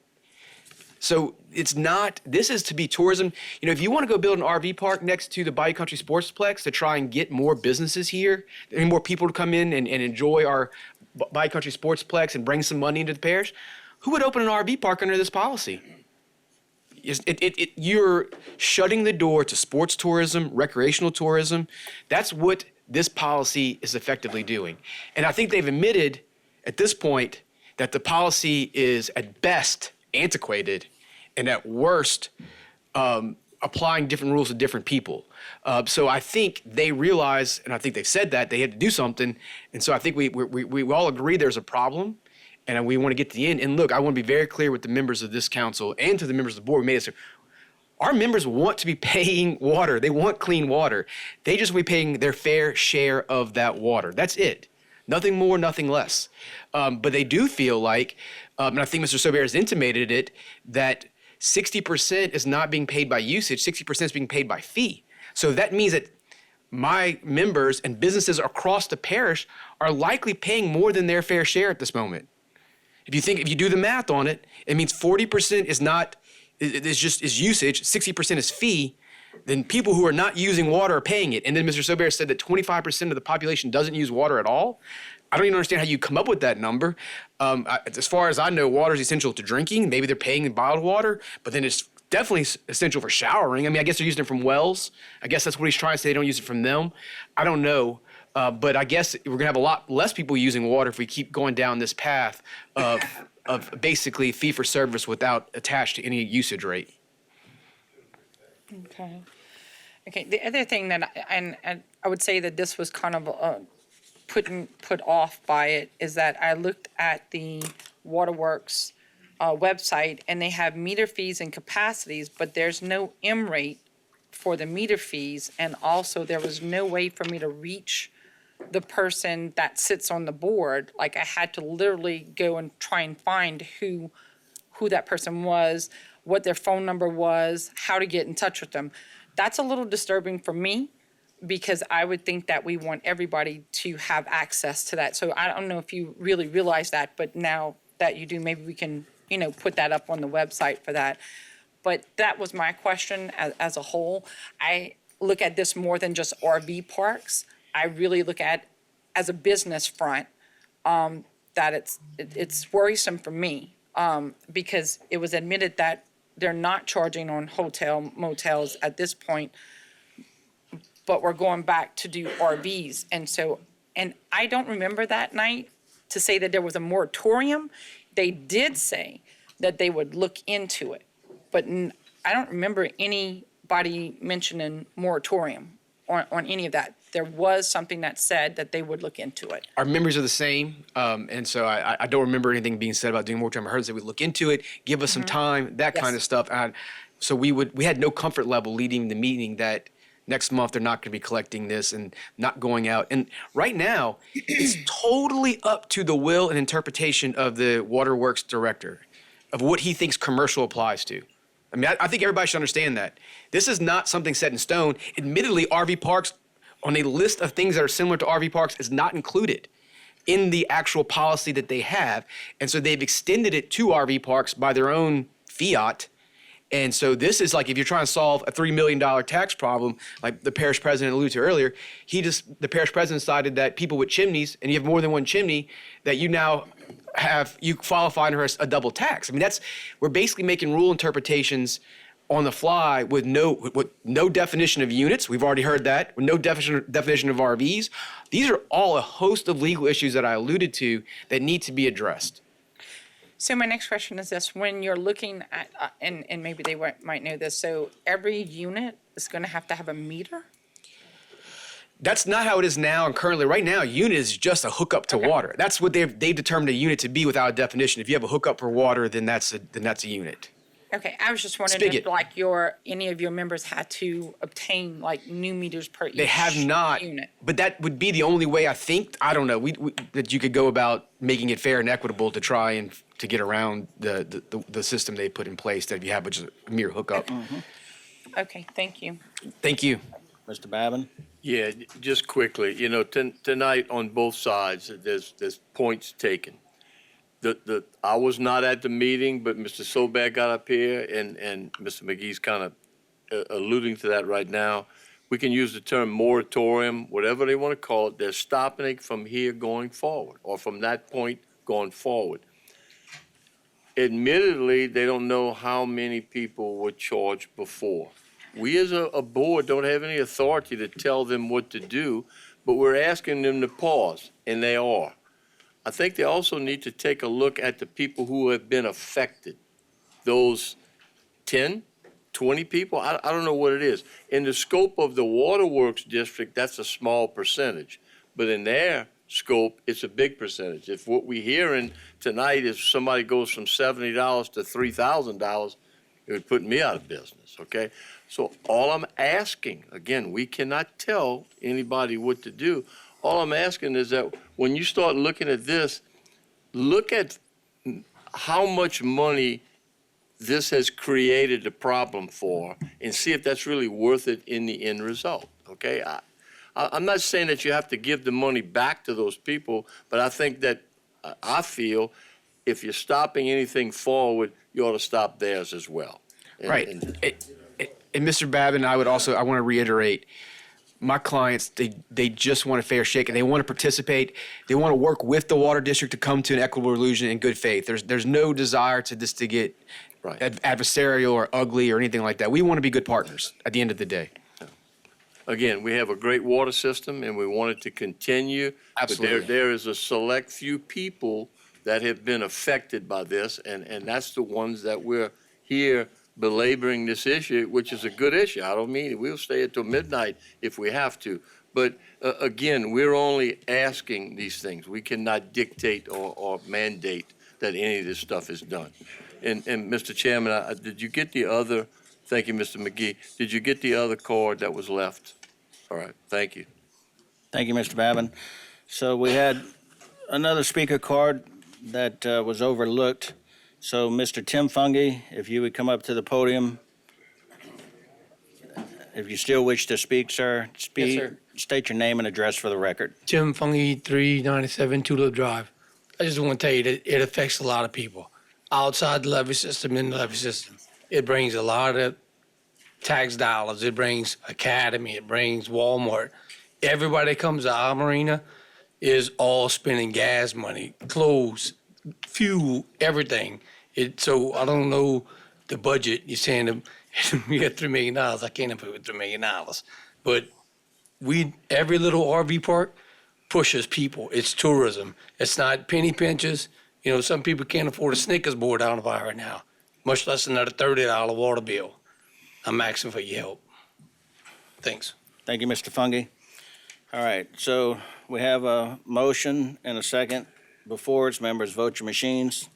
So this is to be tourism. You know, if you want to go build an RV park next to the Bayou Country Sportsplex to try and get more businesses here and more people to come in and enjoy our Bayou Country Sportsplex and bring some money into the parish, who would open an RV park under this policy? You're shutting the door to sports tourism, recreational tourism. That's what this policy is effectively doing. And I think they've admitted at this point that the policy is at best antiquated and at worst applying different rules to different people. So I think they realize, and I think they've said that, they had to do something. And so I think we all agree there's a problem. And we want to get to the end. And look, I want to be very clear with the members of this council and to the members of the board. We made this. Our members want to be paying water. They want clean water. They just want to be paying their fair share of that water. That's it. Nothing more, nothing less. But they do feel like, and I think Mr. Sober has intimated it, that 60% is not being paid by usage, 60% is being paid by fee. So that means that my members and businesses across the parish are likely paying more than their fair share at this moment. If you do the math on it, it means 40% is usage, 60% is fee. then people who are not using water are paying it. And then Mr. Sobert said that 25% of the population doesn't use water at all. I don't even understand how you come up with that number. As far as I know, water is essential to drinking. Maybe they're paying in bottled water, but then it's definitely essential for showering. I mean, I guess they're using it from wells. I guess that's what he's trying to say. They don't use it from them. I don't know. But I guess we're going to have a lot less people using water if we keep going down this path of basically fee for service without attached to any usage rate. Okay. Okay, the other thing that, and I would say that this was kind of put off by it, is that I looked at the Waterworks website, and they have meter fees and capacities, but there's no M rate for the meter fees, and also there was no way for me to reach the person that sits on the board. Like, I had to literally go and try and find who that person was, what their phone number was, how to get in touch with them. That's a little disturbing for me, because I would think that we want everybody to have access to that. So I don't know if you really realize that, but now that you do, maybe we can, put that up on the website for that. But that was my question as a whole. I look at this more than just RV parks. I really look at, as a business front, that it's worrisome for me, because it was admitted that they're not charging on motels at this point, but we're going back to do RVs. And I don't remember that night to say that there was a moratorium. They did say that they would look into it, but I don't remember anybody mentioning moratorium on any of that. There was something that said that they would look into it. Our memories are the same, and so I don't remember anything being said about doing more time. I heard that we'd look into it, give us some time, that kind of stuff. So we had no comfort level leading the meeting that next month they're not going to be collecting this and not going out. And right now, it's totally up to the will and interpretation of the Waterworks director of what he thinks commercial applies to. I mean, I think everybody should understand that. This is not something set in stone. Admittedly, RV parks on a list of things that are similar to RV parks is not included in the actual policy that they have. And so they've extended it to RV parks by their own fiat. And so this is like, if you're trying to solve a $3 million tax problem, like the parish president alluded to earlier, the parish president decided that people with chimneys, and you have more than one chimney, that you now you qualify under a double tax. I mean, we're basically making rule interpretations on the fly with no definition of units. We've already heard that. With no definition of RVs. These are all a host of legal issues that I alluded to that need to be addressed. So my next question is this: when you're looking at, and maybe they might know this, so every unit is going to have a meter? That's not how it is now and currently. Right now, a unit is just a hookup to water. That's what they've determined a unit to be without a definition. If you have a hookup for water, then that's a unit. Okay, I was just wondering Spigot. if any of your members had to obtain new meters per each They have not, unit. but that would be the only way, I think. I don't know, that you could go about making it fair and equitable to try and to get around the system they put in place, that if you have just a mere hookup. Okay, thank you. Thank you. Mr. Babin? Yeah, just quickly, tonight on both sides, there's points taken. I was not at the meeting, but Mr. Sobek got up here, and Mr. McGee's kind of alluding to that right now. We can use the term moratorium, whatever they want to call it. They're stopping it from here going forward, or from that point going forward. Admittedly, they don't know how many people were charged before. We as a board don't have any authority to tell them what to do, but we're asking them to pause, and they are. I think they also need to take a look at the people who have been affected. Those 10, 20 people, I don't know what it is. In the scope of the Waterworks district, that's a small percentage. But in their scope, it's a big percentage. If what we're hearing tonight is somebody goes from $70 to $3,000, it would put me out of business, okay? So all I'm asking, again, we cannot tell anybody what to do. All I'm asking is that when you start looking at this, look at how much money this has created a problem for, and see if that's really worth it in the end result, okay? I'm not saying that you have to give the money back to those people, but I think that, I feel, if you're stopping anything forward, you ought to stop theirs as well. Right. And Mr. Babin, I want to reiterate, my clients, they just want a fair shake and they want to participate. They want to work with the water district to come to an equitable illusion in good faith. There's no desire to this to get adversarial or ugly or anything like that. We want to be good partners at the end of the day. Again, we have a great water system and we want it to continue. Absolutely. But there is a select few people that have been affected by this, and that's the ones that we're here belaboring this issue, which is a good issue. I don't mean, we'll stay until midnight if we have to. But again, we're only asking these things. We cannot dictate or mandate that any of this stuff is done. And Mr. Chairman, did you get the other, thank you, Mr. McGee, did you get the other card that was left? All right, thank you. Thank you, Mr. Babin. So we had another speaker card that was overlooked. So Mr. Tim Fungi, if you would come up to the podium. If you still wish to speak, sir, Yes, sir. State your name and address for the record. Tim Fungi, 397 Tulip Drive. I just want to tell you that it affects a lot of people outside the levee system, in the levee system. It brings a lot of tax dollars. It brings Academy. It brings Walmart. Everybody that comes to our marina is all spending gas money, clothes, fuel, everything. So I don't know the budget. You're saying we got $3 million. I can't put it with $3 million. But every little RV park pushes people. It's tourism. It's not penny pinches. You know, some people can't afford a Snickers board out of our right now, much less another $30 water bill. I'm asking for your help. Thanks. Thank you, Mr. Fungi. All right, so we have a motion and a second. Before its members, vote your machines.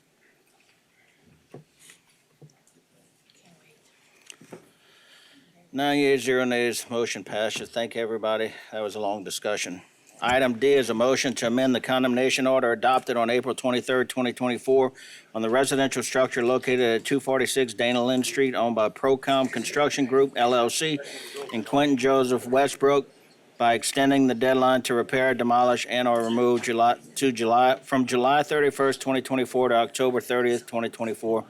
Nine yeas, 0 nays, motion passes. Thank you, everybody. That was a long discussion. Item D is a motion to amend the condemnation order adopted on April 23rd, 2024 on the residential structure located at 246 Dana Lynn Street owned by Procom Construction Group, LLC, and Quentin Joseph Westbrook by extending the deadline to repair, demolish, and/or remove from July 31st, 2024 to October 30th, 2024.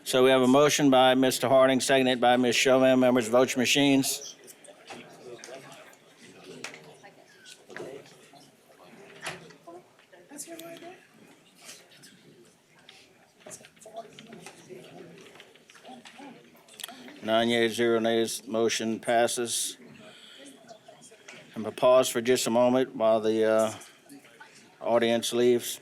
So we have a motion by Mr. Harding, seconded by Ms. Chauvin. Members, vote your machines. Nine yeas, 0 nays, motion passes. I'm going to pause for just a moment while the audience leaves.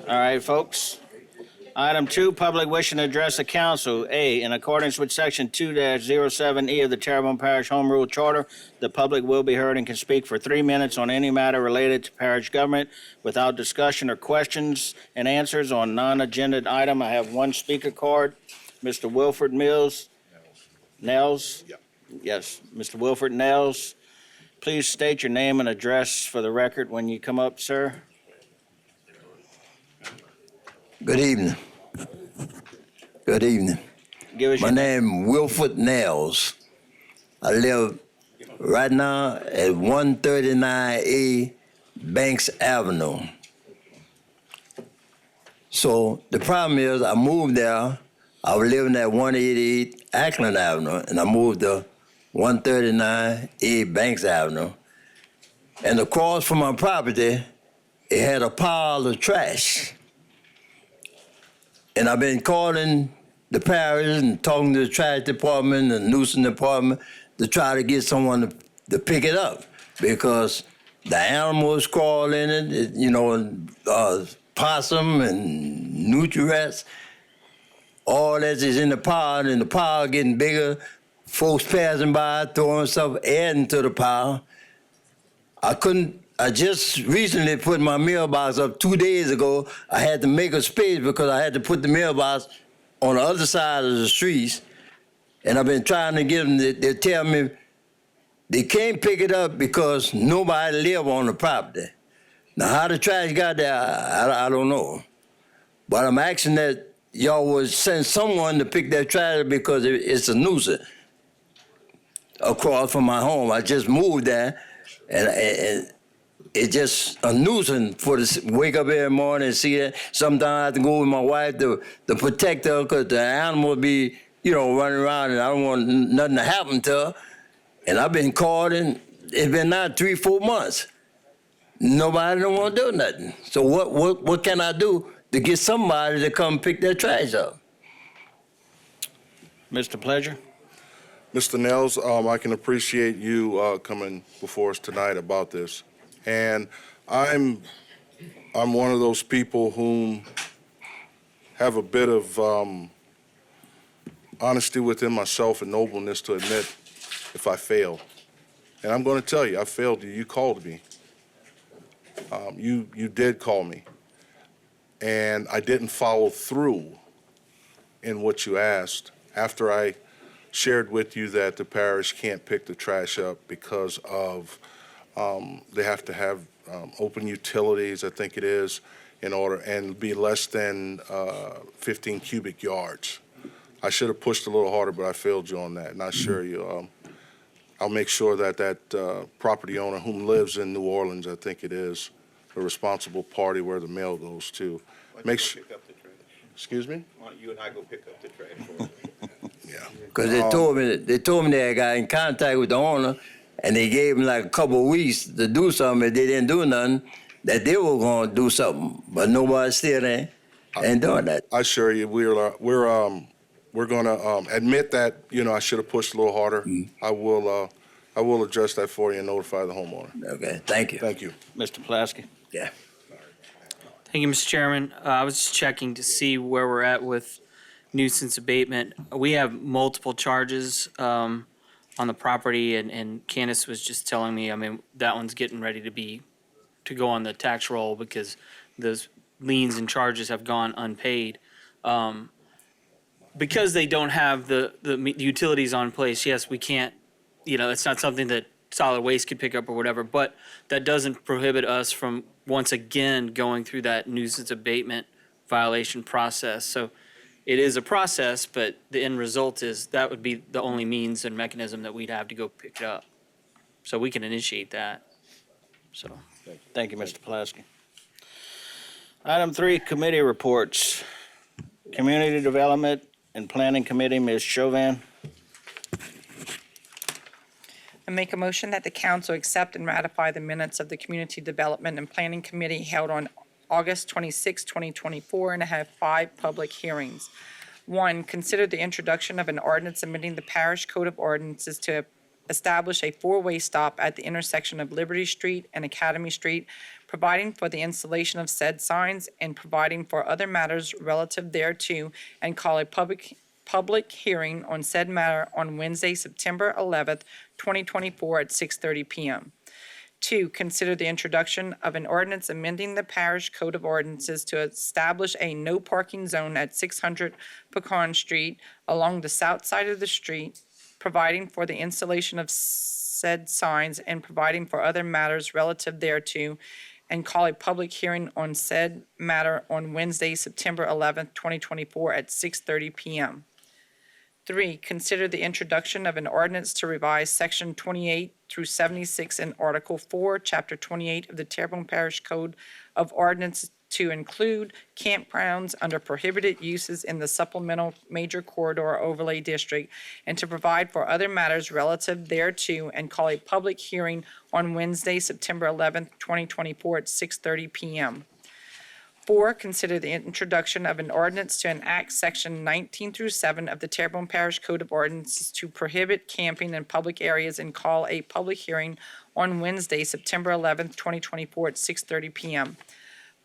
All right, folks. Item 2, public wishing to address the council. A, in accordance with Section 2-07E of the Terrebonne Parish Home Rule Charter, the public will be heard and can speak for 3 minutes on any matter related to parish government without discussion or questions and answers on non-agenda item. I have one speaker card. Mr. Wilford Nels. Yes, Mr. Wilford Nels. Please state your name and address for the record when you come up, sir. Good evening. Good evening. My name is Wilford Nels. I live right now at 139A Banks Avenue. So the problem is I moved there. I was living at 188 Ackland Avenue, and I moved to 139A Banks Avenue. And across from my property, it had a pile of trash. And I've been calling the parish and talking to the trash department and nuisance department to try to get someone to pick it up because the animals crawl in it, you know, possum and nutri-rats. All that is in the pile, and the pile getting bigger. Folks passing by, throwing stuff, adding to the pile. I couldn't I just recently put my mailbox up 2 days ago. I had to make a space because I had to put the mailbox on the other side of the streets. And I've been trying to get them, they tell me they can't pick it up because nobody live on the property. Now, how the trash got there, I don't know. But I'm asking that y'all would send someone to pick that trash up because it's a nuisance across from my home. I just moved there, and it's just a nuisance for to wake up every morning and see that. Sometimes I have to go with my wife to protect her because the animal be, running around and I don't want nothing to happen to her. And I've been called and it's been now 3-4 months. Nobody don't want to do nothing. So what can I do to get somebody to come pick their trash up? Mr. Pleasure? Mr. Nels, I can appreciate you coming before us tonight about this. And I'm one of those people whom have a bit of honesty within myself and nobleness to admit if I fail. And I'm going to tell you, I failed you. You called me. You did call me. And I didn't follow through in what you asked after I shared with you that the parish can't pick the trash up because of they have to have open utilities, I think it is, in order and be less than 15 cubic yards. I should have pushed a little harder, but I failed you on that. And I assure you, I'll make sure that property owner whom lives in New Orleans, I think it is, the responsible party where the mail goes to. Make sure. Excuse me? Why don't you and I go pick up the trash for you? Yeah. Because they told me that I got in contact with the owner, and they gave him like a couple of weeks to do something. If they didn't do nothing, that they were going to do something, but nobody still ain't doing that. I assure you, we're going to admit that I should have pushed a little harder. I will address that for you and notify the homeowner. Okay, thank you. Thank you, Mr. Pulaski? Yeah. Thank you, Mr. Chairman. I was just checking to see where we're at with nuisance abatement. We have multiple charges on the property, and Candace was just telling me, that one's getting ready to go on the tax roll because those liens and charges have gone unpaid. Because they don't have the utilities on place, yes, we can't, it's not something that solid waste could pick up or whatever, but that doesn't prohibit us from once again going through that nuisance abatement violation process. So it is a process, but the end result is that would be the only means and mechanism that we'd have to go pick it up. So we can initiate that. So, thank you, Mr. Pulaski. Item 3, committee reports. Community Development and Planning Committee, Ms. Chauvin. I make a motion that the council accept and ratify the minutes of the Community Development and Planning Committee held on August 26, 2024, and have 5 public hearings. 1, consider the introduction of an ordinance amending the Parish Code of Ordinances to establish a 4-way stop at the intersection of Liberty Street and Academy Street, providing for the installation of said signs and providing for other matters relative thereto, and call a public hearing on said matter on Wednesday, September 11th, 2024 at 6:30 p.m. 2, consider the introduction of an ordinance amending the Parish Code of Ordinances to establish a no parking zone at 600 Pecan Street along the south side of the street, providing for the installation of said signs and providing for other matters relative thereto, and call a public hearing on said matter on Wednesday, September 11th, 2024 at 6:30 p.m. 3, consider the introduction of an ordinance to revise Section 28 through 76 in Article 4, Chapter 28 of the Terrebonne Parish Code of Ordinances to include campgrounds under prohibited uses in the supplemental major corridor overlay district, and to provide for other matters relative thereto, and call a public hearing on Wednesday, September 11th, 2024 at 6:30 p.m. 4, consider the introduction of an ordinance to enact Section 19 through 7 of the Terrebonne Parish Code of Ordinances to prohibit camping in public areas, and call a public hearing on Wednesday, September 11th, 2024 at 6:30 p.m.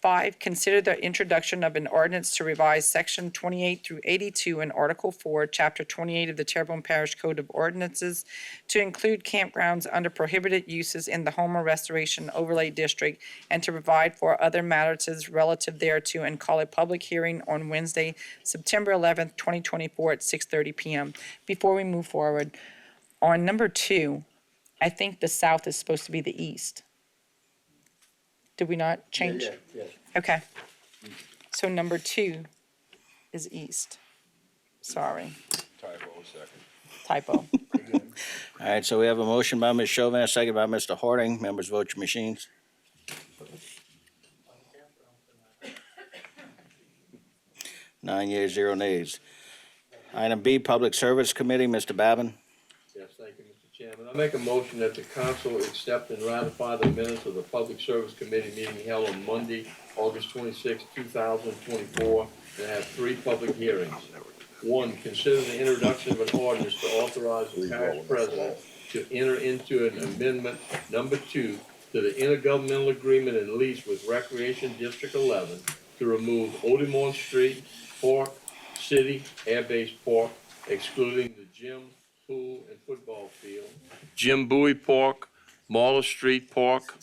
5, consider the introduction of an ordinance to revise Section 28 through 82 in Article 4, Chapter 28 of the Terrebonne Parish Code of Ordinances to include campgrounds under prohibited uses in the Houma Restoration Overlay District and to provide for other matters relative thereto and call a public hearing on Wednesday, September 11th, 2024 at 6:30 p.m. Before we move forward, on number 2, I think the south is supposed to be the east. Did we not change? Yeah. Okay. So number 2 is east. Sorry. Typo. All right, so we have a motion by Ms. Chauvin, a second by Mr. Harding. Members, vote your machines. Nine yeas, 0 nays. Item B, Public Service Committee, Mr. Babin. Yes, thank you, Mr. Chairman. I make a motion that the council accept and ratify the minutes of the Public Service Committee meeting held on Monday, August 26, 2024, and have 3 public hearings. 1, consider the introduction of an ordinance to authorize the parish president to enter into an amendment, number 2, to the intergovernmental agreement and lease with Recreation District 11 to remove Odemont Street, Park, City, Air Base Park, excluding the gym, pool, and football field, Jim Bowie Park, Marla Street Park,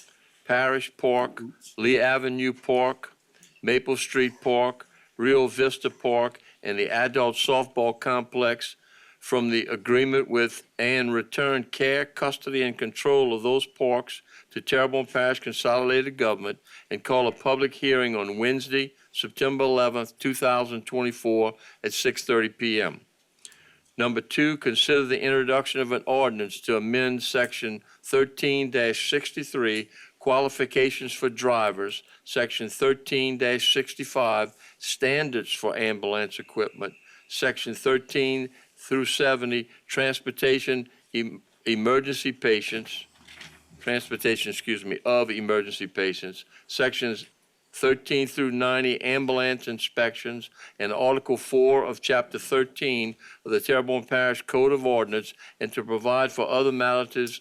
Parish Park, Lee Avenue Park, Maple Street Park, Rio Vista Park, and the adult softball complex from the agreement with and return care, custody, and control of those parks to Terrebonne Parish Consolidated Government and call a public hearing on Wednesday, September 11th, 2024 at 6:30 p.m. Number 2, consider the introduction of an ordinance to amend Section 13-63, Qualifications for Drivers, Section 13-65, Standards for Ambulance Equipment, Section 13 through 70, Transportation Emergency Patients, of emergency patients, Sections 13 through 90, ambulance inspections, and Article 4 of Chapter 13 of the Terrebonne Parish Code of Ordinance, and to provide for other matters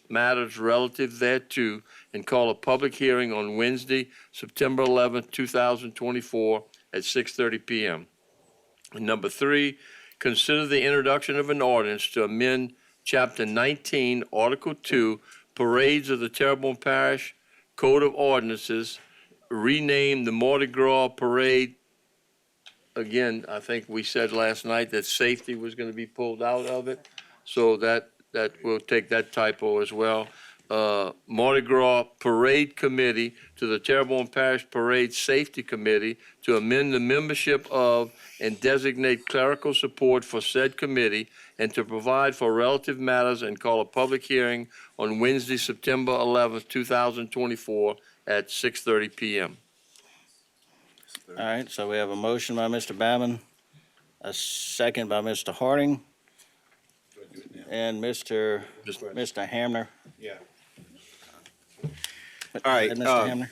relative thereto, and call a public hearing on Wednesday, September 11th, 2024 at 6:30 p.m. And number 3, consider the introduction of an ordinance to amend Chapter 19, Article 2, Parades of the Terrebonne Parish Code of Ordinances, rename the Mardi Gras Parade. Again, I think we said last night that safety was going to be pulled out of it, so that we'll take that typo as well. Mardi Gras Parade Committee to the Terrebonne Parish Parade Safety Committee to amend the membership of and designate clerical support for said committee and to provide for relative matters and call a public hearing on Wednesday, September 11th, 2024 at 6:30 p.m. All right, so we have a motion by Mr. Babin, a second by Mr. Harding, and Mr. Hamner. Yeah. All right. Mr. Hamner?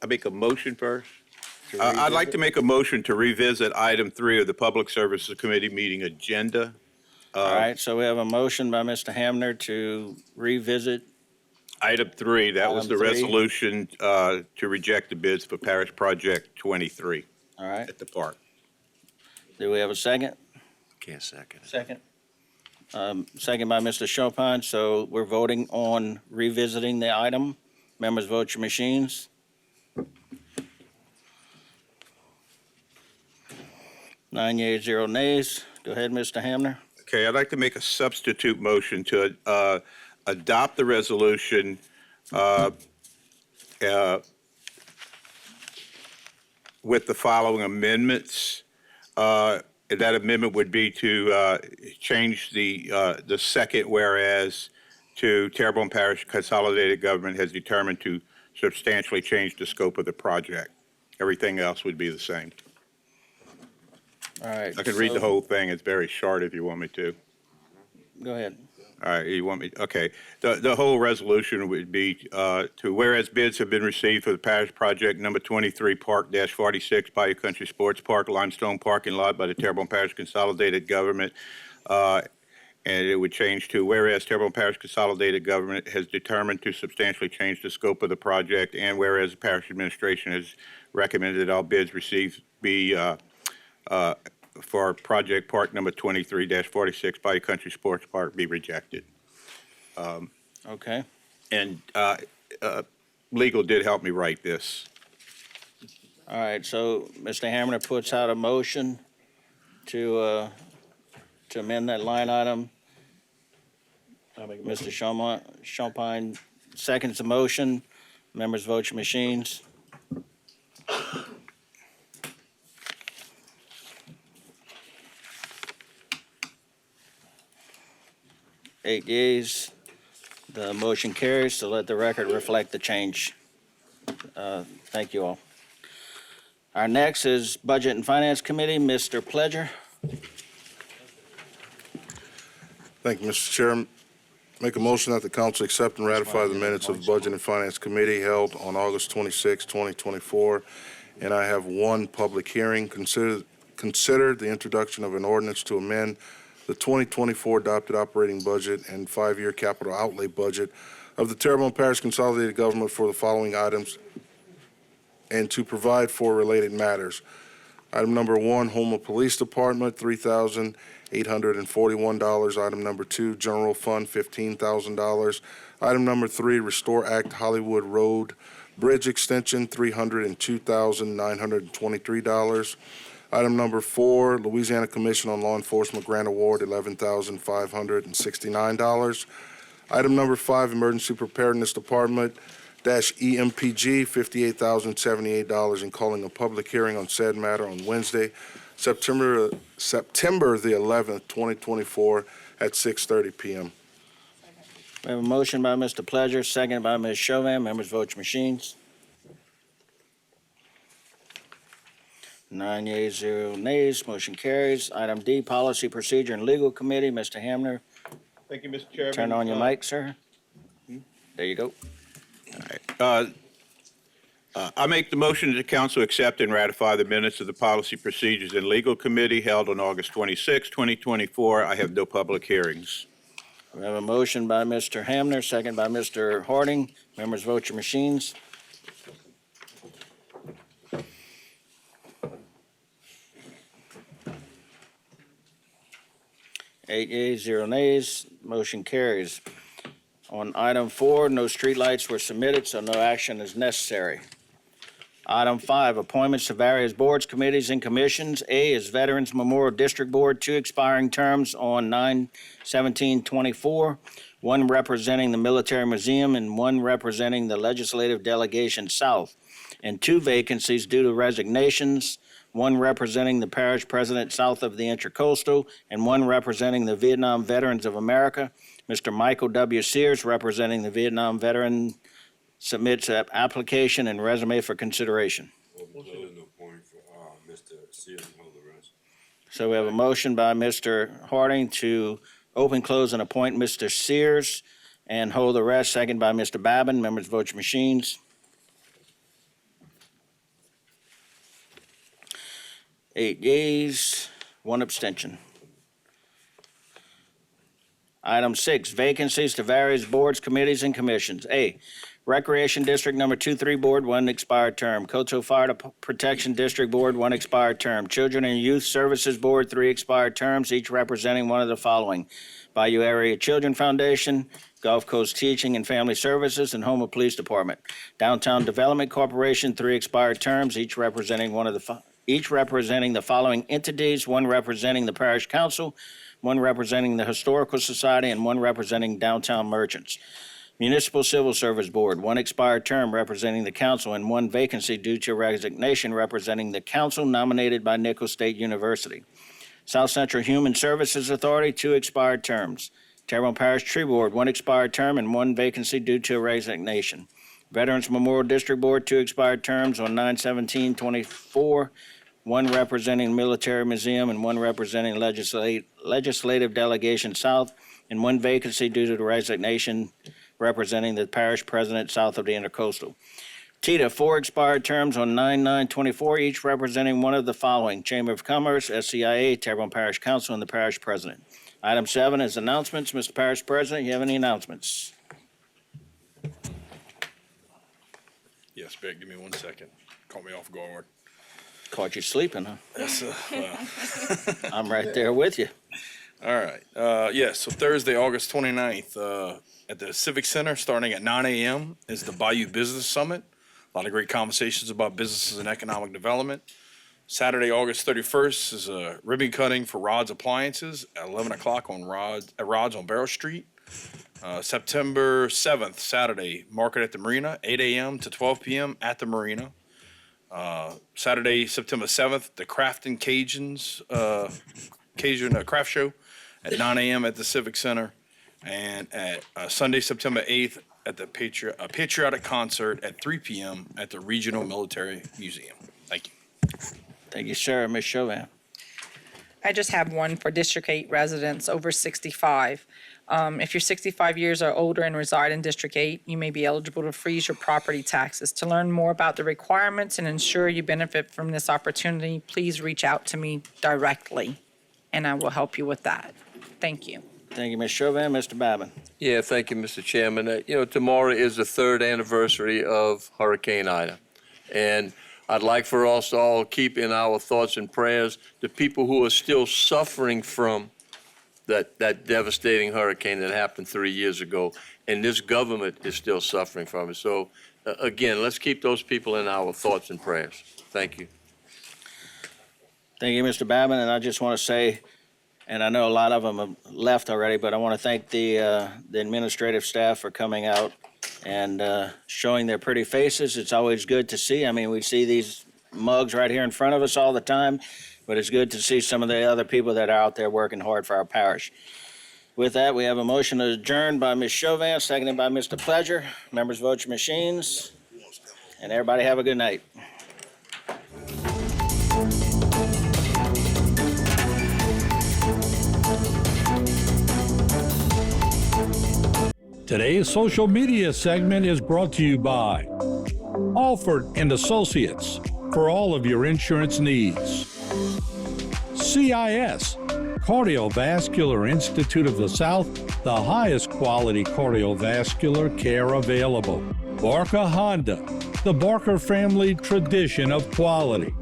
I make a motion first. I'd like to make a motion to revisit item 3 of the Public Services Committee meeting agenda. All right, so we have a motion by Mr. Hamner to revisit. Item 3, that was the Item 3. resolution to reject the bids for Parish Project 23 All right, at the park. do we have a second? Can't second it. Second. Second by Mr. Chopin, so we're voting on revisiting the item. Members, vote your machines. Nine yeas, 0 nays. Go ahead, Mr. Hamner. Okay, I'd like to make a substitute motion to adopt the resolution with the following amendments. That amendment would be to change the second whereas to Terrebonne Parish Consolidated Government has determined to substantially change the scope of the project. Everything else would be the same. All right. I can read the whole thing. It's very short if you want me to. Go ahead. All right, you want me, okay. The whole resolution would be to whereas bids have been received for the parish project number 23 Park-46 Bayou Country Sports Park, Limestone Parking Lot by the Terrebonne Parish Consolidated Government And it would change to, whereas Terrebonne Parish Consolidated Government has determined to substantially change the scope of the project, and whereas the parish administration has recommended that all bids received be for project part number 23-46 Bayou Country Sports Park be rejected. Okay. And legal did help me write this. All right, so Mr. Hamner puts out a motion to amend that line item. Mr. Champagne seconds the motion. Members vote your machines. Eight yeas. The motion carries, so let the record reflect the change. Thank you all. Our next is Budget and Finance Committee. Mr. Pledger. Thank you, Mr. Chair. Make a motion that the council accept and ratify the minutes of the Budget and Finance Committee held on August 26, 2024. And I have one public hearing. Consider the introduction of an ordinance to amend the 2024 adopted operating budget and 5-year capital outlay budget of the Terrebonne Parish Consolidated Government for the following items and to provide for related matters. Item number 1, Houma Police Department, $3,841. Item number 2, General Fund, $15,000. Item number 3, Restore Act Hollywood Road Bridge Extension, $302,923. Item number 4, Louisiana Commission on Law Enforcement Grant Award, $11,569. Item number 5, Emergency Preparedness Department EMPG, $58,078, and calling a public hearing on said matter on Wednesday, September the 11th, 2024, at 6:30 p.m. We have a motion by Mr. Pledger, seconded by Ms. Chauvin. Members vote your machines. 9 yeas, 0 nays. Motion carries. Item D, Policy, Procedure, and Legal Committee. Mr. Hamner, Thank you, Mr. Chairman. turn on your mic, sir. There you go. All right. I make the motion that the council accept and ratify the minutes of the Policy, Procedures, and Legal Committee held on August 26, 2024. I have no public hearings. We have a motion by Mr. Hamner, second by Mr. Harding. Members vote your machines. Eight yeas, 0 nays. Motion carries. On item 4, no streetlights were submitted, so no action is necessary. Item 5, appointments to various boards, committees, and commissions. A is Veterans Memorial District Board, 2 expiring terms on 9/17/24, 1 representing the Military Museum and 1 representing the Legislative Delegation South, and 2 vacancies due to resignations, 1 representing the Parish President South of the Intracoastal, and 1 representing the Vietnam Veterans of America. Mr. Michael W. Sears, representing the Vietnam veteran, submits an application and resume for consideration. So we have a motion by Mr. Harding to open, close, and appoint Mr. Sears and hold the rest. Second by Mr. Babin. Members vote your machines. 8 yeas, 1 abstention. Item 6, vacancies to various boards, committees, and commissions. A, Recreation District Number 23 Board, 1 expired term. Coteau Fire Protection District Board, 1 expired term. Children and Youth Services Board, 3 expired terms, each representing one of the following: Bayou Area Children Foundation, Gulf Coast Teaching and Family Services, and Houma Police Department. Downtown Development Corporation, 3 expired terms, each representing the following entities: 1 representing the Parish Council, 1 representing the Historical Society, and 1 representing Downtown Merchants. Municipal Civil Service Board, 1 expired term representing the council and 1 vacancy due to resignation representing the council nominated by Nicholls State University. South Central Human Services Authority, 2 expired terms. Terrebonne Parish Tree Board, 1 expired term and 1 vacancy due to resignation. Veterans Memorial District Board, 2 expired terms on 9/17/24. 1 representing Military Museum and 1 representing Legislative Delegation South, and 1 vacancy due to the resignation representing the Parish President South of the Intercoastal. TITA, 4 expired terms on 9/9/24, each representing one of the following: Chamber of Commerce, SCIA, Terrebonne Parish Council, and the Parish President. Item 7 is announcements. Mr. Parish President, you have any announcements? Yes, Beck, give me 1 second. Caught me off guard. Caught you sleeping, huh? Yes, well. I'm right there with you. All right. So Thursday, August 29th, at the Civic Center, starting at 9 a.m., is the Bayou Business Summit. A lot of great conversations about businesses and economic development. Saturday, August 31st, is a ribbon cutting for Rod's Appliances at 11 o'clock at Rod's on Barrow Street. September 7th, Saturday, Market at the Marina, 8 a.m. to 12 p.m. at the Marina. Saturday, September 7th, the Craftin' Cajuns, Cajun Craft Show at 9 a.m. at the Civic Center. And at Sunday, September 8th, at the Patriotic Concert at 3 p.m. at the Regional Military Museum. Thank you. Thank you, sir. Ms. Chauvin. I just have one for District 8 residents over 65. If you're 65 years or older and reside in District 8, you may be eligible to freeze your property taxes. To learn more about the requirements and ensure you benefit from this opportunity, please reach out to me directly, and I will help you with that. Thank you. Thank you, Ms. Chauvin. Mr. Babin. Yeah, thank you, Mr. Chairman. Tomorrow is the 3rd anniversary of Hurricane Ida. And I'd like for us to all keep in our thoughts and prayers the people who are still suffering from that devastating hurricane that happened 3 years ago. And this government is still suffering from it. So, again, let's keep those people in our thoughts and prayers. Thank you. Thank you, Mr. Babin. And I just want to say, and I know a lot of them have left already, but I want to thank the administrative staff for coming out and showing their pretty faces. It's always good to see. I mean, we see these mugs right here in front of us all the time, but it's good to see some of the other people that are out there working hard for our parish. With that, we have a motion to adjourn by Ms. Chauvin, seconded by Mr. Pleasure. Members, vote your machines, and everybody have a good night. Today's social media segment is brought to you by Alford and Associates for all of your insurance needs. CIS, Cardiovascular Institute of the South, the highest quality cardiovascular care available. Barker Honda, the Barker family tradition of quality.